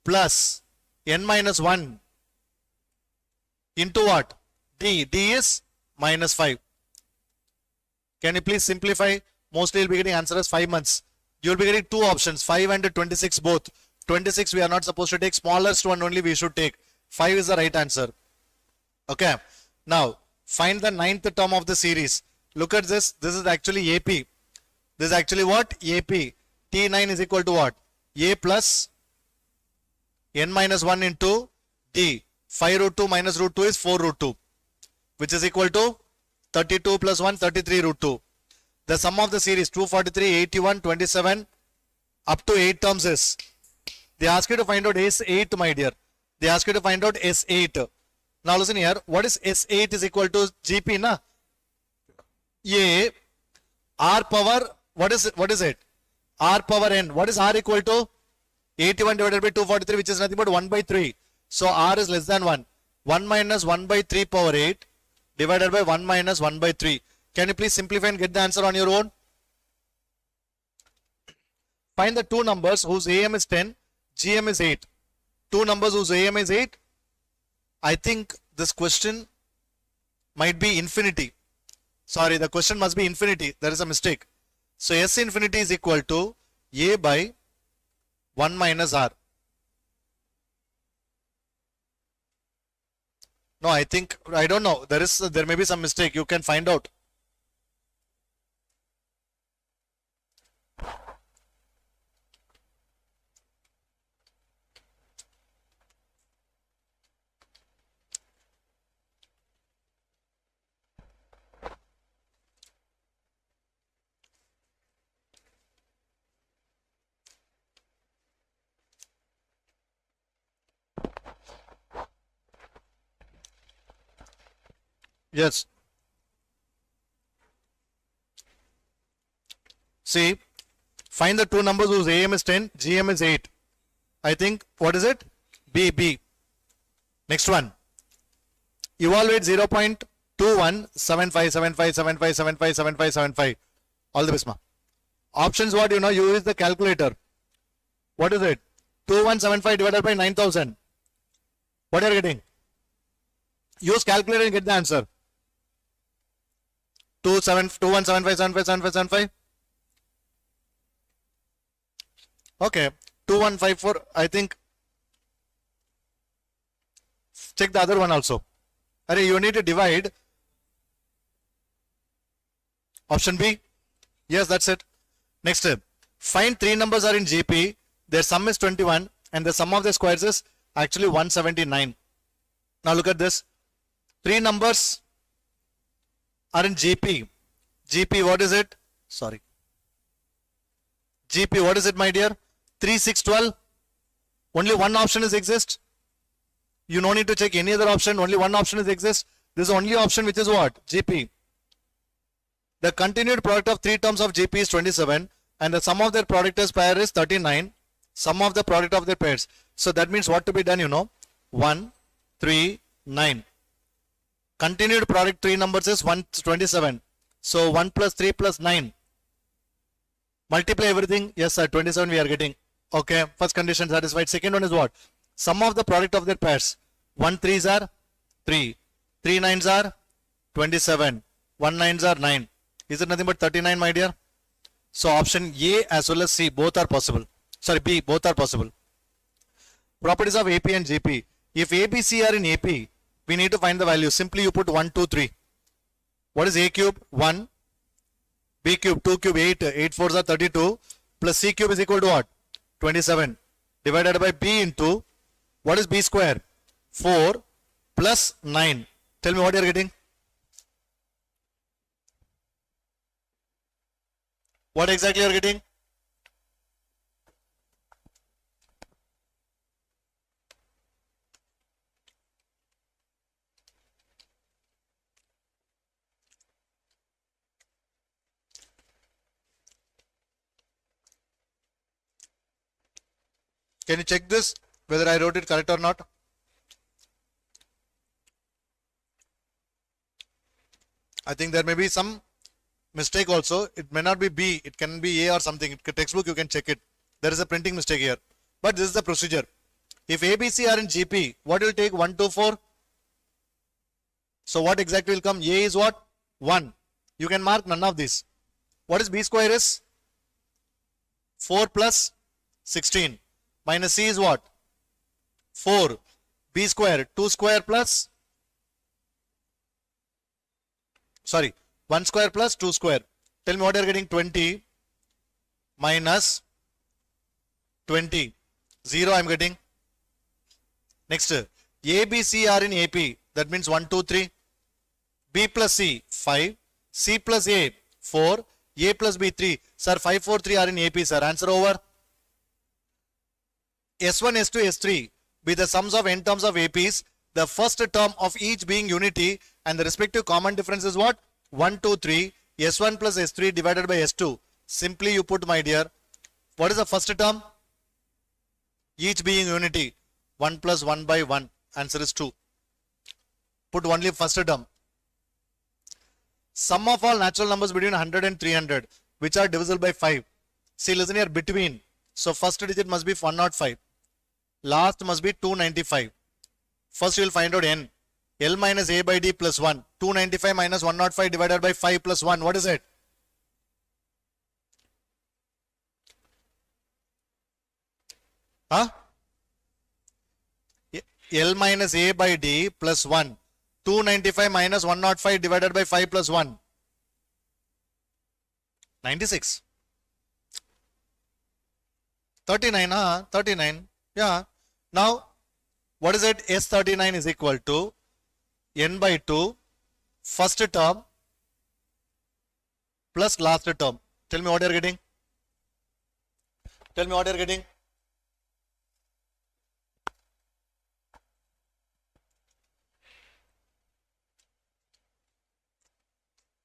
plus n minus 1 into what? D. D is minus 5. Can you please simplify? Mostly you'll be getting answer as 5 months. You will be getting two options, 5 and 26 both. 26 we are not supposed to take, smallest one only we should take. 5 is the right answer. Okay. Now, find the 9th term of the series. Look at this. This is actually AP. This is actually what? AP. T9 is equal to what? A plus n minus 1 into D. 5 root 2 minus root 2 is 4 root 2. Which is equal to 32 plus 1, 33 root 2. The sum of the series 243, 81, 27 up to 8 terms is. They ask you to find out S8, my dear. They ask you to find out S8. Now listen here. What is S8 is equal to GP, na? A R power, what is it? R power n. What is R equal to? 81 divided by 243, which is nothing but 1 by 3. So R is less than 1. 1 minus 1 by 3 power 8 divided by 1 minus 1 by 3. Can you please simplify and get the answer on your own? Find the two numbers whose AM is 10, GM is 8. Two numbers whose AM is 8. I think this question might be infinity. Sorry, the question must be infinity. There is a mistake. So S infinity is equal to A by 1 minus R. No, I don't know. There may be some mistake. You can find out. Yes. See, find the two numbers whose AM is 10, GM is 8. I think, what is it? B. Next one. Evaluate 0.21757575757575. All the best, ma. Options what? You use the calculator. What is it? 2175 divided by 9000. What are you getting? Use calculator and get the answer. 2175757575. Okay. 2154. I think. Check the other one also. You need to divide. Option B. Yes, that's it. Next step. Find three numbers are in GP. Their sum is 21 and the sum of the squares is actually 179. Now look at this. Three numbers are in GP. GP, what is it? Sorry. GP, what is it, my dear? 3, 6, 12. Only one option is exist. You no need to check any other option. Only one option is exist. This is only option which is what? GP. The continued product of three terms of GP is 27 and the sum of their product as pair is 39. Sum of the product of their pairs. So that means what to be done, 1, 3, 9. Continued product three numbers is 127. So 1 plus 3 plus 9. Multiply everything. Yes, sir. 27 we are getting. Okay. First condition satisfied. Second one is what? Sum of the product of their pairs. 1 3s are 3. 3 9s are 27. 1 9s are 9. Is it nothing but 39, my dear? So option A as well as C both are possible. Sorry, B both are possible. Properties of AP and GP. If A, B, C are in AP, we need to find the value. Simply you put 1, 2, 3. What is A cube? 1. B cube, 2 cube, 8. 8 4s are 32. Plus C cube is equal to what? 27. Divided by B into, what is B square? 4 plus 9. Tell me what you are getting. What exactly you are getting? Can you check this, whether I wrote it correct or not? I think there may be some mistake also. It may not be B, it can be A or something. Textbook you can check it. There is a printing mistake here. But this is the procedure. If A, B, C are in GP, what will take? 1, 2, 4. So what exactly will come? A is what? 1. You can mark none of these. What is B square is? 4 plus 16. Minus C is what? 4. B square, 2 square plus, sorry, 1 square plus 2 square. Tell me what you are getting. 20 minus 20. 0 I am getting. Next, A, B, C are in AP. That means 1, 2, 3. B plus C, 5. C plus A, 4. A plus B, 3. Sir, 5, 4, 3 are in AP, sir. Answer over. S1, S2, S3 be the sums of n terms of APs, the first term of each being unity, and the respective common difference is what? 1, 2, 3. S1 plus S3 divided by S2. Simply you put, my dear, what is the first term? Each being unity. 1 plus 1 by 1. Answer is 2. Put only first term. Sum of all natural numbers between 100 and 300, which are divisible by 5. See, listen here, between. So first digit must be 105. Last must be 295. First you will find out n. L minus a by d plus 1. 295 minus 105 divided by 5 plus 1. What is it? Huh? L minus a by d plus 1. 295 minus 105 divided by 5 plus 1. 96. 39, 39. Yeah. Now, what is it? S39 is equal to n by 2 first term plus last term. Tell me what you are getting. Tell me what you are getting.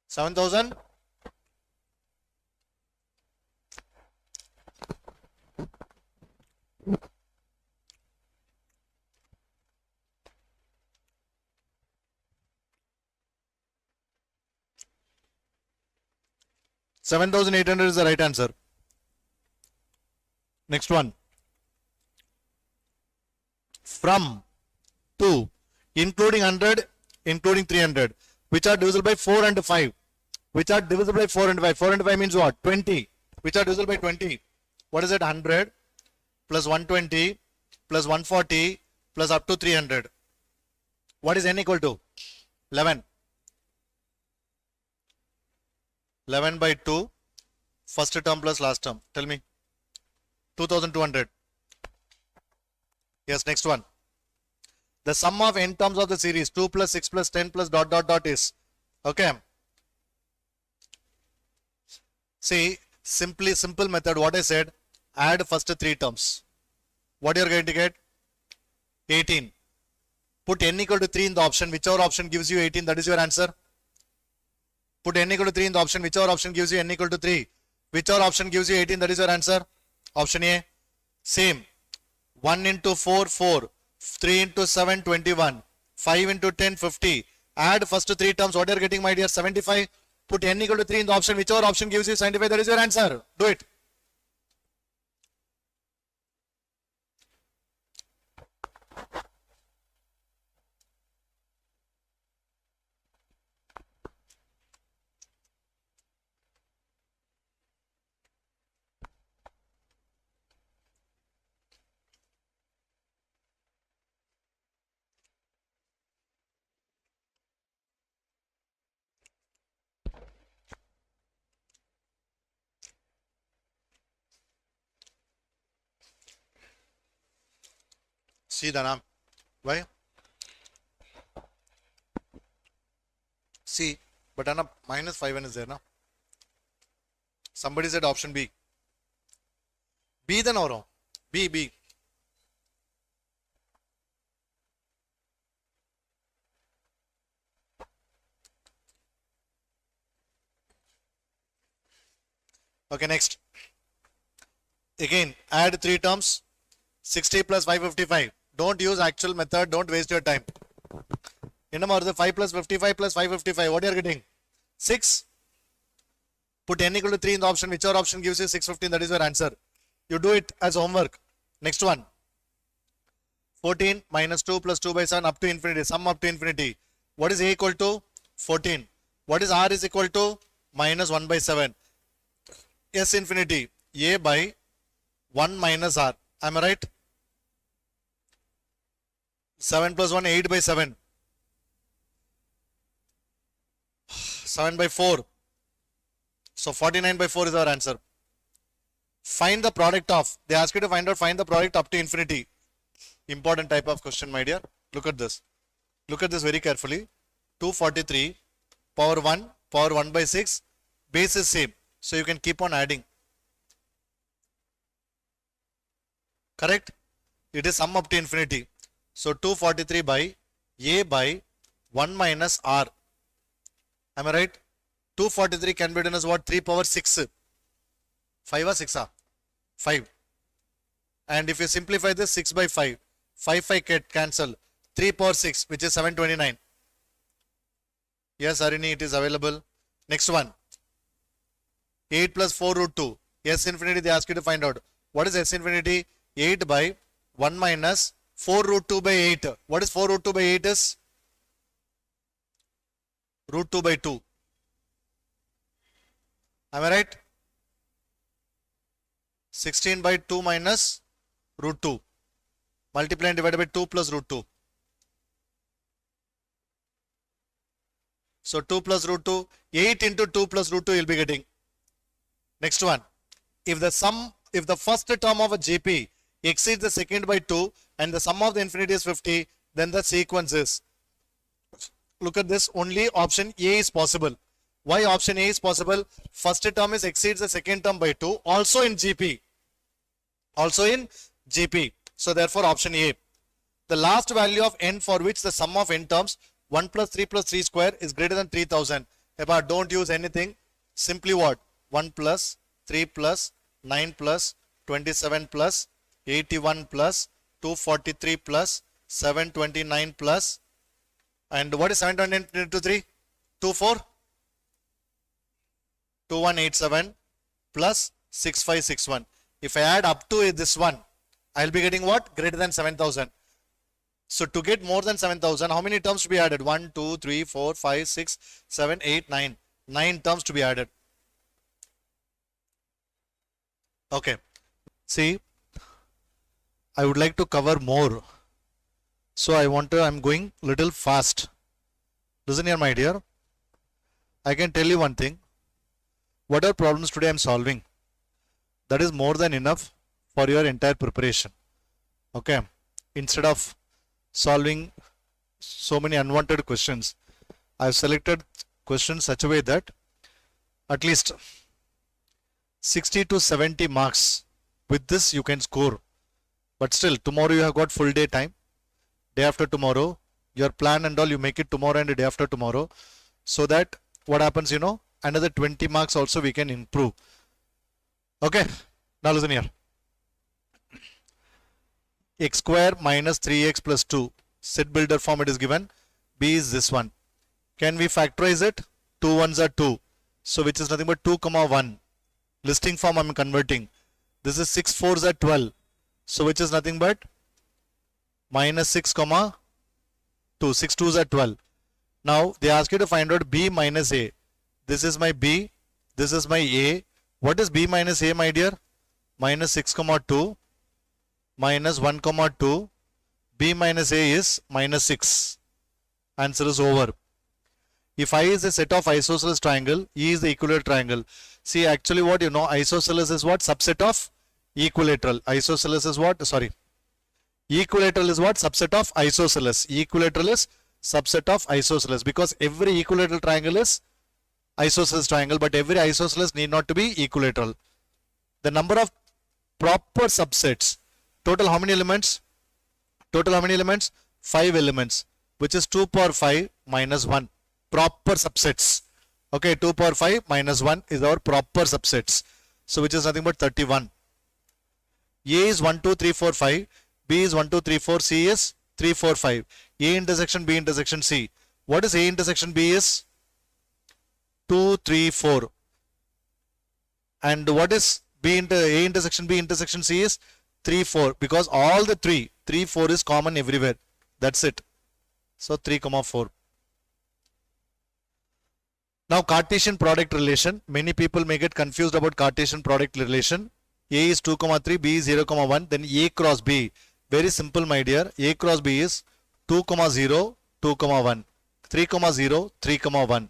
$7,000. $7,800 is the right answer. Next one. From, to, including 100, including 300, which are divisible by 4 and 5. Which are divisible by 4 and 5. 4 and 5 means what? 20. Which are divisible by 20. What is it? 100 plus 120 plus 140 plus up to 300. What is n equal to? 11. 11 by 2, first term plus last term. Tell me. 2200. Yes, next one. The sum of n terms of the series 2 plus 6 plus 10 plus dot dot dot is. Okay. See, simple method. What I said, add first 3 terms. What you are going to get? 18. Put n equal to 3 in the option. Whichever option gives you 18, that is your answer. Put n equal to 3 in the option. Whichever option gives you n equal to 3. Whichever option gives you 18, that is your answer. Option A. Same. 1 into 4, 4. 3 into 7, 21. 5 into 10, 50. Add first 3 terms. What you are getting, my dear? 75. Put n equal to 3 in the option. Whichever option gives you 75, that is your answer. Do it. See the name. Why? C. But Anna, minus 5n is there now. Somebody said option B. B then or no? B, B. Okay, next. Again, add 3 terms. 60 plus 555. Don't use actual method. Don't waste your time. In the 5 plus 55 plus 555. What you are getting? 6. Put n equal to 3 in the option. Whichever option gives you 615. That is your answer. You do it as homework. Next one. 14 minus 2 plus 2 by 7 up to infinity. Sum up to infinity. What is a equal to? 14. What is r is equal to? Minus 1 by 7. S infinity. A by 1 minus r. Am I right? 7 plus 1, 8 by 7. 7 by 4. So 49 by 4 is our answer. Find the product of. They ask you to find the product up to infinity. Important type of question, my dear. Look at this. Look at this very carefully. 243 power 1 by 6. Base is same. So you can keep on adding. Correct? It is sum up to infinity. So 243 by a by 1 minus r. Am I right? 243 can be done as what? 3 power 6. 5 or 6? 5. And if you simplify this, 6 by 5. 5 get cancel. 3 power 6, which is 729. Yes, Arini, it is available. Next one. 8 plus 4 root 2. Yes, infinity, they ask you to find out. What is S infinity? 8 by 1 minus 4 root 2 by 8. What is 4 root 2 by 8 is? Root 2 by 2. Am I right? 16 by 2 minus root 2. Multiply and divide by 2 plus root 2. So 2 plus root 2, 8 into 2 plus root 2 you'll be getting. Next one. If the first term of a GP exceeds the second by 2 and the sum of the infinity is 50, then the sequence is. Look at this, only option A is possible. Why option A is possible? First term is exceeds the second term by 2, also in GP. Also in GP. So therefore option A. The last value of n for which the sum of n terms 1 plus 3 square is greater than 3000. But don't use anything. Simply what? 1 plus 3 plus 9 plus 27 plus 81 plus 243 plus 729 plus, and what is 729 into 3? 24? 2187 plus 6561. If I add up to this one, I'll be getting what? Greater than 7000. So to get more than 7000, how many terms to be added? 1, 2, 3, 4, 5, 6, 7, 8, 9. 9 terms to be added. Okay. See, I would like to cover more. So I'm going little fast. Listen here, my dear. I can tell you one thing. Whatever problems today I'm solving, that is more than enough for your entire preparation. Okay. Instead of solving so many unwanted questions, I've selected questions such a way that at least 60 to 70 marks with this you can score. But still, tomorrow you have got full day time. Day after tomorrow, your plan and all, you make it tomorrow and the day after tomorrow. So that what happens, another 20 marks also we can improve. Okay. Now listen here. X square minus 3x plus 2. Set builder form it is given. B is this one. Can we factorize it? 2 ones are 2. So which is nothing but 2 comma 1. Listing form I'm converting. This is 6 4s are 12. So which is nothing but minus 6 comma 2. 6 2s are 12. Now they ask you to find out B minus A. This is my B. This is my A. What is B minus A, my dear? Minus 6 comma 2 minus 1 comma 2. B minus A is minus 6. Answer is over. If I is a set of isosceles triangle, E is the equilateral triangle. See, actually what isosceles is what? Subset of equilateral. Isosceles is what? Sorry. Equilateral is what? Subset of isosceles. Equilateral is subset of isosceles, because every equilateral triangle is isosceles triangle, but every isosceles need not to be equilateral. The number of proper subsets. Total how many elements? Total how many elements? 5 elements, which is 2 power 5 minus 1. Proper subsets. Okay, 2 power 5 minus 1 is our proper subsets. So which is nothing but 31. A is 1, 2, 3, 4, 5. B is 1, 2, 3, 4. C is 3, 4, 5. A intersection B intersection C. What is A intersection B is? 2, 3, 4. And what is A intersection B intersection C is? 3, 4. Because all the 3, 4 is common everywhere. That's it. So 3, 4. Now Cartesian product relation. Many people may get confused about Cartesian product relation. A is 2, 3, B is 0, 1. Then A cross B. Very simple, my dear. A cross B is 2, 0, 2, 1. 3, 0, 3, 1.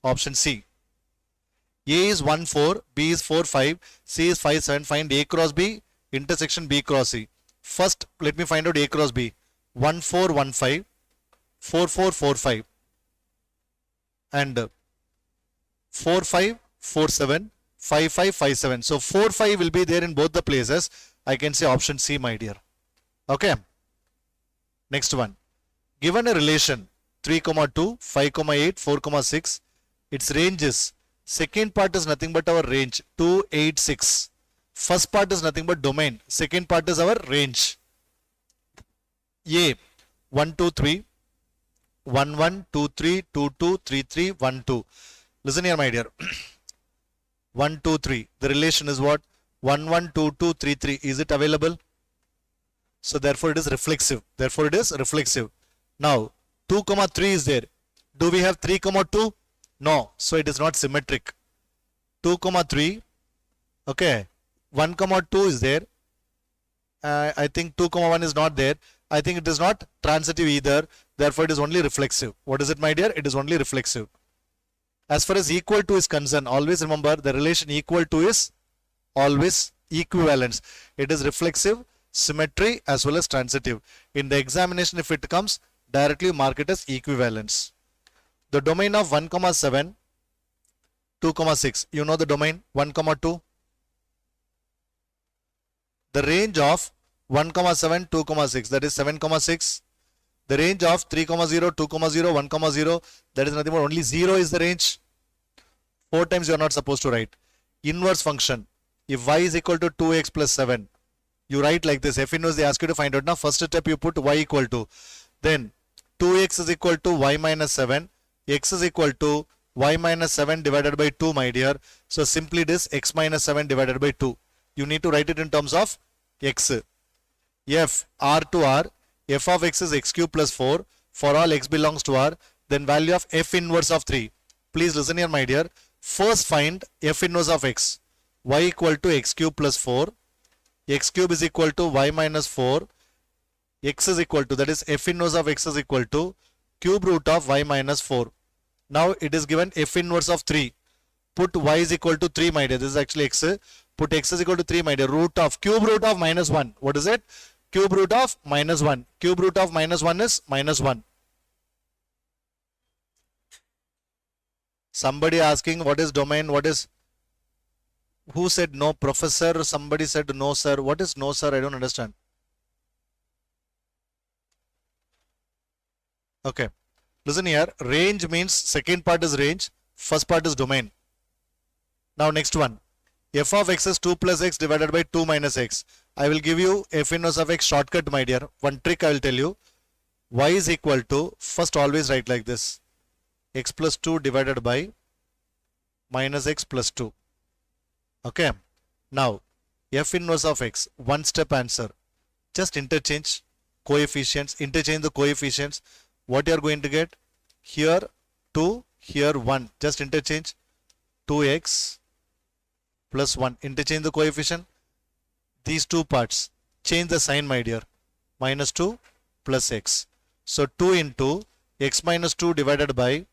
Option C. A is 1, 4. B is 4, 5. C is 5, 7. Find A cross B. Intersection B cross C. First, let me find out A cross B. 1, 4, 1, 5. 4, 4, 4, 5. And 4, 5, 4, 7. 5, 5, 5, 7. So 4, 5 will be there in both the places. I can say option C, my dear. Okay. Next one. Given a relation 3, 2, 5, 8, 4, 6. Its range is, second part is nothing but our range 2, 8, 6. First part is nothing but domain. Second part is our range. A 1, 2, 3. 1, 1, 2, 3, 2, 2, 3, 3, 1, 2. Listen here, my dear. 1, 2, 3. The relation is what? 112233. Is it available? So therefore it is reflexive. Therefore it is reflexive. Now 2 comma 3 is there. Do we have 3 comma 2? No. So it is not symmetric. 2 comma 3. Okay. 1 comma 2 is there. I think 2 comma 1 is not there. I think it is not transitive either. Therefore it is only reflexive. What is it, my dear? It is only reflexive. As far as equal to is concerned, always remember the relation equal to is always equivalence. It is reflexive, symmetry as well as transitive. In the examination, if it comes, directly mark it as equivalence. The domain of 1 comma 7, 2 comma 6. You know the domain 1 comma 2. The range of 1 comma 7, 2 comma 6, that is 7 comma 6. The range of 3 comma 0, 2 comma 0, 1 comma 0, that is nothing but only 0 is the range. 4 times you are not supposed to write. Inverse function. If y is equal to 2x plus 7, you write like this. F inverse they ask you to find out. Now first step you put y equal to. Then 2x is equal to y minus 7. X is equal to y minus 7 divided by 2, my dear. So simply it is x minus 7 divided by 2. You need to write it in terms of x. F r to r. F of x is x cube plus 4. For all x belongs to r. Then value of f inverse of 3. Please listen here, my dear. First find f inverse of x. Y equal to x cube plus 4. X cube is equal to y minus 4. X is equal to, that is f inverse of x is equal to cube root of y minus 4. Now it is given f inverse of 3. Put y is equal to 3, my dear. This is actually x. Put x is equal to 3, my dear. Root of cube root of minus 1. What is it? Cube root of minus 1. Cube root of minus 1 is minus 1. Somebody asking what is domain, what is, who said no, professor? Somebody said no, sir. What is no, sir? I don't understand. Okay. Listen here. Range means second part is range. First part is domain. Now next one. F of x is 2 plus x divided by 2 minus x. I will give you f inverse of x shortcut, my dear. One trick I will tell you. Y is equal to, first always write like this. X plus 2 divided by minus x plus 2. Okay. Now f inverse of x. One step answer. Just interchange coefficients. Interchange the coefficients. What you are going to get? Here 2, here 1. Just interchange 2x plus 1. Interchange the coefficient. These two parts. Change the sign, my dear. Minus 2 plus x. So 2 into x minus 2 divided by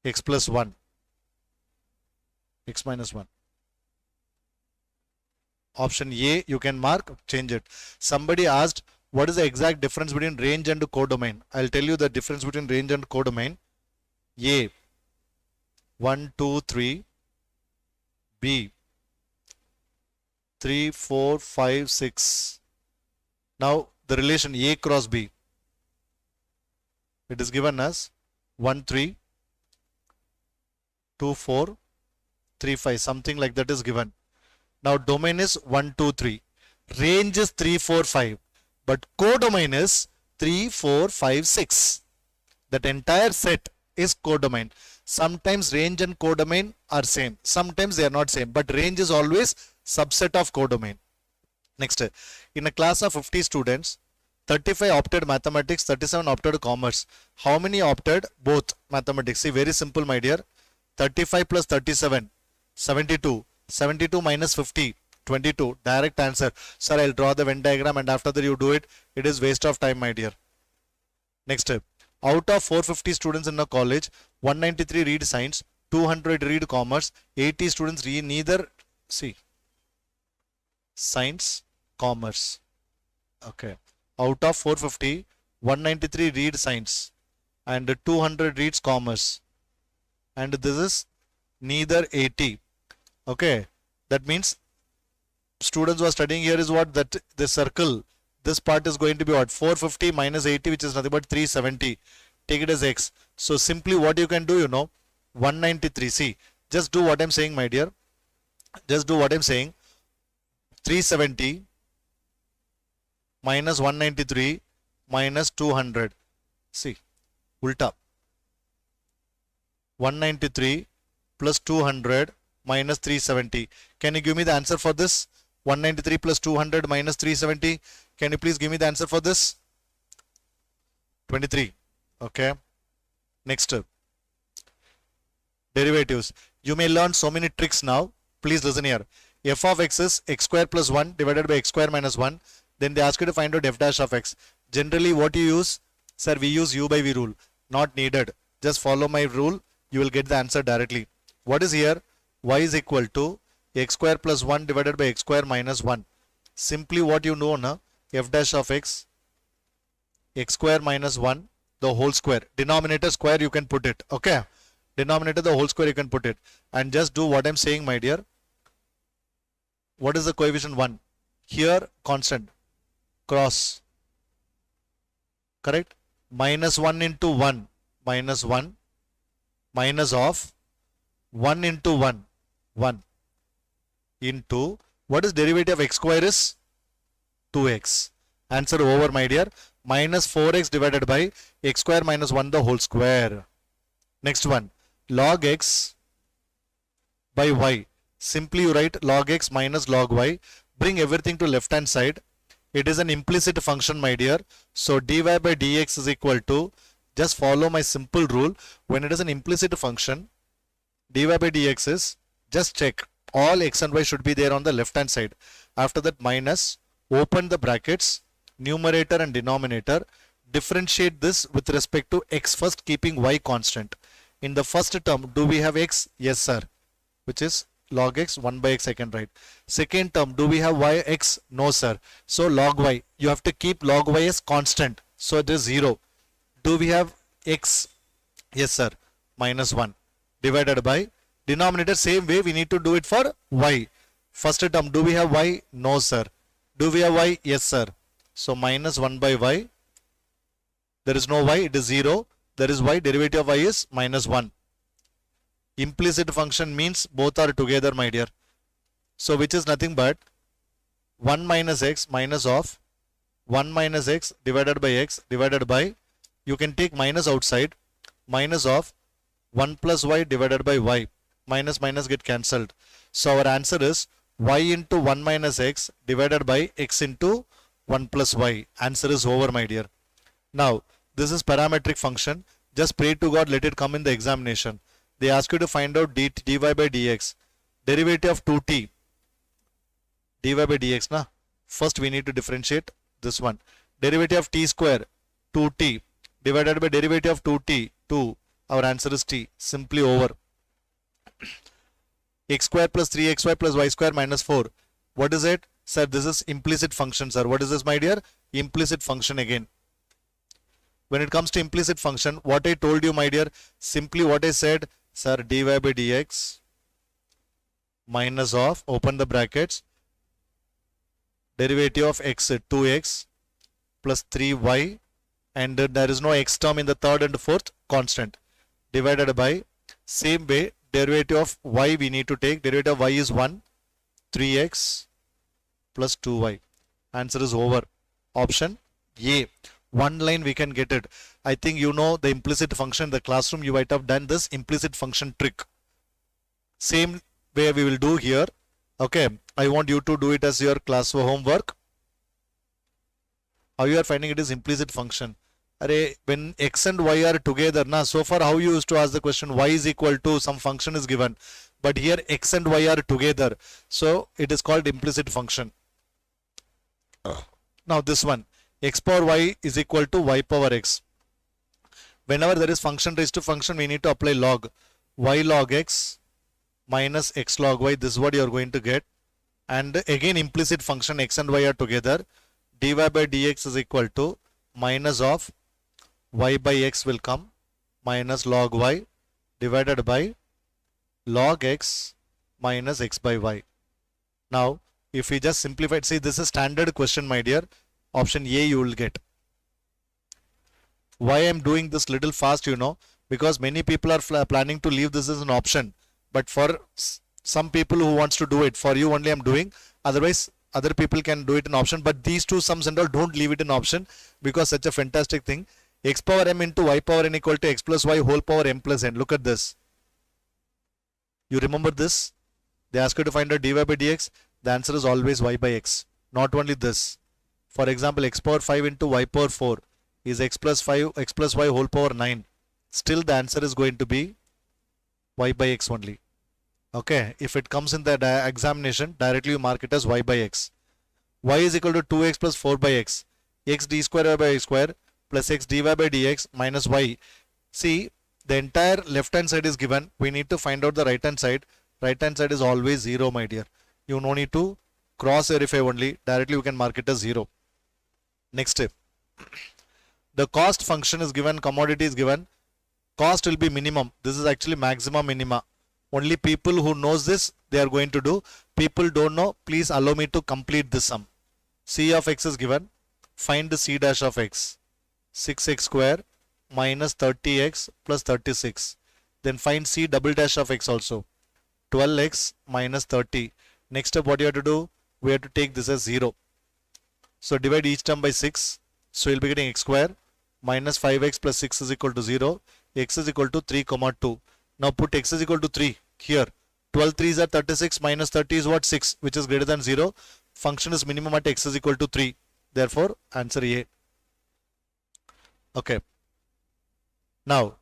x plus 1. X minus 1. Option A, you can mark, change it. Somebody asked, what is the exact difference between range and codomain? I'll tell you the difference between range and codomain. A, 1, 2, 3. B, 3, 4, 5, 6. Now the relation A cross B. It is given as 1, 3, 2, 4, 3, 5. Something like that is given. Now domain is 1, 2, 3. Range is 3, 4, 5. But codomain is 3, 4, 5, 6. That entire set is codomain. Sometimes range and codomain are same. Sometimes they are not same. But range is always subset of codomain. Next, in a class of 50 students, 35 opted mathematics, 37 opted commerce. How many opted both mathematics? See, very simple, my dear. 35 plus 37, 72. 72 minus 50, 22. Direct answer. Sir, I'll draw the Venn diagram and after that you do it. It is waste of time, my dear. Next, out of 450 students in a college, 193 read science, 200 read commerce, 80 students read neither, see, science, commerce. Okay. Out of 450, 193 read science and 200 reads commerce. And this is neither 80. Okay. That means students who are studying here is what? That the circle. This part is going to be what? 450 minus 80, which is nothing but 370. Take it as x. So simply what you can do, you know, 193. See, just do what I'm saying, my dear. Just do what I'm saying. 370 minus 193 minus 200. See, ulta. 193 plus 200 minus 370. Can you give me the answer for this? 193 plus 200 minus 370. Can you please give me the answer for this? 23. Okay. Next. Derivatives. You may learn so many tricks now. Please listen here. F of x is x square plus 1 divided by x square minus 1. Then they ask you to find out f dash of x. Generally what you use? Sir, we use u by v rule. Not needed. Just follow my rule. You will get the answer directly. What is here? Y is equal to x square plus 1 divided by x square minus 1. Simply what you know now, f dash of x, x square minus 1, the whole square. Denominator square you can put it. Okay. Denominator the whole square you can put it. And just do what I'm saying, my dear. What is the coefficient 1? Here constant. Cross. Correct? Minus 1 into 1. Minus 1. Minus of 1 into 1. 1. Into, what is derivative of x square is? 2x. Answer over, my dear. Minus 4x divided by x square minus 1 the whole square. Next one. Log x by y. Simply you write log x minus log y. Bring everything to left hand side. It is an implicit function, my dear. So dy by dx is equal to, just follow my simple rule. When it is an implicit function, dy by dx is, just check all x and y should be there on the left hand side. After that minus, open the brackets, numerator and denominator. Differentiate this with respect to x first, keeping y constant. In the first term, do we have x? Yes, sir. Which is log x, 1 by x I can write. Second term, do we have y x? No, sir. So log y, you have to keep log y as constant. So it is 0. Do we have x? Yes, sir. Minus 1 divided by denominator. Same way we need to do it for y. First term, do we have y? No, sir. Do we have y? Yes, sir. So minus 1 by y. There is no y, it is 0. There is y, derivative of y is minus 1. Implicit function means both are together, my dear. So which is nothing but 1 minus x minus of 1 minus x divided by, you can take minus outside, minus of 1 plus y divided by y. Minus minus get cancelled. So our answer is y into 1 minus x divided by x into 1 plus y. Answer is over, my dear. Now this is parametric function. Just pray to God, let it come in the examination. They ask you to find out dy by dx. Derivative of 2t. dy by dx, na? First we need to differentiate this one. Derivative of t square, 2t, divided by derivative of 2t, 2. Our answer is t. Simply over. X square plus 3xy plus y square minus 4. What is it? Sir, this is implicit function, sir. What is this, my dear? Implicit function again. When it comes to implicit function, what I told you, my dear, simply what I said, sir, dy by dx minus of, open the brackets, derivative of x, 2x plus 3y, and there is no x term in the third and fourth, constant, divided by, same way, derivative of y we need to take. Derivative of y is 1, 3x plus 2y. Answer is over. Option A. One line we can get it. I think you know the implicit function in the classroom. You might have done this implicit function trick. Same way we will do here. Okay. I want you to do it as your class homework. How you are finding it is implicit function. When x and y are together, so far how you used to ask the question, y is equal to some function is given, but here x and y are together, so it is called implicit function. Now this one, x power y is equal to y power x. Whenever there is function raised to function, we need to apply log. Y log x minus x log y, this is what you are going to get. And again implicit function, x and y are together, dy by dx is equal to minus of y by x will come, minus log y divided by log x minus x by y. Now if we just simplify it, see this is standard question, my dear. Option A you will get. Why I am doing this little fast, you know, because many people are planning to leave this as an option, but for some people who wants to do it, for you only I am doing, otherwise other people can do it in option, but these two sums and all don't leave it in option, because such a fantastic thing. X power m into y power n equal to x plus y whole power m plus n. Look at this. You remember this? They ask you to find out dy by dx. The answer is always y by x. Not only this. For example, x power 5 into y power 4 is x plus 5, x plus y whole power 9. Still the answer is going to be y by x only. Okay, if it comes in the examination, directly you mark it as y by x. Y is equal to 2x plus 4 by x. X d square by x square plus x dy by dx minus y. See, the entire left hand side is given. We need to find out the right hand side. Right hand side is always 0, my dear. You no need to cross verify only. Directly you can mark it as 0. Next step. The cost function is given, commodity is given. Cost will be minimum. This is actually maximum minima. Only people who knows this, they are going to do. People don't know, please allow me to complete this sum. C of x is given. Find the c dash of x. 6x square minus 30x plus 36. Then find c double dash of x also. 12x minus 30. Next step, what you have to do? We have to take this as 0. So divide each term by 6. So you'll be getting x square minus 5x plus 6 is equal to 0. X is equal to 3, 2. Now put x is equal to 3 here. 12 3s are 36 minus 30 is what? 6, which is greater than 0. Function is minimum at x is equal to 3. Therefore, answer A. Okay. Now,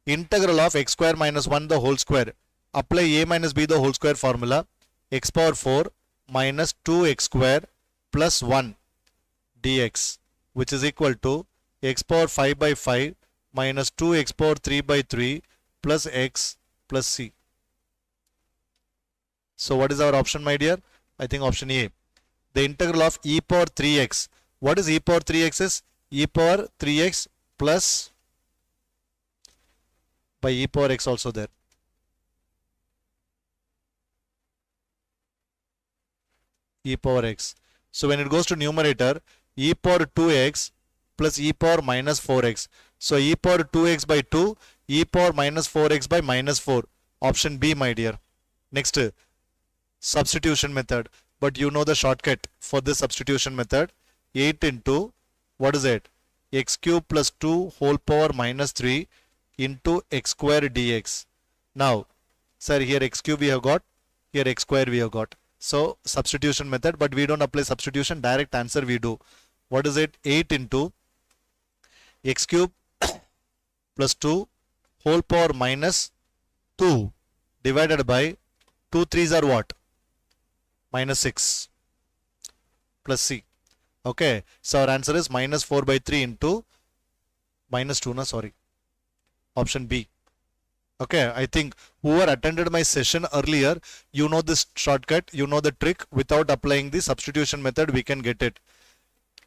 integral of x square minus 1 the whole square. Apply a minus b the whole square formula. X power 4 minus 2x square plus 1 dx, which is equal to x power 5 by 5 minus 2x power 3 by 3 plus x plus c. So what is our option, my dear? I think option A. The integral of e power 3x. What is e power 3x is? E power 3x plus by e power x also there. E power x. So when it goes to numerator, e power 2x plus e power minus 4x. So e power 2x by 2, e power minus 4x by minus 4. Option B, my dear. Next, substitution method. But you know the shortcut for this substitution method. 8 into, what is it? X cube plus 2 whole power minus 3 into x square dx. Now, sir, here x cube we have got, here x square we have got. So, substitution method, but we don't apply substitution, direct answer we do. What is it? 8 into x cube plus 2 whole power minus 2 divided by 2 3s are what? Minus 6 plus c. Okay, so our answer is minus 4 by 3 into minus 2, no, sorry. Option B. Okay, I think whoever attended my session earlier, you know this shortcut, you know the trick. Without applying the substitution method, we can get it.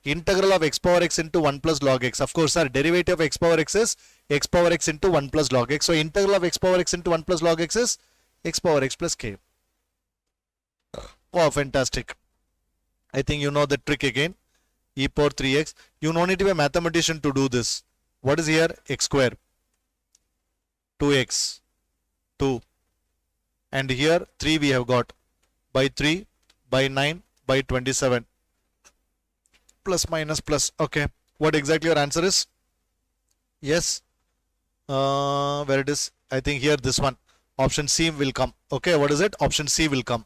Integral of x power x into 1 plus log x. Of course, our derivative of x power x is x power x into 1 plus log x. So, integral of x power x into 1 plus log x is x power x plus k. Oh, fantastic. I think you know the trick again. E power 3x. You don't need to be a mathematician to do this. What is here? X square. 2x. 2. And here 3 we have got. By 3, by 9, by 27. Plus minus plus. Okay. What exactly your answer is? Yes. Where it is? I think here this one. Option C will come. Okay. What is it? Option C will come.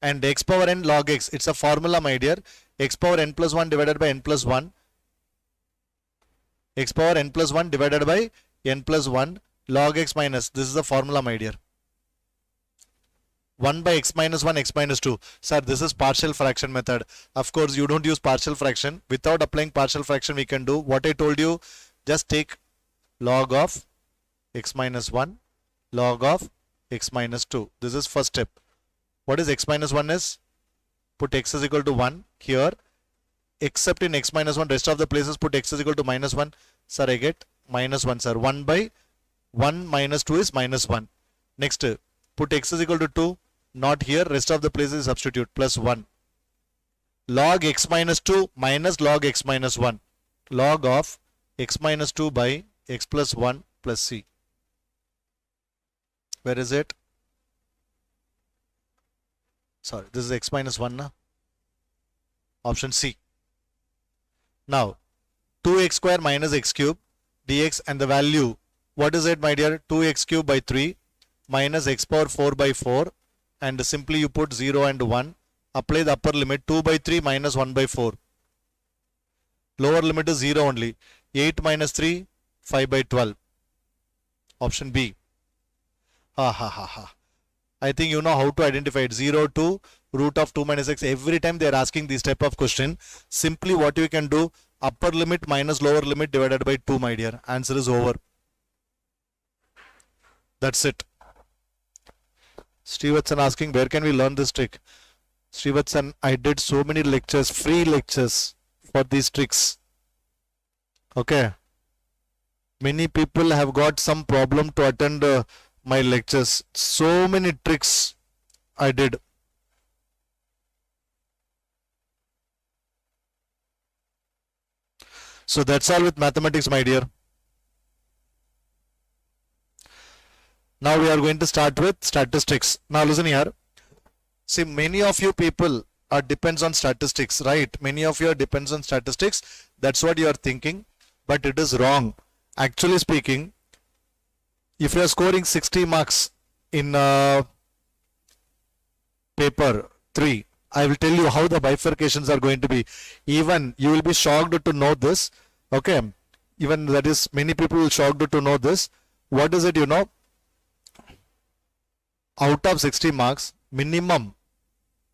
And x power n log x. It's a formula, my dear. X power n plus 1 divided by n plus 1. X power n plus 1 divided by n plus 1 log x minus. This is the formula, my dear. 1 by x minus 1, x minus 2. Sir, this is partial fraction method. Of course, you don't use partial fraction. Without applying partial fraction, we can do what I told you. Just take log of x minus 1, log of x minus 2. This is first step. What is x minus 1 is? Put x is equal to 1 here. Except in x minus 1, rest of the places put x is equal to minus 1. Sir, I get minus 1, sir. 1 by 1 minus 2 is minus 1. Next, put x is equal to 2. Not here, rest of the places substitute. Plus 1. Log x minus 2 minus log x minus 1. Log of x minus 2 by x plus 1 plus c. Where is it? Sorry, this is x minus 1 na? Option C. Now, 2x square minus x cube dx and the value, what is it, my dear? 2x cube by 3 minus x power 4 by 4, and simply you put 0 and 1. Apply the upper limit 2 by 3 minus 1 by 4. Lower limit is 0 only. 8 minus 3, 5 by 12. Option B. Ha ha ha ha. I think you know how to identify it. 0 to root of 2 minus x. Every time they are asking this type of question, simply what you can do, upper limit minus lower limit divided by 2, my dear. Answer is over. That's it. Srivatsan asking, where can we learn this trick? Srivatsan, I did so many lectures, free lectures for these tricks. Okay. Many people have got some problem to attend my lectures. So many tricks I did. So that's all with mathematics, my dear. Now we are going to start with statistics. Now listen here. See, many of you people are depends on statistics, right? Many of you are depends on statistics. That's what you are thinking, but it is wrong. Actually speaking, if you are scoring 60 marks in paper 3, I will tell you how the bifurcations are going to be. Even you will be shocked to know this. Okay. Even that is, many people will shocked to know this. What is it, you know? Out of 60 marks, minimum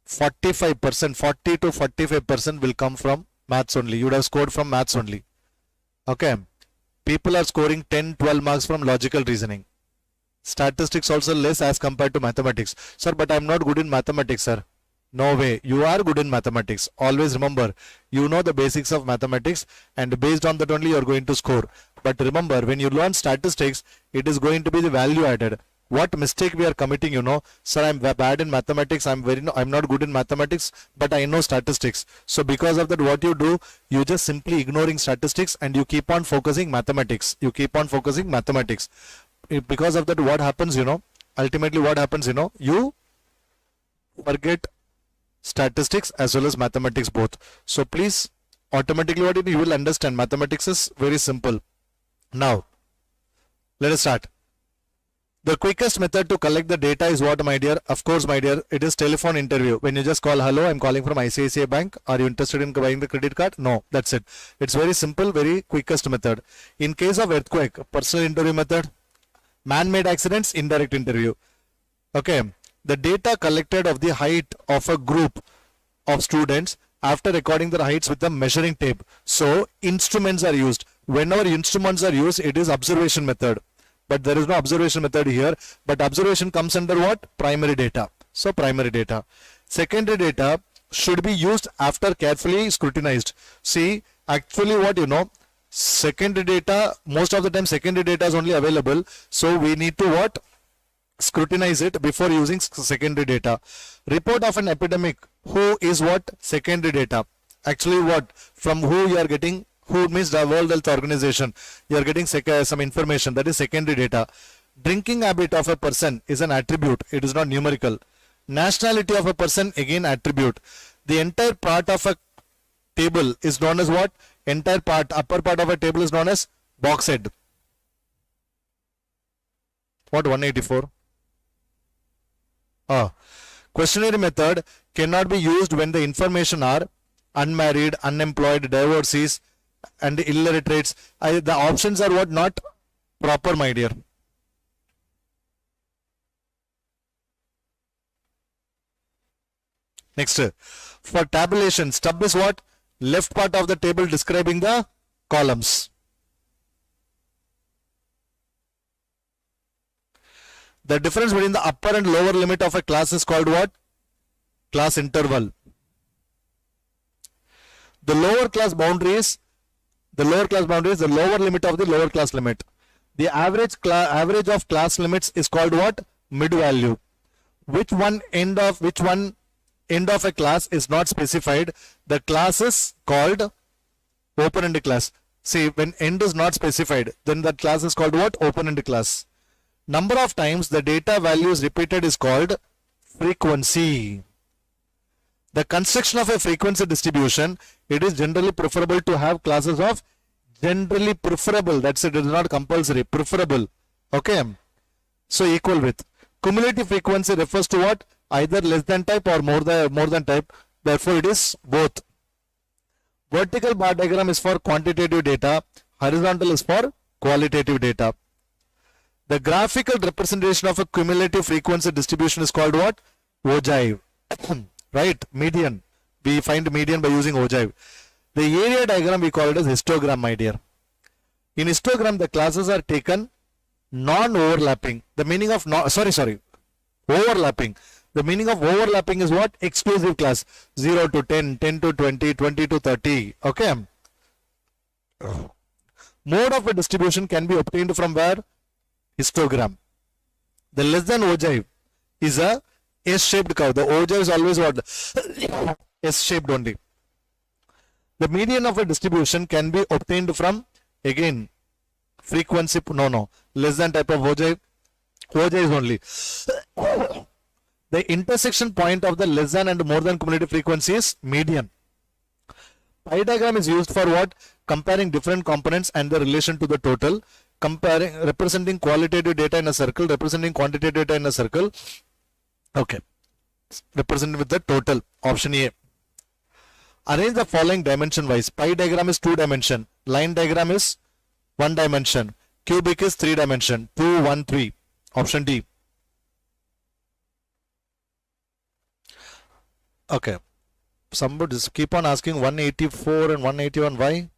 45%, 40 to 45% will come from maths only. You would have scored from maths only. Okay. People are scoring 10, 12 marks from logical reasoning. Statistics also less as compared to mathematics. Sir, but I am not good in mathematics, sir. No way. You are good in mathematics. Always remember, you know the basics of mathematics, and based on that only you are going to score. But remember, when you learn statistics, it is going to be the value added. What mistake we are committing, you know, sir, I'm bad in mathematics, I'm not good in mathematics, but I know statistics. So because of that, what you do, you just simply ignoring statistics and you keep on focusing mathematics. You keep on focusing mathematics. Because of that, what happens, you know, ultimately what happens, you know, you forget statistics as well as mathematics both. So please, automatically what you will understand, mathematics is very simple. Now, let us start. The quickest method to collect the data is what, my dear? Of course, my dear, it is telephone interview. When you just call, hello, I'm calling from ICAI bank. Are you interested in buying the credit card? No, that's it. It's very simple, very quickest method. In case of earthquake, personal interview method. Man-made accidents, indirect interview. Okay. The data collected of the height of a group of students after recording their heights with a measuring tape. So, instruments are used. Whenever instruments are used, it is observation method. But there is no observation method here. But observation comes under what? Primary data. So primary data. Secondary data should be used after carefully scrutinized. See, actually what you know, secondary data, most of the time secondary data is only available. So we need to what? Scrutinize it before using secondary data. Report of an epidemic. Who is what? Secondary data. Actually what? From who you are getting? Who means the World Health Organization. You are getting some information, that is secondary data. Drinking habit of a person is an attribute. It is not numerical. Nationality of a person, again attribute. The entire part of a table is known as what? Entire part, upper part of a table is known as box head. What 184? Questionnaire method cannot be used when the information are unmarried, unemployed, divorcees, and illiterates. The options are what? Not proper, my dear. Next, for tabulation, stub is what? Left part of the table describing the columns. The difference between the upper and lower limit of a class is called what? Class interval. The lower class boundary is the lower limit of the lower class limit. The average of class limits is called what? Mid value. Which one end of a class is not specified, the class is called open-end class. See, when end is not specified, then that class is called what? Open-end class. Number of times the data value is repeated is called frequency. The construction of a frequency distribution, it is generally preferable to have classes of generally preferable. That's it. It is not compulsory. Preferable. Okay. So equal with. Cumulative frequency refers to what? Either less than type or more than type. Therefore, it is both. Vertical bar diagram is for quantitative data. Horizontal is for qualitative data. The graphical representation of a cumulative frequency distribution is called what? Ogive. Right? Median. We find median by using ogive. The area diagram we call it as histogram, my dear. In histogram, the classes are taken non-overlapping. The meaning of overlapping. The meaning of overlapping is what? Exclusive class. 0 to 10, 10 to 20, 20 to 30. Okay. Mode of a distribution can be obtained from where? Histogram. The less than ogive is a S-shaped curve. The ogive is always what? S-shaped only. The median of a distribution can be obtained from, again, frequency, less than type of ogive. Ogive is only. The intersection point of the less than and more than cumulative frequency is median. Pie diagram is used for what? Comparing different components and the relation to the total. Representing qualitative data in a circle, representing quantitative data in a circle. Okay. Represented with the total. Option A. Arrange the following dimension wise. Pie diagram is 2 dimension. Line diagram is 1 dimension. Cubic is 3 dimension. 2, 1, 3. Option D. Okay. Somebody just keep on asking 184 and 181. Why?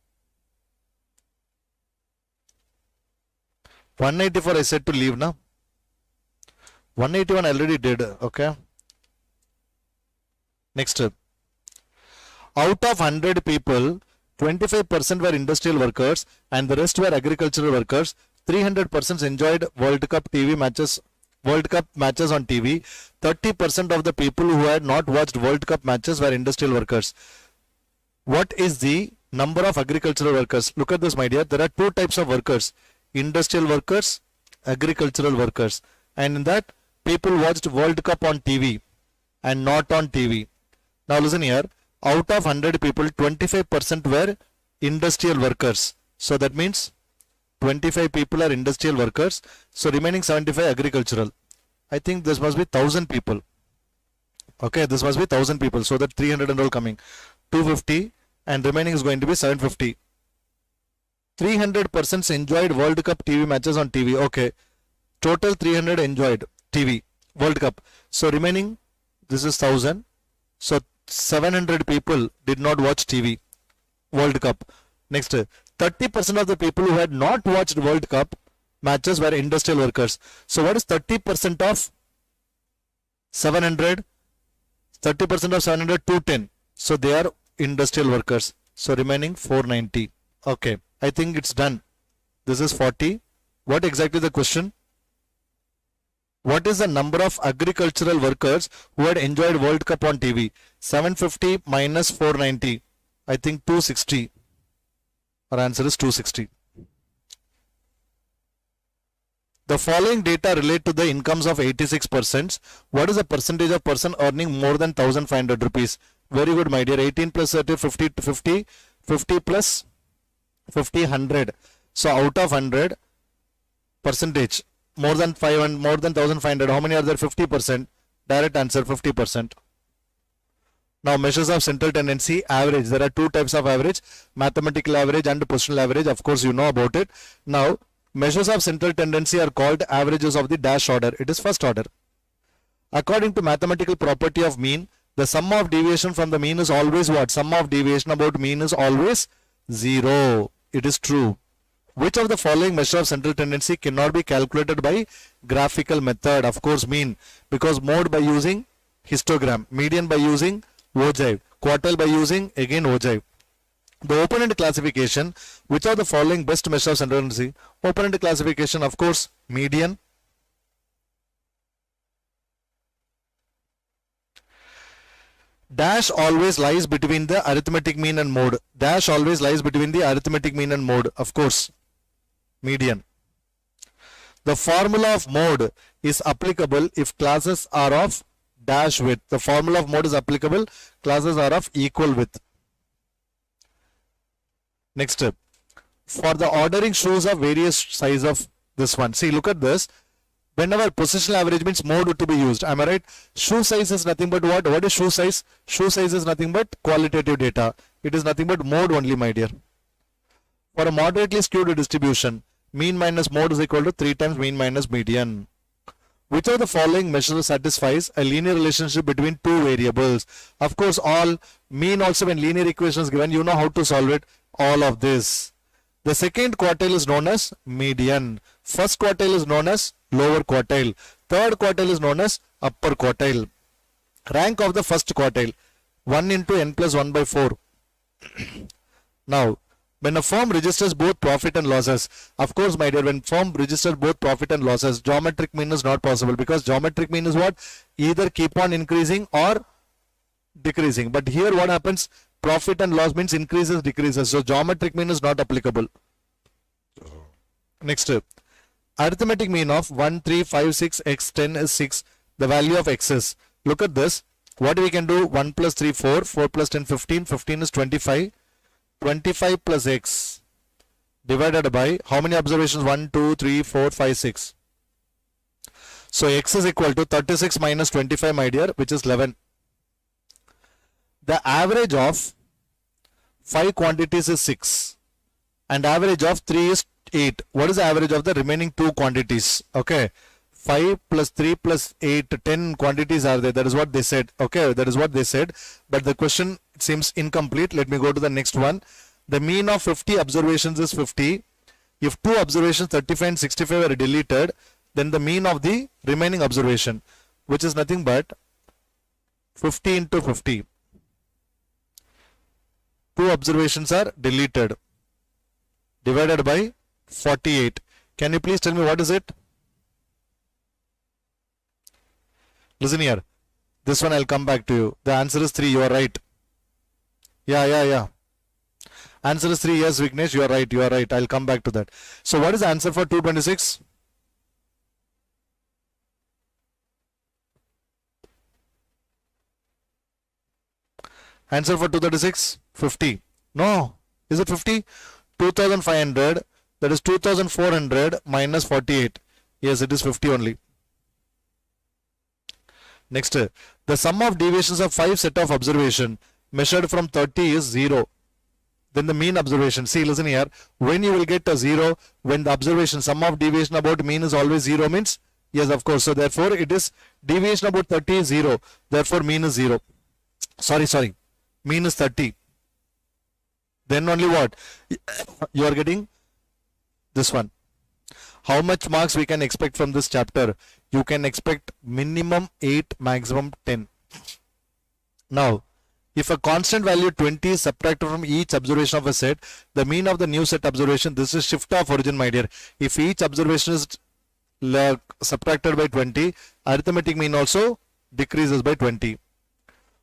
184 I said to leave now. 181 I already did. Okay. Next. Out of 100 people, 25% were industrial workers and the rest were agricultural workers. 300 persons enjoyed World Cup matches on TV. 30% of the people who had not watched World Cup matches were industrial workers. What is the number of agricultural workers? Look at this, my dear. There are 2 types of workers. Industrial workers, agricultural workers. And in that, people watched World Cup on TV and not on TV. Now listen here. Out of 100 people, 25% were industrial workers. So that means 25 people are industrial workers. So remaining 75 agricultural. I think this must be 1000 people. Okay, this must be 1000 people. So that 300 and all coming. 250 and remaining is going to be 750. 300 persons enjoyed World Cup TV matches on TV. Okay. Total 300 enjoyed TV World Cup. So remaining, this is 1000. So 700 people did not watch TV World Cup. Next, 30% of the people who had not watched World Cup matches were industrial workers. So what is 30% of 700? 30% of 700, 210. So they are industrial workers. So remaining 490. Okay, I think it's done. This is 40. What exactly the question? What is the number of agricultural workers who had enjoyed World Cup on TV? 750 minus 490. I think 260. Our answer is 260. The following data relate to the incomes of 86%. What is the percentage of person earning more than 1500 rupees? Very good, my dear. 18 plus 30, 50 to 50. 50 plus 50, 100. So out of 100, percentage. More than 500, more than 1500. How many are there? 50%. Direct answer 50%. Now measures of central tendency, average. There are 2 types of average, mathematical average and positional average. Of course, you know about it. Now measures of central tendency are called averages of the dash order. It is first order. According to mathematical property of mean, the sum of deviation from the mean is always what? Sum of deviation about mean is always 0. It is true. Which of the following measure of central tendency cannot be calculated by graphical method? Of course, mean. Because mode by using histogram, median by using ogive, quartile by using again ogive. The open-end classification, which of the following best measure of central tendency? Open-end classification, of course, median. Dash always lies between the arithmetic mean and mode. Dash always lies between the arithmetic mean and mode. Of course, median. The formula of mode is applicable if classes are of dash width. The formula of mode is applicable, classes are of equal width. Next step. For the ordering shows of various size of this one. See, look at this. Whenever positional average means mode to be used. Am I right? Shoe size is nothing but what? What is shoe size? Shoe size is nothing but qualitative data. It is nothing but mode only, my dear. For a moderately skewed distribution, mean minus mode is equal to 3 times mean minus median. Which of the following measures satisfies a linear relationship between two variables? Of course, all mean also when linear equation is given, you know how to solve it. All of this. The second quartile is known as median. First quartile is known as lower quartile. Third quartile is known as upper quartile. Rank of the first quartile 1 into n plus 1 by 4. Now, when a firm registers both profit and losses, of course, my dear, when firm registers both profit and losses, geometric mean is not possible, because geometric mean is what? Either keep on increasing or decreasing. But here what happens? Profit and loss means increases, decreases. So geometric mean is not applicable. Next, arithmetic mean of 1, 3, 5, 6, x, 10 is 6. The value of x is. Look at this. What we can do? 1 plus 3, 4. 4 plus 10, 15. 15 is 25. 25 plus x divided by how many observations? 1, 2, 3, 4, 5, 6. So x is equal to 36 minus 25, my dear, which is 11. The average of 5 quantities is 6 and average of 3 is 8. What is the average of the remaining 2 quantities? Okay, 5 plus 3 plus 8, 10 quantities are there. That is what they said. Okay, that is what they said. But the question seems incomplete. Let me go to the next one. The mean of 50 observations is 50. If 2 observations 35 and 65 are deleted, then the mean of the remaining observation, which is nothing but 50 into 50. 2 observations are deleted, divided by 48. Can you please tell me what is it? Listen here. This one I'll come back to you. The answer is 3. You are right. Yeah. Answer is 3. Yes, Vignesh, you are right. You are right. I'll come back to that. So what is the answer for 226? Answer for 236? 50. No. Is it 50? 2500. That is 2400 minus 48. Yes, it is 50 only. Next, the sum of deviations of 5 set of observation measured from 30 is 0. Then the mean observation. See, listen here. When you will get a 0, when the observation sum of deviation about mean is always 0 means, yes, of course. So therefore it is deviation about 30 is 0. Therefore mean is 0. Sorry. Mean is 30. Then only what? You are getting this one. How much marks we can expect from this chapter? You can expect minimum 8, maximum 10. Now, if a constant value 20 is subtracted from each observation of a set, the mean of the new set observation, this is shift of origin, my dear. If each observation is subtracted by 20, arithmetic mean also decreases by 20.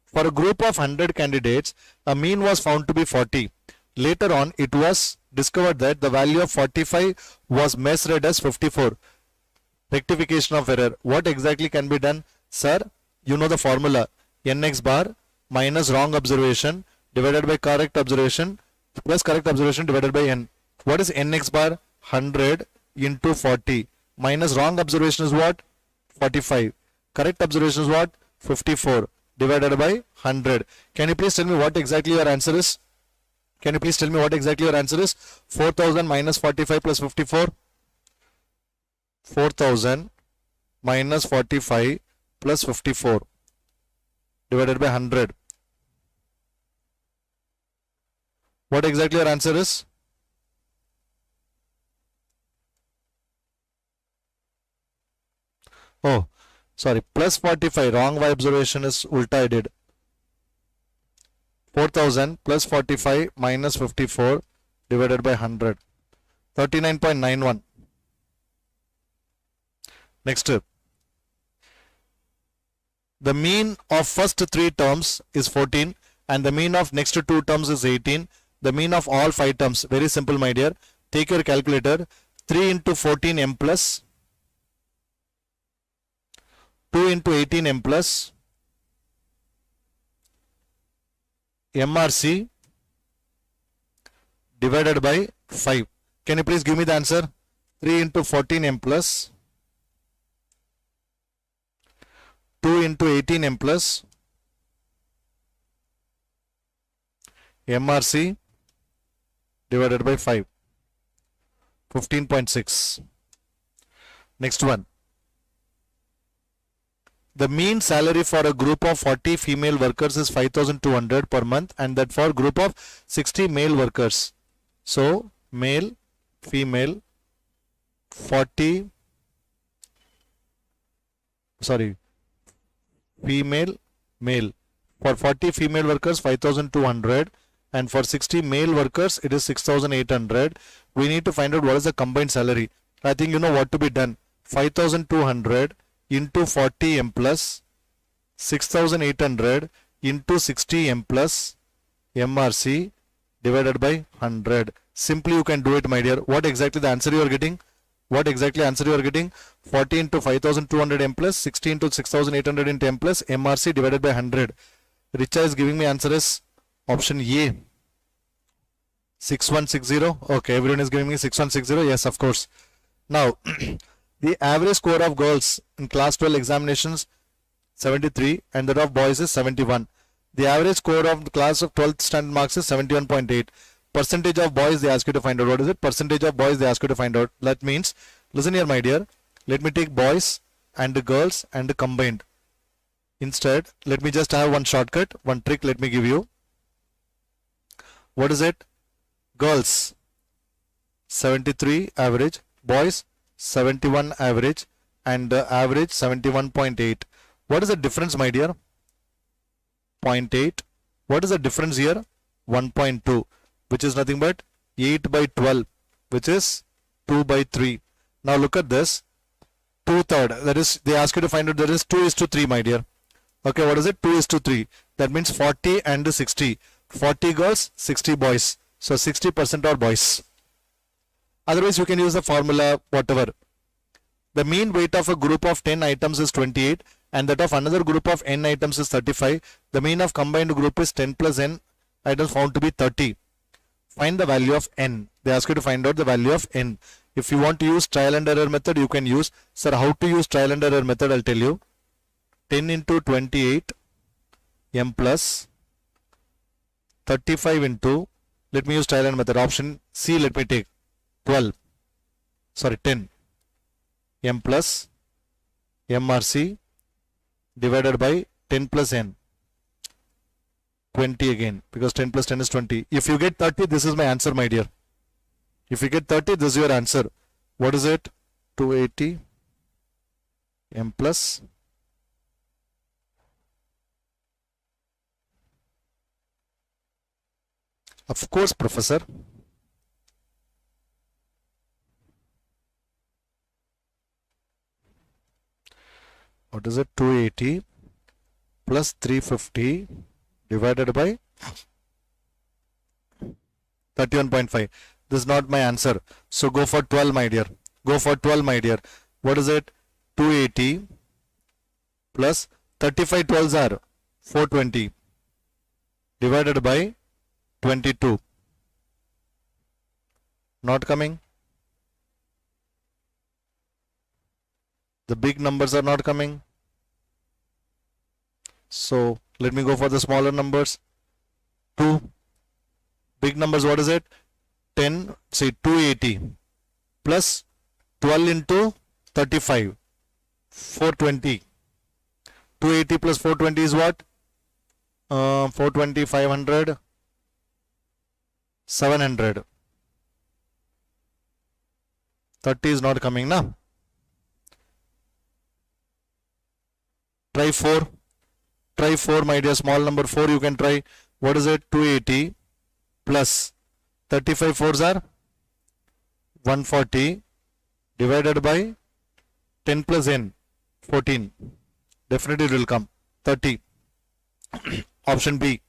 For a group of 100 candidates, a mean was found to be 40. Later on, it was discovered that the value of 45 was misread as 54. Rectification of error. What exactly can be done? Sir, you know the formula. Nx bar minus wrong observation divided by correct observation plus correct observation divided by n. What is Nx bar? 100 into 40 minus wrong observation is what? 45. Correct observation is what? 54 divided by 100. Can you please tell me what exactly your answer is? Can you please tell me what exactly your answer is? 4000 minus 45 plus 54. 4000 minus 45 plus 54 divided by 100. What exactly your answer is? Oh, sorry, plus 45. Wrong by observation is ulta I did. 4000 plus 45 minus 54 divided by 100. 39.91. Next, the mean of first 3 terms is 14 and the mean of next 2 terms is 18. The mean of all 5 terms, very simple, my dear. Take your calculator. 3 into 14 m plus 2 into 18 m plus MRC divided by 5. Can you please give me the answer? 3 into 14 m plus 2 into 18m plus MRC divided by 5. 15.6. Next one. The mean salary for a group of 40 female workers is 5,200 per month, and that for group of 60 male workers. So male, female, 40, sorry, female, male. For 40 female workers 5,200, and for 60 male workers it is 6,800. We need to find out what is the combined salary. I think you know what to be done. 5,200 into 40 m plus 6,800 into 60 m plus MRC divided by 100. Simply you can do it, my dear. What exactly the answer you are getting? What exactly answer you are getting? 40 into 5,200 m plus 60 into 6,800 into m plus MRC divided by 100. Richa is giving me answer as option A. 6160. Okay, everyone is giving me 6160. Yes, of course. Now, the average score of girls in class 12 examinations 73 and that of boys is 71. The average score of the class of 12th standard marks is 71.8. Percentage of boys they ask you to find out. What is it? Percentage of boys they ask you to find out. That means, listen here, my dear. Let me take boys and the girls and the combined. Instead, let me just have one shortcut, one trick let me give you. What is it? Girls 73 average, boys 71 average, and average 71.8. What is the difference, my dear? 0.8. What is the difference here? 1.2, which is nothing but 8 by 12, which is 2 by 3. Now look at this. 2/3. That is, they ask you to find out, that is 2:3, my dear. Okay, what is it? 2:3. That means 40 and 60. 40 girls, 60 boys. So 60% are boys. Otherwise, you can use the formula, whatever. The mean weight of a group of 10 items is 28 and that of another group of n items is 35. The mean of combined group is 10 plus n items found to be 30. Find the value of n. They ask you to find out the value of n. If you want to use trial and error method, you can use. Sir, how to use trial and error method? I'll tell you. 10 into 28 m plus 35 into, let me use trial and method. Option C, let me take 12. Sorry, 10 m plus MRC divided by 10 plus n. 20 again, because 10 plus 10 is 20. If you get 30, this is my answer, my dear. If you get 30, this is your answer. What is it? 280 m plus of course, professor. What is it? 280 plus 350 divided by 31.5. This is not my answer. So go for 12, my dear. Go for 12, my dear. What is it? 280 plus 35 12s are 420 divided by 22. Not coming. The big numbers are not coming. So let me go for the smaller numbers. 2. Big numbers, what is it? 10, say 280 plus 12 into 35, 420. 280 plus 420 is what? 420, 500, 700. 30 is not coming now. Try 4. Try 4, my dear. Small number 4 you can try. What is it? 280 plus 35 4s are 140 divided by 10 plus n, 14. Definitely it will come. 30. Option B.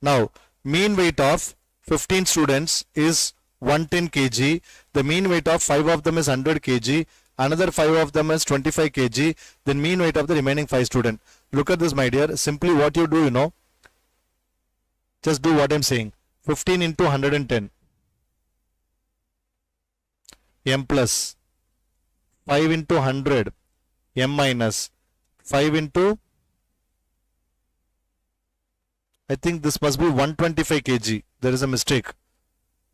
Now, mean weight of 15 students is 110 kg. The mean weight of 5 of them is 100 kg. Another 5 of them is 25 kg. Then mean weight of the remaining 5 students. Look at this, my dear. Simply what you do, you know. Just do what I'm saying. 15 into 110. M plus 5 into 100. M minus 5 into I think this must be 125 kg. There is a mistake.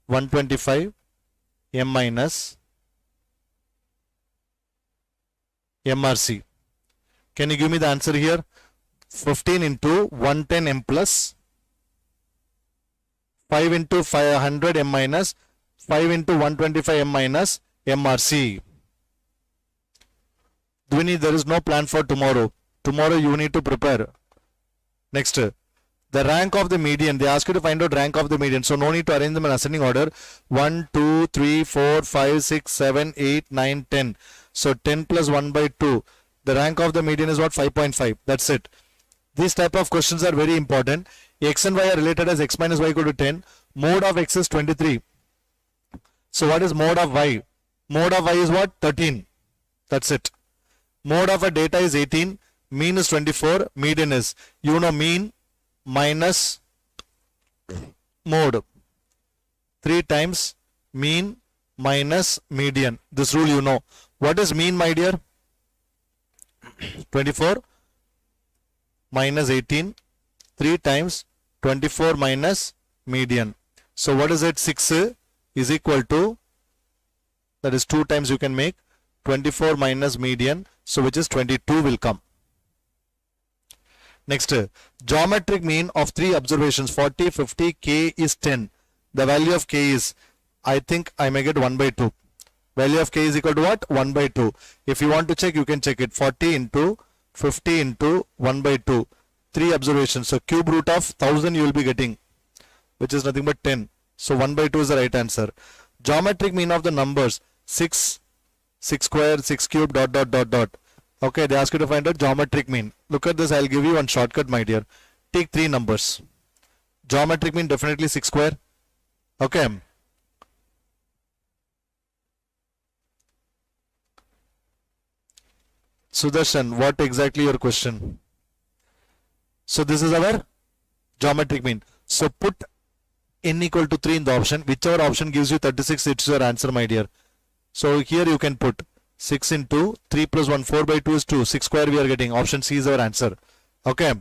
125 m minus MRC. Can you give me the answer here? 15 into 110 m plus 5 into 500 m minus 5 into 125 m minus MRC. Dwini, there is no plan for tomorrow. Tomorrow you need to prepare. Next, the rank of the median. They ask you to find out rank of the median. So no need to arrange them in ascending order. 1, 2, 3, 4, 5, 6, 7, 8, 9, 10. So 10 plus 1 by 2. The rank of the median is what? 5.5. That's it. These type of questions are very important. X and Y are related as x minus y equal to 10. Mode of x is 23. So what is mode of y? Mode of y is what? 13. That's it. Mode of a data is 18. Mean is 24. Median is, you know, mean minus mode. 3 times mean minus median. This rule you know. What is mean, my dear? 24 minus 18. 3 times 24 minus median. So what is it? 6 is equal to, that is 2 times you can make 24 minus median. So which is 22 will come. Next, geometric mean of 3 observations 40, 50, k is 10. The value of k is, I think I may get 1 by 2. Value of k is equal to what? 1 by 2. If you want to check, you can check it. 40 into 50 into 1 by 2. 3 observations. So cube root of 1000 you will be getting, which is nothing but 10. So 1 by 2 is the right answer. Geometric mean of the numbers 6, 6 square, 6 cube, dot, dot, dot, dot. Okay, they ask you to find out geometric mean. Look at this, I'll give you one shortcut, my dear. Take 3 numbers. Geometric mean definitely 6 square. Okay. Sudarshan, what exactly your question? So this is our geometric mean. So put n equal to 3 in the option. Whichever option gives you 36, it's your answer, my dear. So here you can put 6 into 3 plus 1, 4 by 2 is 2. 6 square we are getting. Option C is our answer. Okay.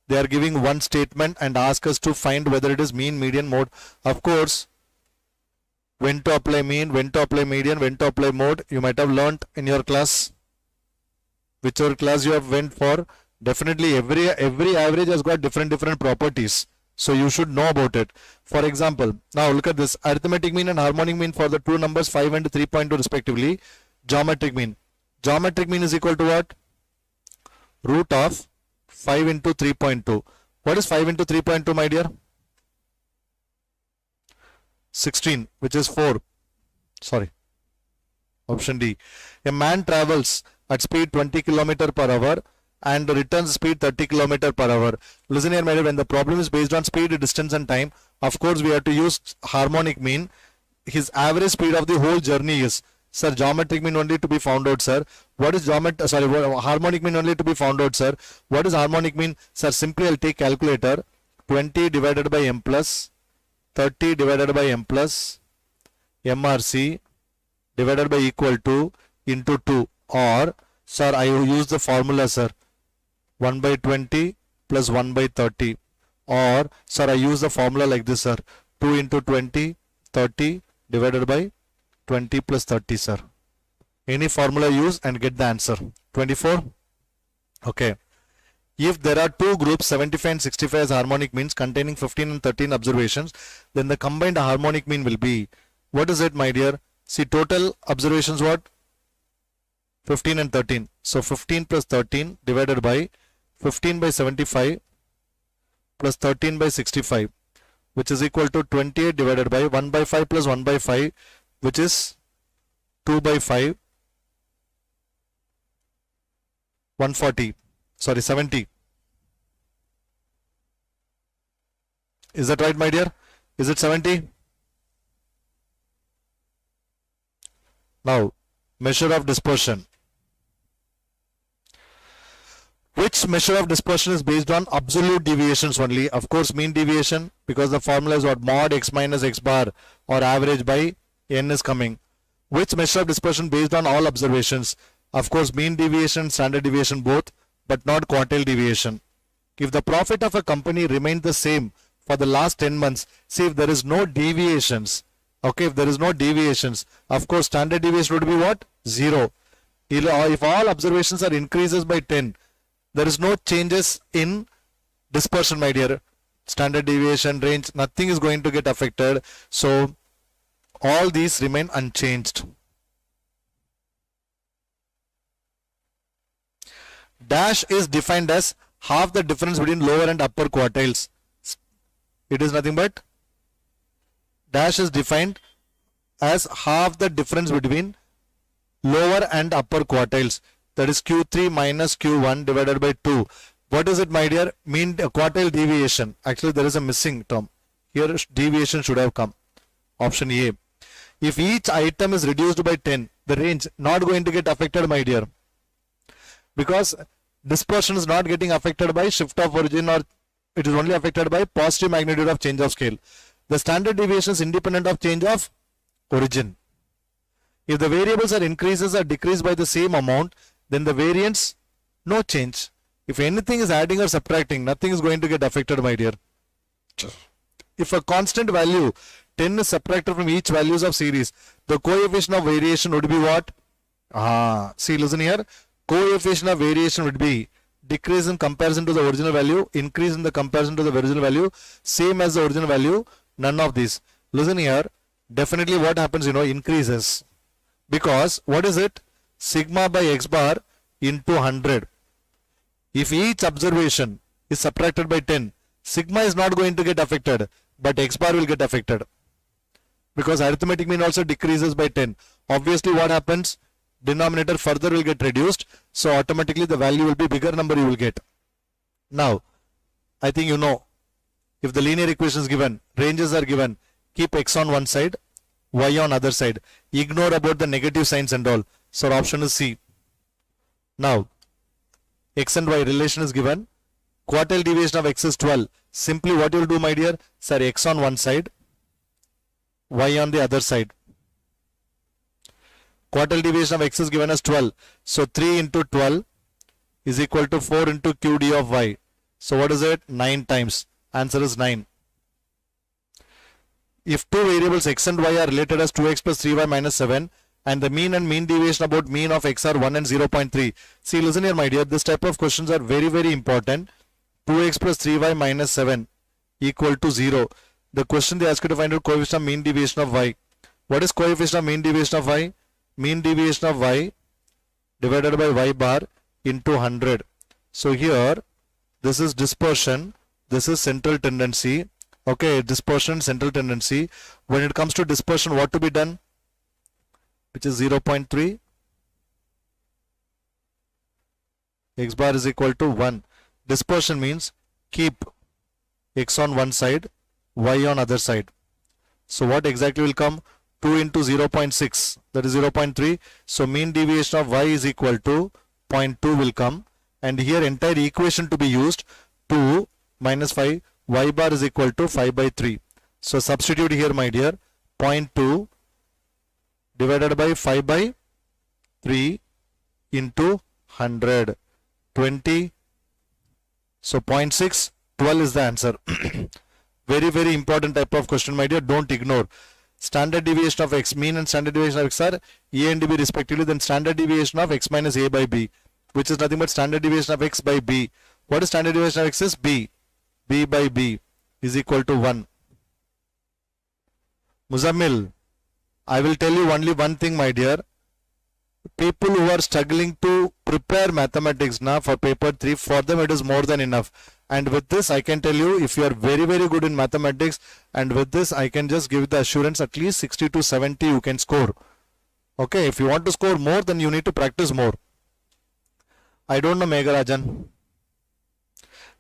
They are giving one statement and ask us to find whether it is mean, median, mode. Of course, when to apply mean, when to apply median, when to apply mode, you might have learnt in your class. Whichever class you have went for, definitely every average has got different properties. So you should know about it. For example, now look at this. Arithmetic mean and harmonic mean for the two numbers 5 and 3.2 respectively. Geometric mean. Geometric mean is equal to what? Root of 5 into 3.2. What is 5 into 3.2, my dear? 16, which is 4. Sorry. Option D. A man travels at speed 20 km per hour and returns speed 30 km per hour. Listen here, my dear, when the problem is based on speed, distance and time, of course we have to use harmonic mean. His average speed of the whole journey is, sir, geometric mean only to be found out, sir. What is harmonic mean only to be found out, sir? What is harmonic mean? Sir, simply I'll take calculator. 20 divided by m plus 30 divided by m plus MRC divided by equal to into 2, or sir, I will use the formula, sir, 1 by 20 plus 1 by 30, or sir, I use the formula like this, sir, 2 into 20 30 divided by 20 plus 30, sir. Any formula use and get the answer. 24. Okay. If there are two groups 75 and 65 as harmonic means containing 15 and 13 observations, then the combined harmonic mean will be, what is it, my dear? See, total observations what? 15 and 13. So 15 plus 13 divided by 15 by 75 plus 13 by 65, which is equal to 28 divided by 1 by 5 plus 1 by 5, which is 2 by 5, 140, sorry, 70. Is that right, my dear? Is it 70? Now, measure of dispersion. Which measure of dispersion is based on absolute deviations only? Of course, mean deviation, because the formula is what? Mod x minus x bar, or average by n is coming. Which measure of dispersion based on all observations? Of course, mean deviation, standard deviation both, but not quartile deviation. if the profit of a company remained the same for the last 10 months, see if there is no deviations, okay, if there is no deviations, of course standard deviation would be what? 0. If all observations are increases by 10, there is no changes in dispersion, my dear. Standard deviation, range, nothing is going to get affected. So all these remain unchanged. Dash is defined as half the difference between lower and upper quartiles. It is nothing but dash is defined as half the difference between lower and upper quartiles. That is Q3 minus Q1 divided by 2. What is it, my dear? Mean quartile deviation. Actually, there is a missing term. Here deviation should have come. Option A. If each item is reduced by 10, the range not going to get affected, my dear. Because dispersion is not getting affected by shift of origin, or it is only affected by positive magnitude of change of scale. The standard deviation is independent of change of origin. If the variables are increases or decreased by the same amount, then the variance, no change. If anything is adding or subtracting, nothing is going to get affected, my dear. If a constant value 10 is subtracted from each values of series, the coefficient of variation would be what? See, listen here. Coefficient of variation would be decrease in comparison to the original value, increase in the comparison to the original value, same as the original value, none of these. Listen here. Definitely what happens, increases. Because what is it? Sigma by x bar into 100. If each observation is subtracted by 10, sigma is not going to get affected, but x bar will get affected. Because arithmetic mean also decreases by 10. Obviously what happens? Denominator further will get reduced, so automatically the value will be bigger number you will get. Now, I think if the linear equation is given, ranges are given, keep x on one side, y on other side. Ignore about the negative signs and all. So option is C. Now, x and y relation is given. Quartile deviation of x is 12. Simply what you will do, my dear? Sir, x on one side, y on the other side. Quartile deviation of x is given as 12. So 3 into 12 is equal to 4 into QD of y. So what is it? 9 times. Answer is 9. If two variables x and y are related as 2x plus 3y minus 7, and the mean and mean deviation about mean of x are 1 and 0.3. See, listen here, my dear. This type of questions are very, very important. 2x plus 3y minus 7 equal to 0. The question they ask you to find out coefficient of mean deviation of y. What is coefficient of mean deviation of y? Mean deviation of y divided by y bar into 100. So here, this is dispersion. This is central tendency. Okay, dispersion, central tendency. When it comes to dispersion, what to be done? Which is 0.3. X bar is equal to 1. Dispersion means keep x on one side, y on other side. So what exactly will come? 2 into 0.6, that is 0.3. So mean deviation of y is equal to 0.2 will come. And here entire equation to be used, 2 minus 5, y bar is equal to 5 by 3. So substitute here, my dear, 0.2 divided by 5 by 3 into 100, 20. So 0.6, 12 is the answer. Very, very important type of question, my dear. Don't ignore. Standard deviation of x, mean and standard deviation of x are a and b respectively. Then standard deviation of x minus a by b, which is nothing but standard deviation of x by b. What is standard deviation of x is b. b by b is equal to 1. Muzammil, I will tell you only one thing, my dear. People who are struggling to prepare mathematics now for paper 3, for them it is more than enough. And with this, I can tell you, if you are very, very good in mathematics, and with this, I can just give the assurance at least 60 to 70 you can score. Okay, if you want to score more, then you need to practice more. I don't know, Megharajan.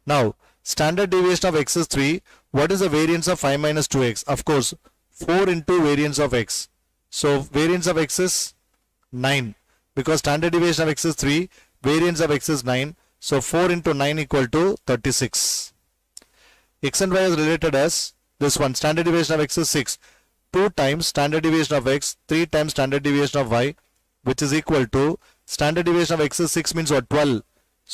Now, standard deviation of x is 3. What is the variance of 5 minus 2x? Of course, 4 into variance of x. So, variance of x is 9. Because standard deviation of x is 3, variance of x is 9. So 4 into 9 equal to 36. X and y is related as this one. Standard deviation of x is 6. 2 times standard deviation of x, 3 times standard deviation of y, which is equal to standard deviation of x is 6 means what? 12.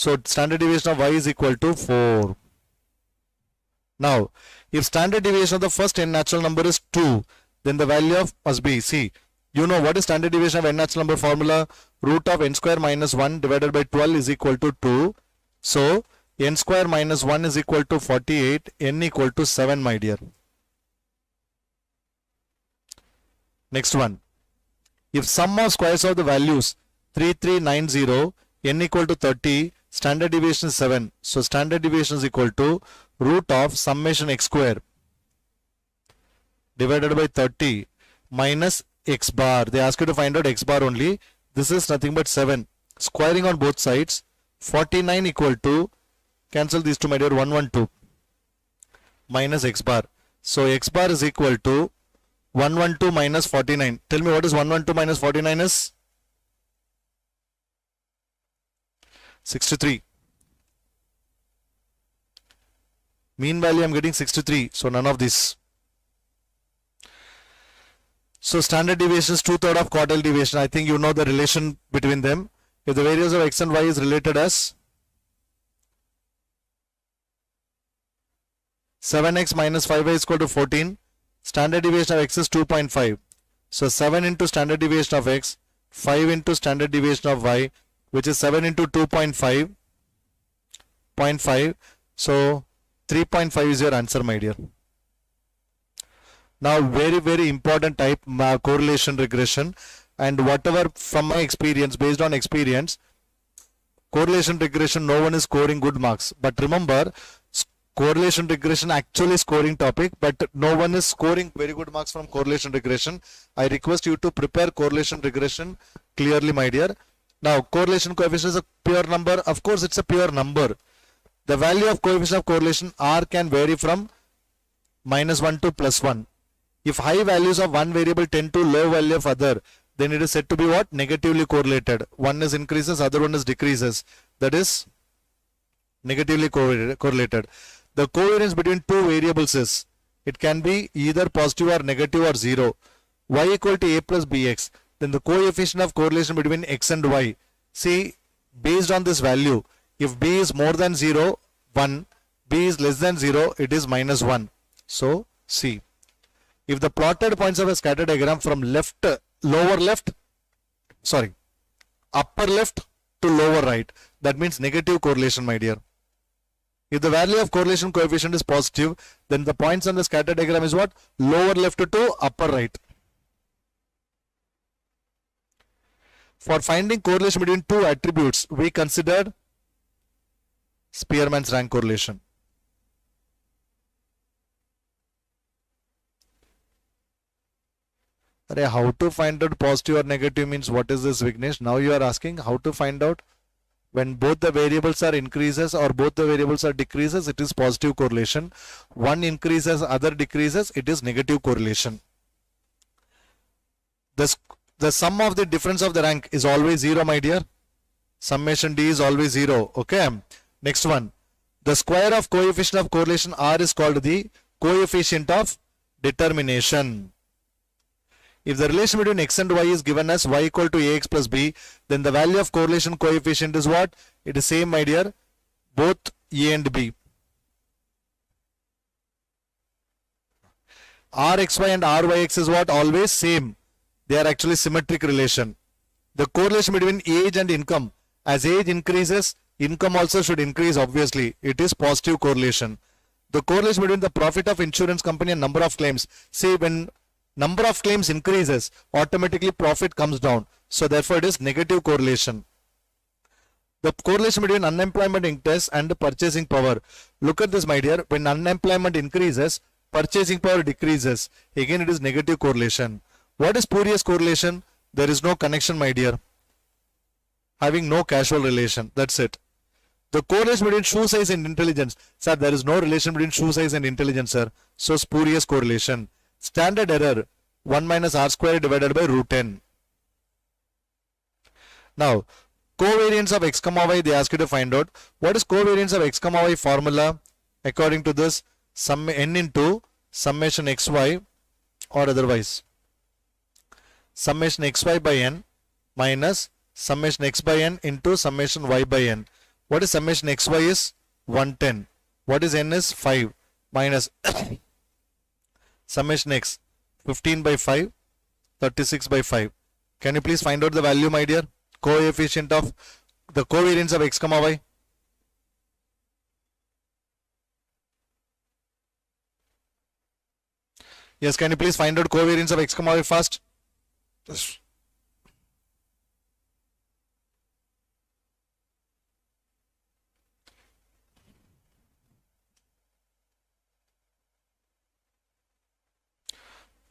So standard deviation of y is equal to 4. Now, if standard deviation of the first n natural number is 2, then the value of must be, see, you know what is standard deviation of n natural number formula? Root of n square minus 1 divided by 12 is equal to 2. So, n square minus 1 is equal to 48, n equal to 7, my dear. Next one. If sum of squares of the values 3390, n equal to 30, standard deviation is 7. So, standard deviation is equal to root of summation x square divided by 30 minus x bar. They ask you to find out x bar only. This is nothing but 7. Squaring on both sides. 49 equal to, cancel these two, my dear, 112 minus x bar. So x bar is equal to 112 minus 49. Tell me what is 112 minus 49 is? 63. Mean value I am getting 63. So none of this. So standard deviation is 2/3 of quartile deviation. I think you know the relation between them. If the variance of x and y is related as 7x minus 5y is equal to 14. Standard deviation of x is 2.5. So 7 into standard deviation of x, 5 into standard deviation of y, which is 7 into 2.5, 0.5. So 3.5 is your answer, my dear. Now, very important type, correlation regression, and whatever from my experience, based on experience, correlation regression, no one is scoring good marks. But remember, correlation regression actually scoring topic, but no one is scoring very good marks from correlation regression. I request you to prepare correlation regression clearly, my dear. Now, correlation coefficient is a pure number. Of course, it's a pure number. The value of coefficient of correlation R can vary from -1 to +1. If high values of one variable tend to low value of other, then it is said to be what? Negatively correlated. One is increases, other one is decreases. That is negatively correlated. The covariance between two variables is, it can be either positive or negative or 0. Y equal to a plus bx. Then the coefficient of correlation between x and y. See, based on this value, if b is more than 0, 1, b is less than 0, it is -1. So, C. If the plotted points of a scatter diagram from upper left to lower right, that means negative correlation, my dear. If the value of correlation coefficient is positive, then the points on the scatter diagram is what? Lower left to upper right. For finding correlation between two attributes, we considered Spearman's rank correlation. How to find out positive or negative means what is this, Vignesh? Now you are asking how to find out when both the variables are increases or both the variables are decreases, it is positive correlation. One increases, other decreases, it is negative correlation. The sum of the difference of the rank is always 0, my dear. Summation D is always 0. Okay. Next one. The square of coefficient of correlation R is called the coefficient of determination. If the relation between x and y is given as y equal to ax plus b, then the value of correlation coefficient is what? It is same, my dear, both a and b. Rxy and ryx is what? Always same. They are actually symmetric relation. The correlation between age and income. As age increases, income also should increase, obviously. It is positive correlation. The correlation between the profit of insurance company and number of claims. Say when number of claims increases, automatically profit comes down. So therefore it is negative correlation. The correlation between unemployment index and purchasing power. Look at this, my dear. When unemployment increases, purchasing power decreases. Again it is negative correlation. What is spurious correlation? There is no connection, my dear. Having no causal relation. That's it. The correlation between shoe size and intelligence. Sir, there is no relation between shoe size and intelligence, sir. So spurious correlation. Standard error 1 minus r square divided by root n. Now, covariance of x comma y, they ask you to find out. What is covariance of x comma y formula? According to this, sum n into summation xy or otherwise. Summation xy by n minus summation x by n into summation y by n. What is summation xy is 110. What is n is 5 minus summation x 15 by 5, 36 by 5. Can you please find out the value, my dear? Coefficient of the covariance of x comma y. Yes, can you please find out covariance of x comma y fast? Yes.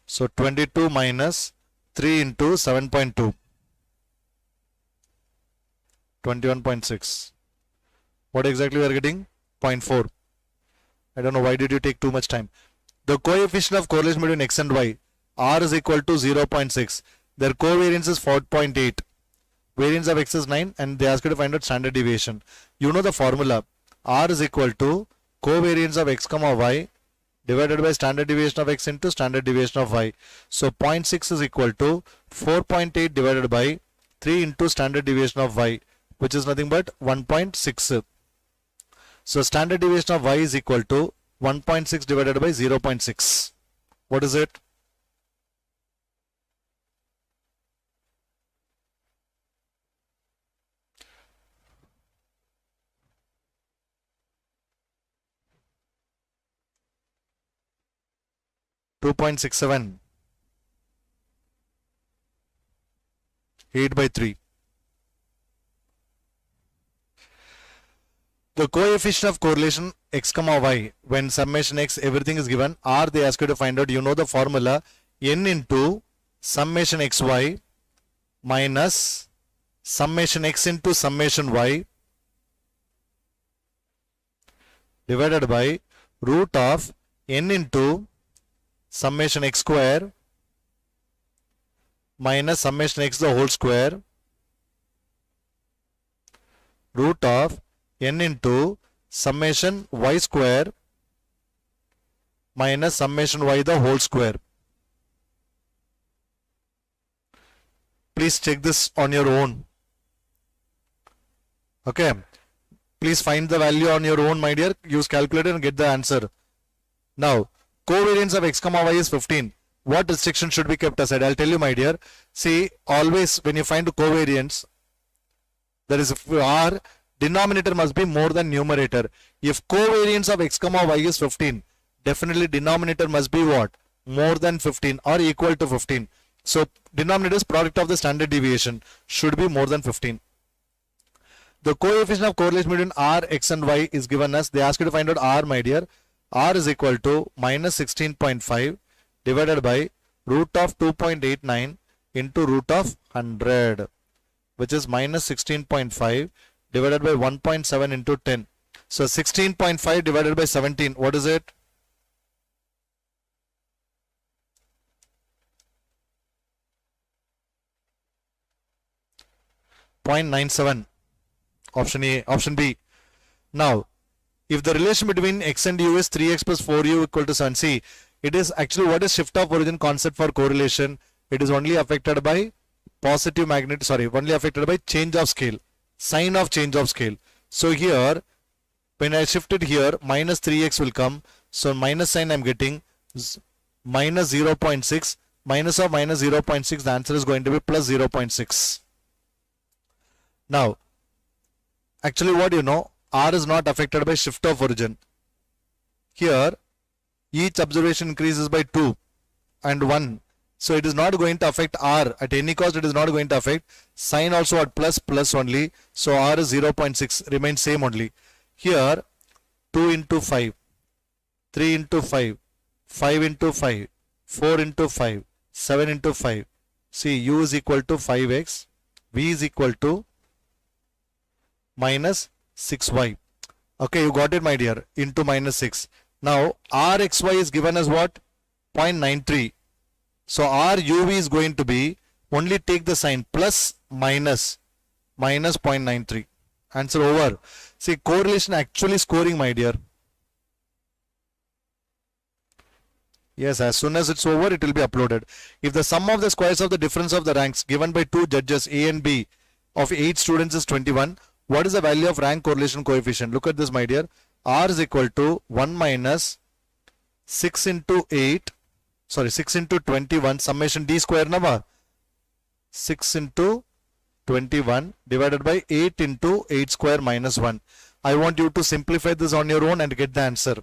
So 22 minus 3 into 7.2. 21.6. What exactly we are getting? 0.4. I don't know why did you take too much time. The coefficient of correlation between x and y, r is equal to 0.6. Their covariance is 4.8. Variance of x is 9 and they ask you to find out standard deviation. You know the formula. R is equal to covariance of x comma y divided by standard deviation of x into standard deviation of y. So 0.6 is equal to 4.8 divided by 3 into standard deviation of y, which is nothing but 1.6. So standard deviation of y is equal to 1.6 divided by 0.6. What is it? .67. 8 by 3. The coefficient of correlation x comma y, when summation x everything is given, r they ask you to find out, you know the formula, n into summation xy minus summation x into summation y divided by root of n into summation x square minus summation x the whole square root of n into summation y square minus summation y the whole square. Please check this on your own. Okay. Please find the value on your own, my dear. Use calculator and get the answer. Now, covariance of x comma y is 15. What restriction should be kept aside? I'll tell you, my dear. See, always when you find covariance, there is r, denominator must be more than numerator. If covariance of x comma y is 15, definitely denominator must be what? More than 15 or equal to 15. So denominator is product of the standard deviation, should be more than 15. The coefficient of correlation between r, x and y is given as, they ask you to find out r, my dear. R is equal to minus 16.5 divided by root of 2.89 into root of 100, which is minus 16.5 divided by 1.7 into 10. So 16.5 divided by 17, what is it? .97. Option A. Option B. Now, if the relation between x and u is 3x plus 4u equal to 7, see, it is actually, what is shift of origin concept for correlation? It is only affected by positive magnitude, sorry, only affected by change of scale, sign of change of scale. So here, when I shift it here, minus 3x will come. So minus sign I am getting minus 0.6, minus of minus 0.6, the answer is going to be plus 0.6. Now, actually what you know, r is not affected by shift of origin. Here, each observation increases by 2 and 1. So it is not going to affect r. At any cost, it is not going to affect. Sign also at plus, plus only. So r is 0.6, remains same only. Here, 2 into 5, 3 into 5, 5 into 5, 4 into 5, 7 into 5. See, u is equal to 5x, v is equal to minus 6y. Okay, you got it, my dear, into minus 6. Now, rxy is given as what? 0.93. So, ruv is going to be, only take the sign, plus minus, minus 0.93. Answer over. See, correlation actually scoring, my dear. Yes, as soon as it's over, it will be uploaded. If the sum of the squares of the difference of the ranks given by two judges A and B of 8 students is 21, What is the value of rank correlation coefficient? Look at this, my dear. R is equal to 1 minus 6 into 8, sorry, 6 into 21 summation D square number. 6 into 21 divided by 8 into 8 square minus 1. I want you to simplify this on your own and get the answer.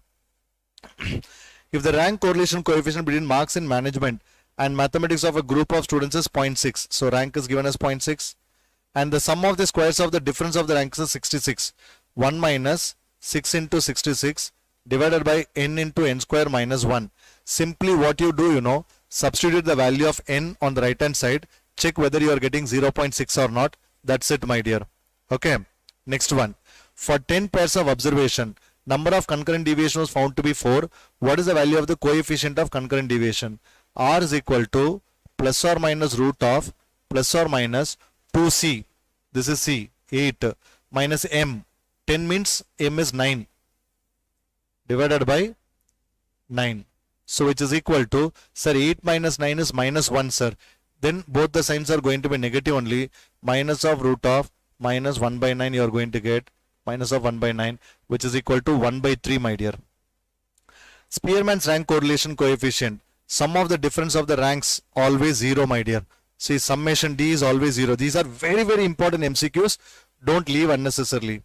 If the rank correlation coefficient between marks in management and mathematics of a group of students is 0.6, so rank is given as 0.6, and the sum of the squares of the difference of the ranks is 66. 1 minus 6 into 66 divided by n into n square minus 1. Simply what you do, substitute the value of n on the right hand side, check whether you are getting 0.6 or not. That's it, my dear. Okay, next one. For 10 pairs of observation, number of concurrent deviation was found to be 4. What is the value of the coefficient of concurrent deviation? R is equal to plus or minus root of plus or minus 2c. This is c, 8 minus m. 10 means m is 9 divided by 9. So which is equal to, sir, 8 minus 9 is minus 1, sir. Then both the signs are going to be negative only. Minus of root of minus 1 by 9 you are going to get minus of 1 by 9, which is equal to 1 by 3, my dear. Spearman's rank correlation coefficient. Sum of the difference of the ranks always 0, my dear. See, summation D is always 0. These are very, very important MCQs. Don't leave unnecessarily.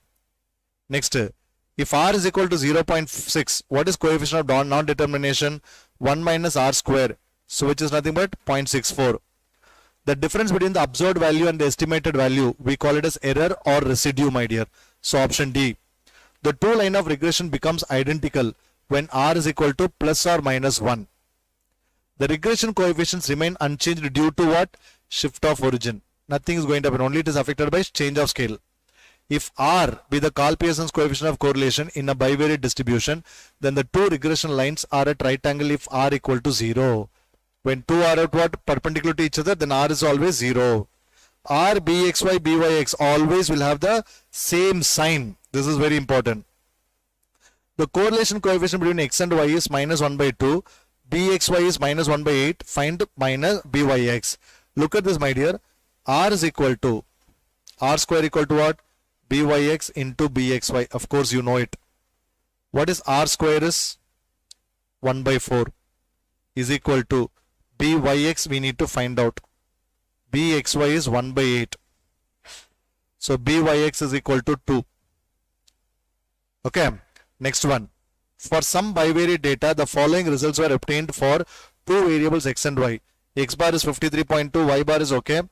Next, if R is equal to 0.6, what is coefficient of non-determination? 1 minus R square. So which is nothing but 0.64. The difference between the observed value and the estimated value, we call it as error or residue, my dear. So option D. The two line of regression becomes identical when R is equal to plus or minus 1. The regression coefficients remain unchanged due to what? Shift of origin. Nothing is going to happen. Only it is affected by change of scale. If R be the Carl-Pearson's coefficient of correlation in a bivariate distribution, then the two regression lines are at right angle if R equal to 0. When two are at what? Perpendicular to each other, then R is always 0. R, Bxy, Byx always will have the same sign. This is very important. The correlation coefficient between x and y is minus 1 by 2. Bxy is minus 1 by 8. Find minus Byx. Look at this, my dear. R is equal to R square equal to what? Byx into Bxy. Of course, you know it. What is R square is? 1 by 4 is equal to Byx. We need to find out. Bxy is 1 by 8. So Byx is equal to 2. Okay. Next one. For some bivariate data, the following results were obtained for two variables x and y. X bar is 53.2, y bar is okay.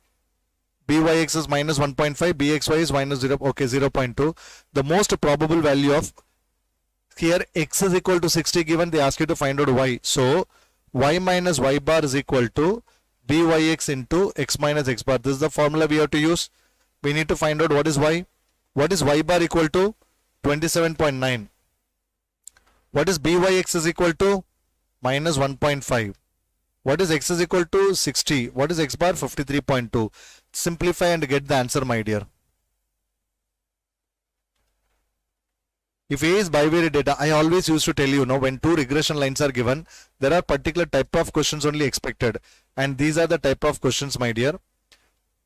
Byx is minus 1.5, Bxy is minus 0, okay, 0.2. The most probable value of here x is equal to 60 given, they ask you to find out y. So y minus y bar is equal to Byx into x minus x bar. This is the formula we have to use. We need to find out what is y. What is y bar equal to? 27.9. What is Byx is equal to? Minus 1.5. What is x is equal to? 60. What is x bar? 53.2. Simplify and get the answer, my dear. If A is bivariate data, I always used to tell you, when two regression lines are given, there are particular type of questions only expected. And these are the type of questions, my dear.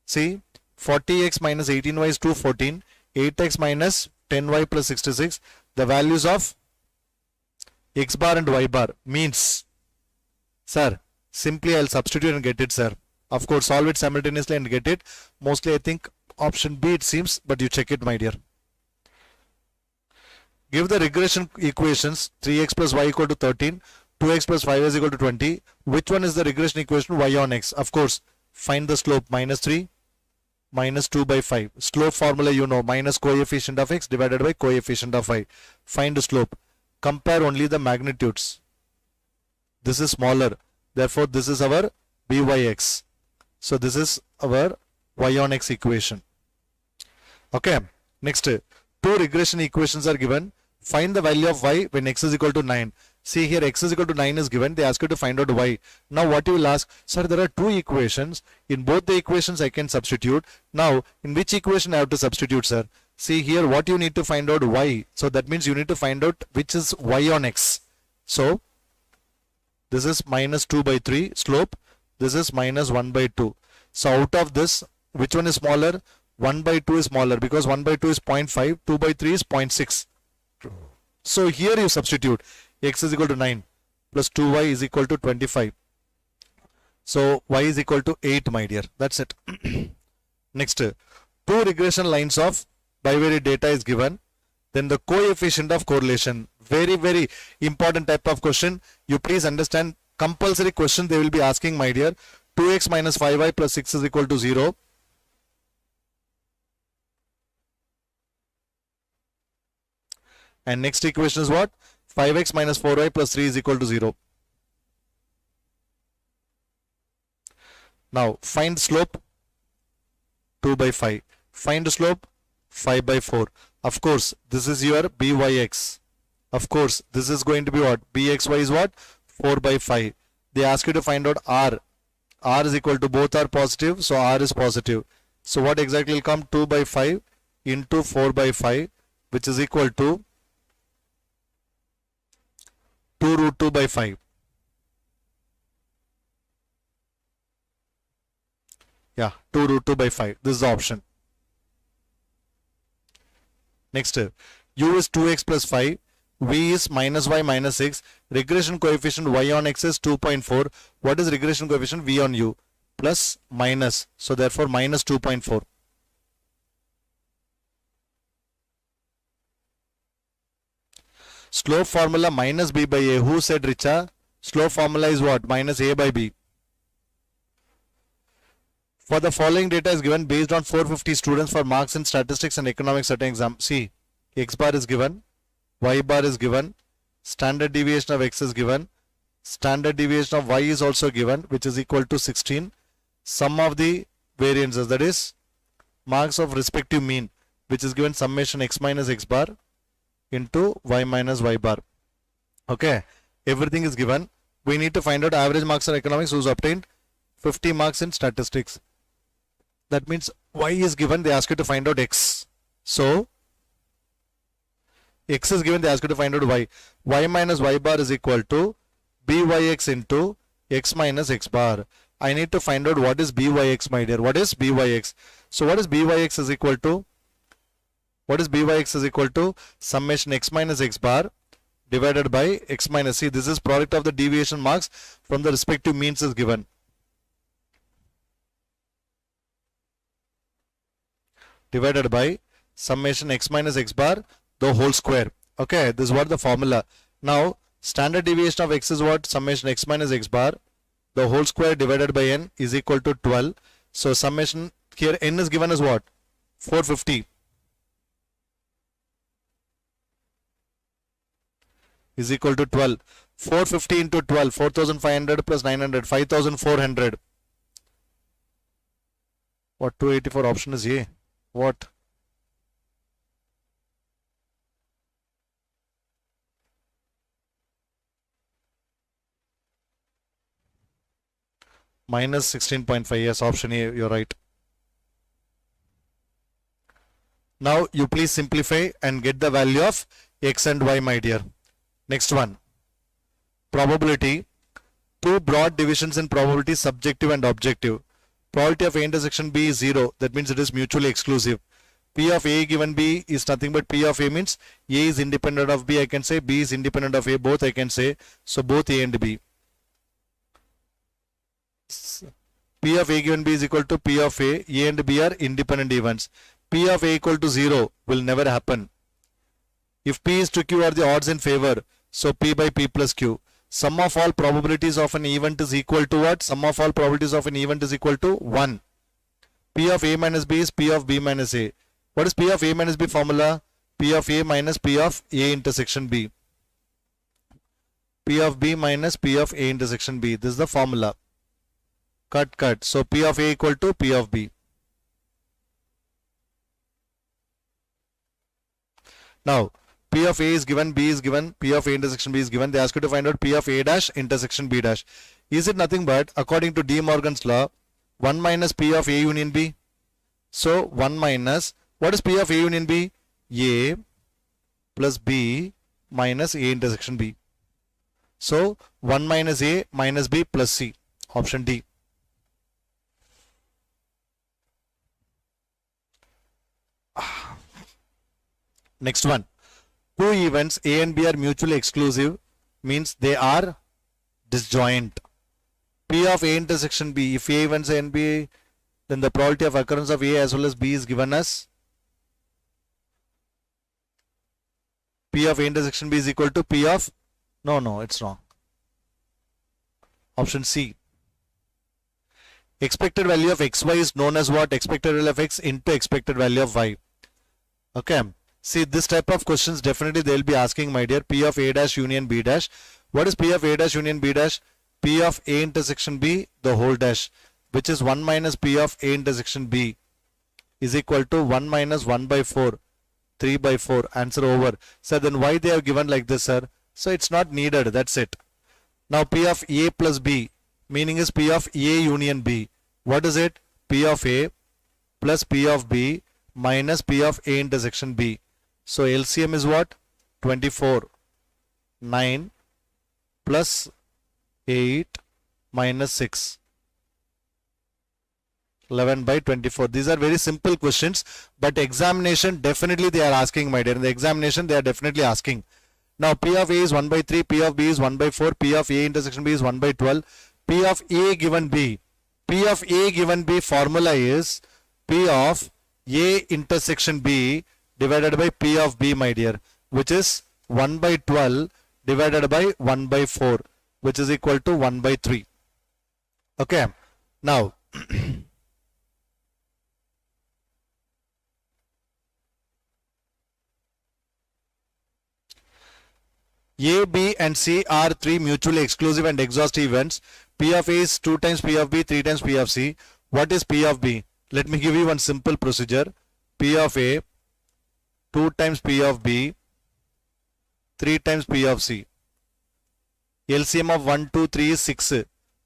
See, 40x minus 18y is 214. 8x minus 10y plus 66. The values of x bar and y bar means, sir, simply I'll substitute and get it, sir. Of course, solve it simultaneously and get it. Mostly I think option B it seems, but you check it, my dear. Give the regression equations 3x plus y equal to 13, 2x plus 5y is equal to 20. Which one is the regression equation? Y on x. Of course, find the slope minus 3, minus 2 by 5. Slope formula you know, minus coefficient of x divided by coefficient of y. Find the slope. Compare only the magnitudes. This is smaller. Therefore, this is our Byx. So, this is our y on x equation. Okay. Next, two regression equations are given. Find the value of y when x is equal to 9. See here, x is equal to 9 is given. They ask you to find out y. Now, what you will ask? Sir, there are two equations. In both the equations, I can substitute. Now, in which equation I have to substitute, sir? See here, what you need to find out y. So, that means you need to find out which is y on x. So, this is minus 2 by 3 slope. This is minus 1 by 2. So, out of this, which one is smaller? 1 by 2 is smaller because 1 by 2 is 0.5, 2 by 3 is 0.6. So here you substitute x is equal to 9 plus 2y is equal to 25. So y is equal to 8, my dear. That's it. Next, two regression lines of bivariate data is given. Then the coefficient of correlation. Very, very important type of question. You please understand, compulsory question they will be asking, my dear. 2x minus 5y plus 6 is equal to 0. And next equation is what? 5x minus 4y plus 3 is equal to 0. Now find slope 2 by 5. Find slope 5 by 4. Of course, this is your byx. Of course, this is going to be what? bxy is what? 4 by 5. They ask you to find out r. R is equal to, both are positive, so r is positive. So what exactly will come? 2 by 5 into 4 by 5, which is equal to 2 root 2 by 5. Yeah, 2 root 2 by 5. This is the option. Next, u is 2x plus 5, v is minus y minus 6, regression coefficient y on x is 2.4. What is regression coefficient? V on u plus minus. So therefore minus 2.4. Slope formula minus b by a. Who said, Richa? Slope formula is what? Minus a by b. For the following data is given based on 450 students for marks in statistics and economics at an exam. See, x bar is given, y bar is given, standard deviation of x is given, standard deviation of y is also given, which is equal to 16. Sum of the variances, that is marks of respective mean, which is given summation x minus x bar into y minus y bar. Okay, everything is given. We need to find out average marks in economics who's obtained 50 marks in statistics. That means y is given, they ask you to find out x. So x is given, they ask you to find out y. Y minus y bar is equal to byx into x minus x bar. I need to find out what is byx, my dear. What is byx? So what is byx is equal to? What is byx is equal to summation x minus x bar divided by x minus c. This is product of the deviation marks from the respective means is given. Divided by summation x minus x bar the whole square. Okay, this is what the formula. Now standard deviation of x is what? Summation x minus x bar the whole square divided by n is equal to 12. So summation here n is given as what? 450 is equal to 12. 450 into 12, 4500 plus 900, 5400. What? 284 option is A. What? Minus 16.5. Yes, option A, you're right. Now you please simplify and get the value of x and y, my dear. Next one. Probability. Two broad divisions in probability, subjective and objective. Probability of A intersection B is 0. That means it is mutually exclusive. P of A given B is nothing but P of A means A is independent of B, I can say. B is independent of A, both I can say. So both A and B. P of A given B is equal to P of A. A and B are independent events. P of A equal to 0 will never happen. If P is to Q are the odds in favor, so P by P plus Q. Sum of all probabilities of an event is equal to what? Sum of all probabilities of an event is equal to 1. P of A minus B is P of B minus A. What is P of A minus B formula? P of A minus P of A intersection B. P of B minus P of A intersection B. This is the formula. Cut. So P of A equal to P of B. Now P of A is given, B is given, P of A intersection B is given. They ask you to find out P of A dash intersection B dash. Is it nothing but, according to De Morgan's law, 1 minus P of A union B? So 1 minus, what is P of A union B? A plus B minus A intersection B. So 1 minus A minus B plus C. Option D. Next one. Two events A and B are mutually exclusive means they are disjoint. P of A intersection B. If A events A and B, then the probability of occurrence of A as well as B is given as P of A intersection B is equal to P of, no, it's wrong. Option C. Expected value of xy is known as what? Expected value of x into expected value of y. Okay. See, this type of questions definitely they will be asking, my dear. P of A dash union B dash. What is P of A dash union B dash? P of A intersection B, the whole dash, which is 1 minus P of A intersection B is equal to 1 minus 1 by 4, 3 by 4. Answer over. So then why they have given like this, sir? So it's not needed. That's it. Now P of A plus B, meaning is P of A union B. What is it? P of A plus P of B minus P of A intersection B. So LCM is what? 24. 9 plus 8 minus 6. 11 by 24. These are very simple questions, but examination definitely they are asking, my dear. In the examination they are definitely asking. Now P of A is 1 by 3, P of B is 1 by 4, P of A intersection B is 1 by 12. P of A given B. P of A given B formula is P of A intersection B divided by P of B, my dear, which is 1 by 12 divided by 1 by 4, which is equal to 1 by 3. Okay. Now, A, B and C are three mutually exclusive and exhaustive events. P of A is 2 times P of B, 3 times P of C. What is P of B? Let me give you one simple procedure. P of A, 2 times P of B, 3 times P of C. LCM of 1, 2, 3 is 6.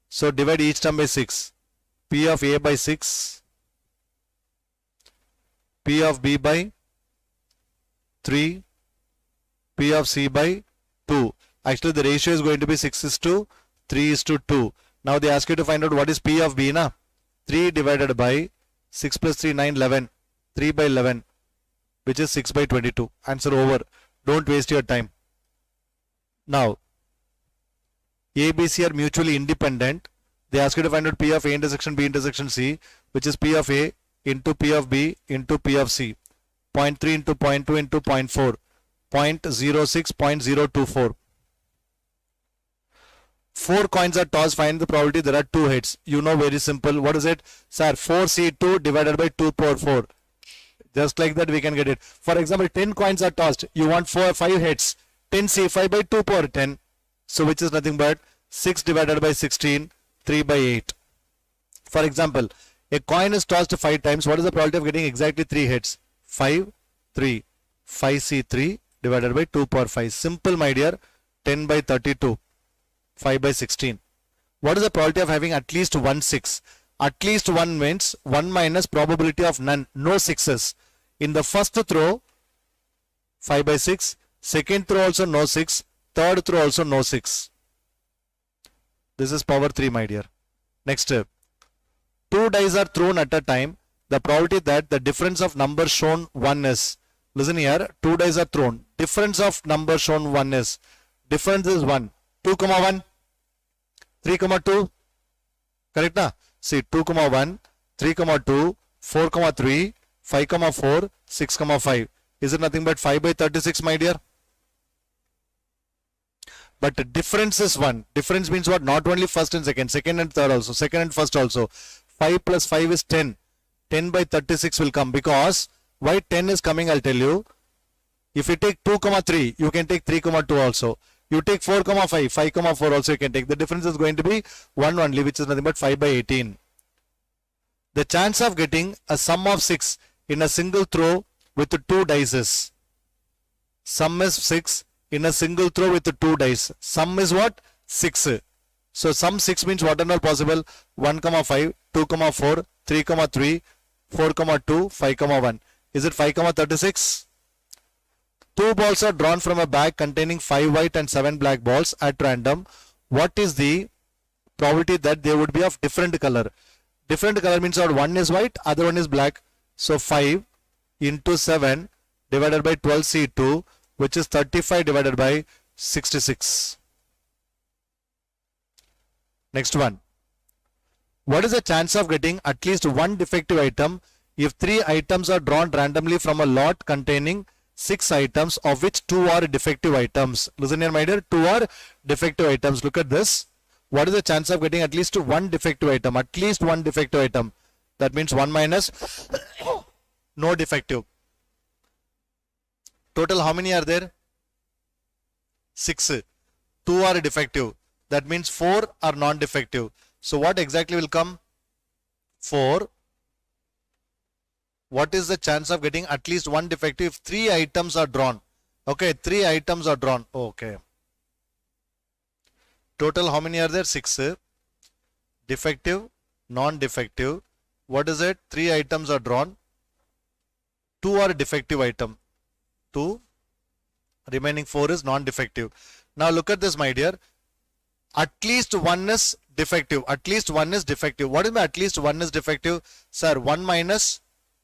So divide each term by 6. P of A by 6. P of B by 3. P of C by 2. Actually the ratio is going to be 6 is to 3 is to 2. Now they ask you to find out what is P of B, na? 3 divided by 6 plus 3, 9, 11. 3 by 11, which is 6 by 22. Answer over. Don't waste your time. Now, A, B, C are mutually independent. They ask you to find out P of A intersection B intersection C, which is P of A into P of B into P of C. 0.3 into 0.2 into 0.4. 0.06, 0.024. 4 coins are tossed. Find the probability there are 2 hits. You know, very simple. What is it? Sir, 4C2 divided by 2 power 4. Just like that we can get it. For example, 10 coins are tossed. You want 5 hits. 10C5 by 2 power 10. So which is nothing but 6 divided by 16, 3 by 8. For example, a coin is tossed 5 times. What is the probability of getting exactly 3 hits? 5, 3. 5C3 divided by 2 power 5. Simple, my dear. 10 by 32. 5 by 16. What is the probability of having at least 1 6? At least 1 means 1 minus probability of none. No 6s. In the first throw, 5 by 6. Second throw also no 6. Third throw also no 6. This is power 3, my dear. Next step. 2 dice are thrown at a time. The probability that the difference of numbers shown 1 is. Listen here. 2 dice are thrown. Difference of numbers shown 1 is. Difference is 1. 2, 1. 3, 2. Correct na? See, 2, 1. 3, 2. 4, 3. 5, 4. 6, 5. Is it nothing but 5 by 36, my dear? But the difference is 1. Difference means what? Not only first and second. Second and third also. Second and first also. 5 plus 5 is 10. 10 by 36 will come. Because why 10 is coming, I'll tell you. If you take 2, 3, you can take 3, 2 also. You take 4, 5, 5, 4 also you can take. The difference is going to be 1 only, which is nothing but 5 by 18. The chance of getting a sum of 6 in a single throw with 2 dice is. Sum is 6 in a single throw with 2 dice. Sum is what? 6. So sum 6 means what and all possible? 1, 5, 2, 4, 3, 3, 4, 2, 5, 1. Is it 5, 36? 2 balls are drawn from a bag containing 5 white and 7 black balls at random. What is the probability that they would be of different color? Different color means that one is white, other one is black. So 5 into 7 divided by 12C2, which is 35 divided by 66. Next one. What is the chance of getting at least one defective item if 3 items are drawn randomly from a lot containing 6 items, of which 2 are defective items? Listen here, my dear, 2 are defective items. Look at this. What is the chance of getting at least one defective item? At least one defective item. That means 1 minus no defective. Total how many are there? 6. 2 are defective. That means 4 are non-defective. So what exactly will come? 4. What is the chance of getting at least one defective if 3 items are drawn? Okay, 3 items are drawn. Okay. Total how many are there? 6. Defective, non-defective. What is it? 3 items are drawn. 2 are defective item. 2. Remaining 4 is non-defective. Now look at this, my dear. At least one is defective. At least one is defective. What is my at least one is defective? Sir, 1 minus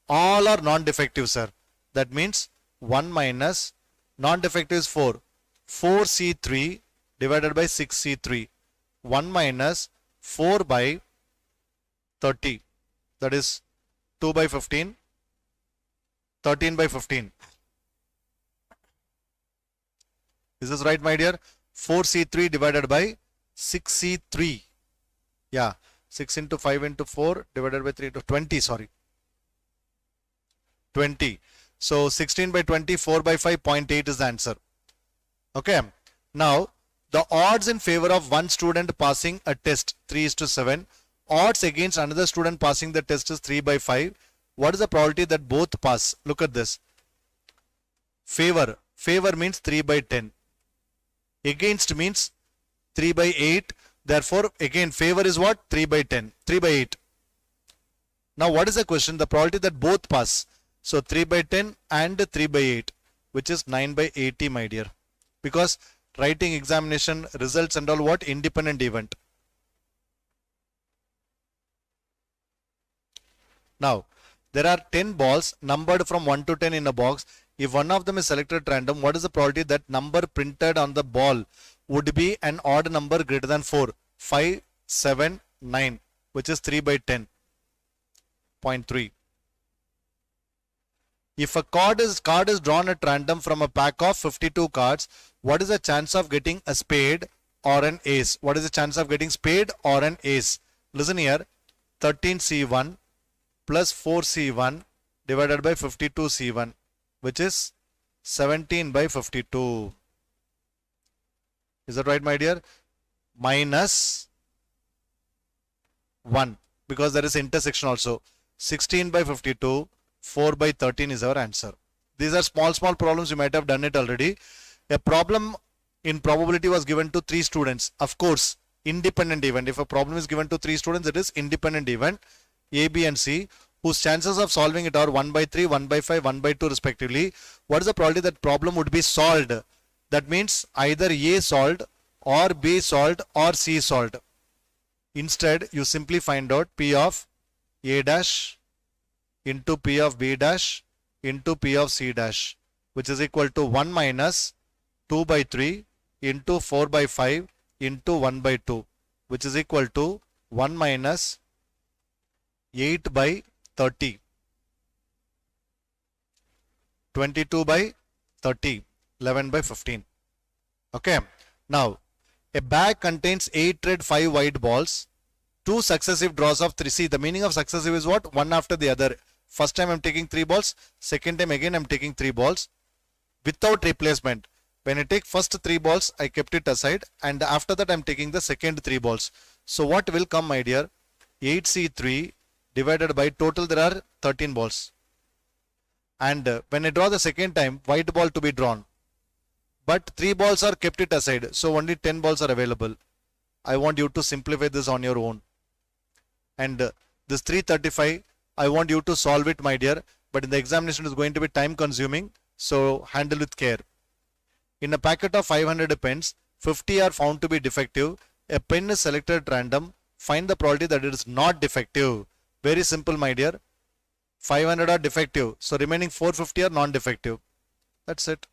all are non-defective, sir. That means 1 minus non-defective is 4. 4C3 divided by 6C3. 1 minus 4 by 30. That is 2 by 15. 13 by 15. Is this right, my dear? 4C3 divided by 6C3. Yeah. 6 into 5 into 4 divided by 3 into 20. Sorry. 20. So 16 by 20, 4 by 5, 0.8 is the answer. Okay. Now, the odds in favor of one student passing a test, 3:7. Odds against another student passing the test is 3 by 5. What is the probability that both pass? Look at this. Favor. Favor means 3 by 10. Against means 3 by 8. Therefore, again, favor is what? 3 by 10. 3 by 8. Now, what is the question? The probability that both pass. So, 3 by 10 and 3 by 8, which is 9 by 80, my dear. Because writing examination results and all what? Independent event. Now, there are 10 balls numbered from 1 to 10 in a box. If one of them is selected at random, what is the probability that number printed on the ball would be an odd number greater than 4? 5, 7, 9, which is 3 by 10. 0.3. If a card is drawn at random from a pack of 52 cards, what is the chance of getting a spade or an ace? What is the chance of getting spade or an ace? Listen here. 13C1 plus 4C1 divided by 52C1, which is 17 by 52. Is that right, my dear? Minus 1, because there is intersection also. 16 by 52, 4 by 13 is our answer. These are small problems. You might have done it already. A problem in probability was given to 3 students. Of course, independent event. If a problem is given to 3 students, it is independent event. A, B and C, whose chances of solving it are 1 by 3, 1 by 5, 1 by 2 respectively. What is the probability that problem would be solved? That means either A solved or B solved or C solved. Instead, you simply find out P of A dash into P of B dash into P of C dash, which is equal to 1 minus 2 by 3 into 4 by 5 into 1 by 2, which is equal to 1 minus 8 by 30. 22 by 30. 11 by 15. Okay. Now, a bag contains 8 red, 5 white balls. 2 successive draws of 3. See, the meaning of successive is what? One after the other. First time I am taking 3 balls. Second time again I am taking 3 balls. Without replacement. When I take first 3 balls, I kept it aside. And after that I am taking the second 3 balls. So what will come, my dear? 8C3 divided by total there are 13 balls. And when I draw the second time, white ball to be drawn. But 3 balls are kept it aside. So only 10 balls are available. I want you to simplify this on your own. And this 335, I want you to solve it, my dear. But in the examination it is going to be time consuming. So handle with care. In a packet of 500 pens, 50 are found to be defective. A pen is selected at random. Find the probability that it is not defective. Very simple, my dear. 500 are defective. So remaining 450 are non-defective. That's it.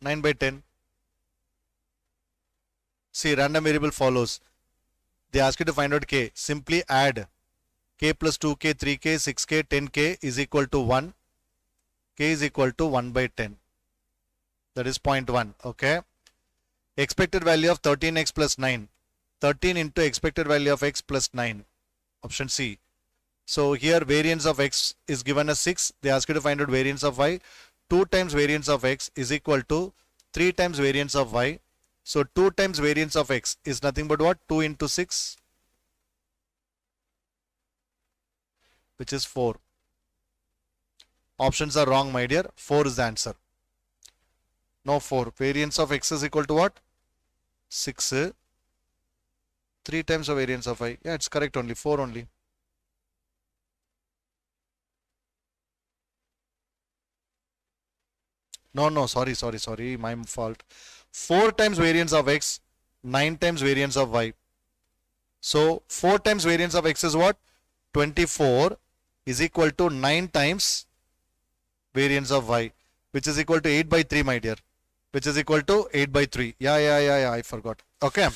9 by 10. See, random variable follows. They ask you to find out k. Simply add k plus 2k, 3k, 6k, 10k is equal to 1. K is equal to 1 by 10. That is 0.1. Okay. Expected value of 13x plus 9. 13 into expected value of x plus 9. Option C. So here variance of x is given as 6. They ask you to find out variance of y. 2 times variance of x is equal to 3 times variance of y. So 2 times variance of x is nothing but what? 2 into 6, which is 4. Options are wrong, my dear. 4 is the answer. No 4. Variance of x is equal to what? 6. 3 times the variance of y. Yeah, it's correct only. 4 only. No, sorry. My fault. 4 times variance of x, 9 times variance of y. So 4 times variance of x is what? 24 is equal to 9 times variance of y, which is equal to 8 by 3, my dear. Which is equal to 8 by 3. Yeah, I forgot. Okay.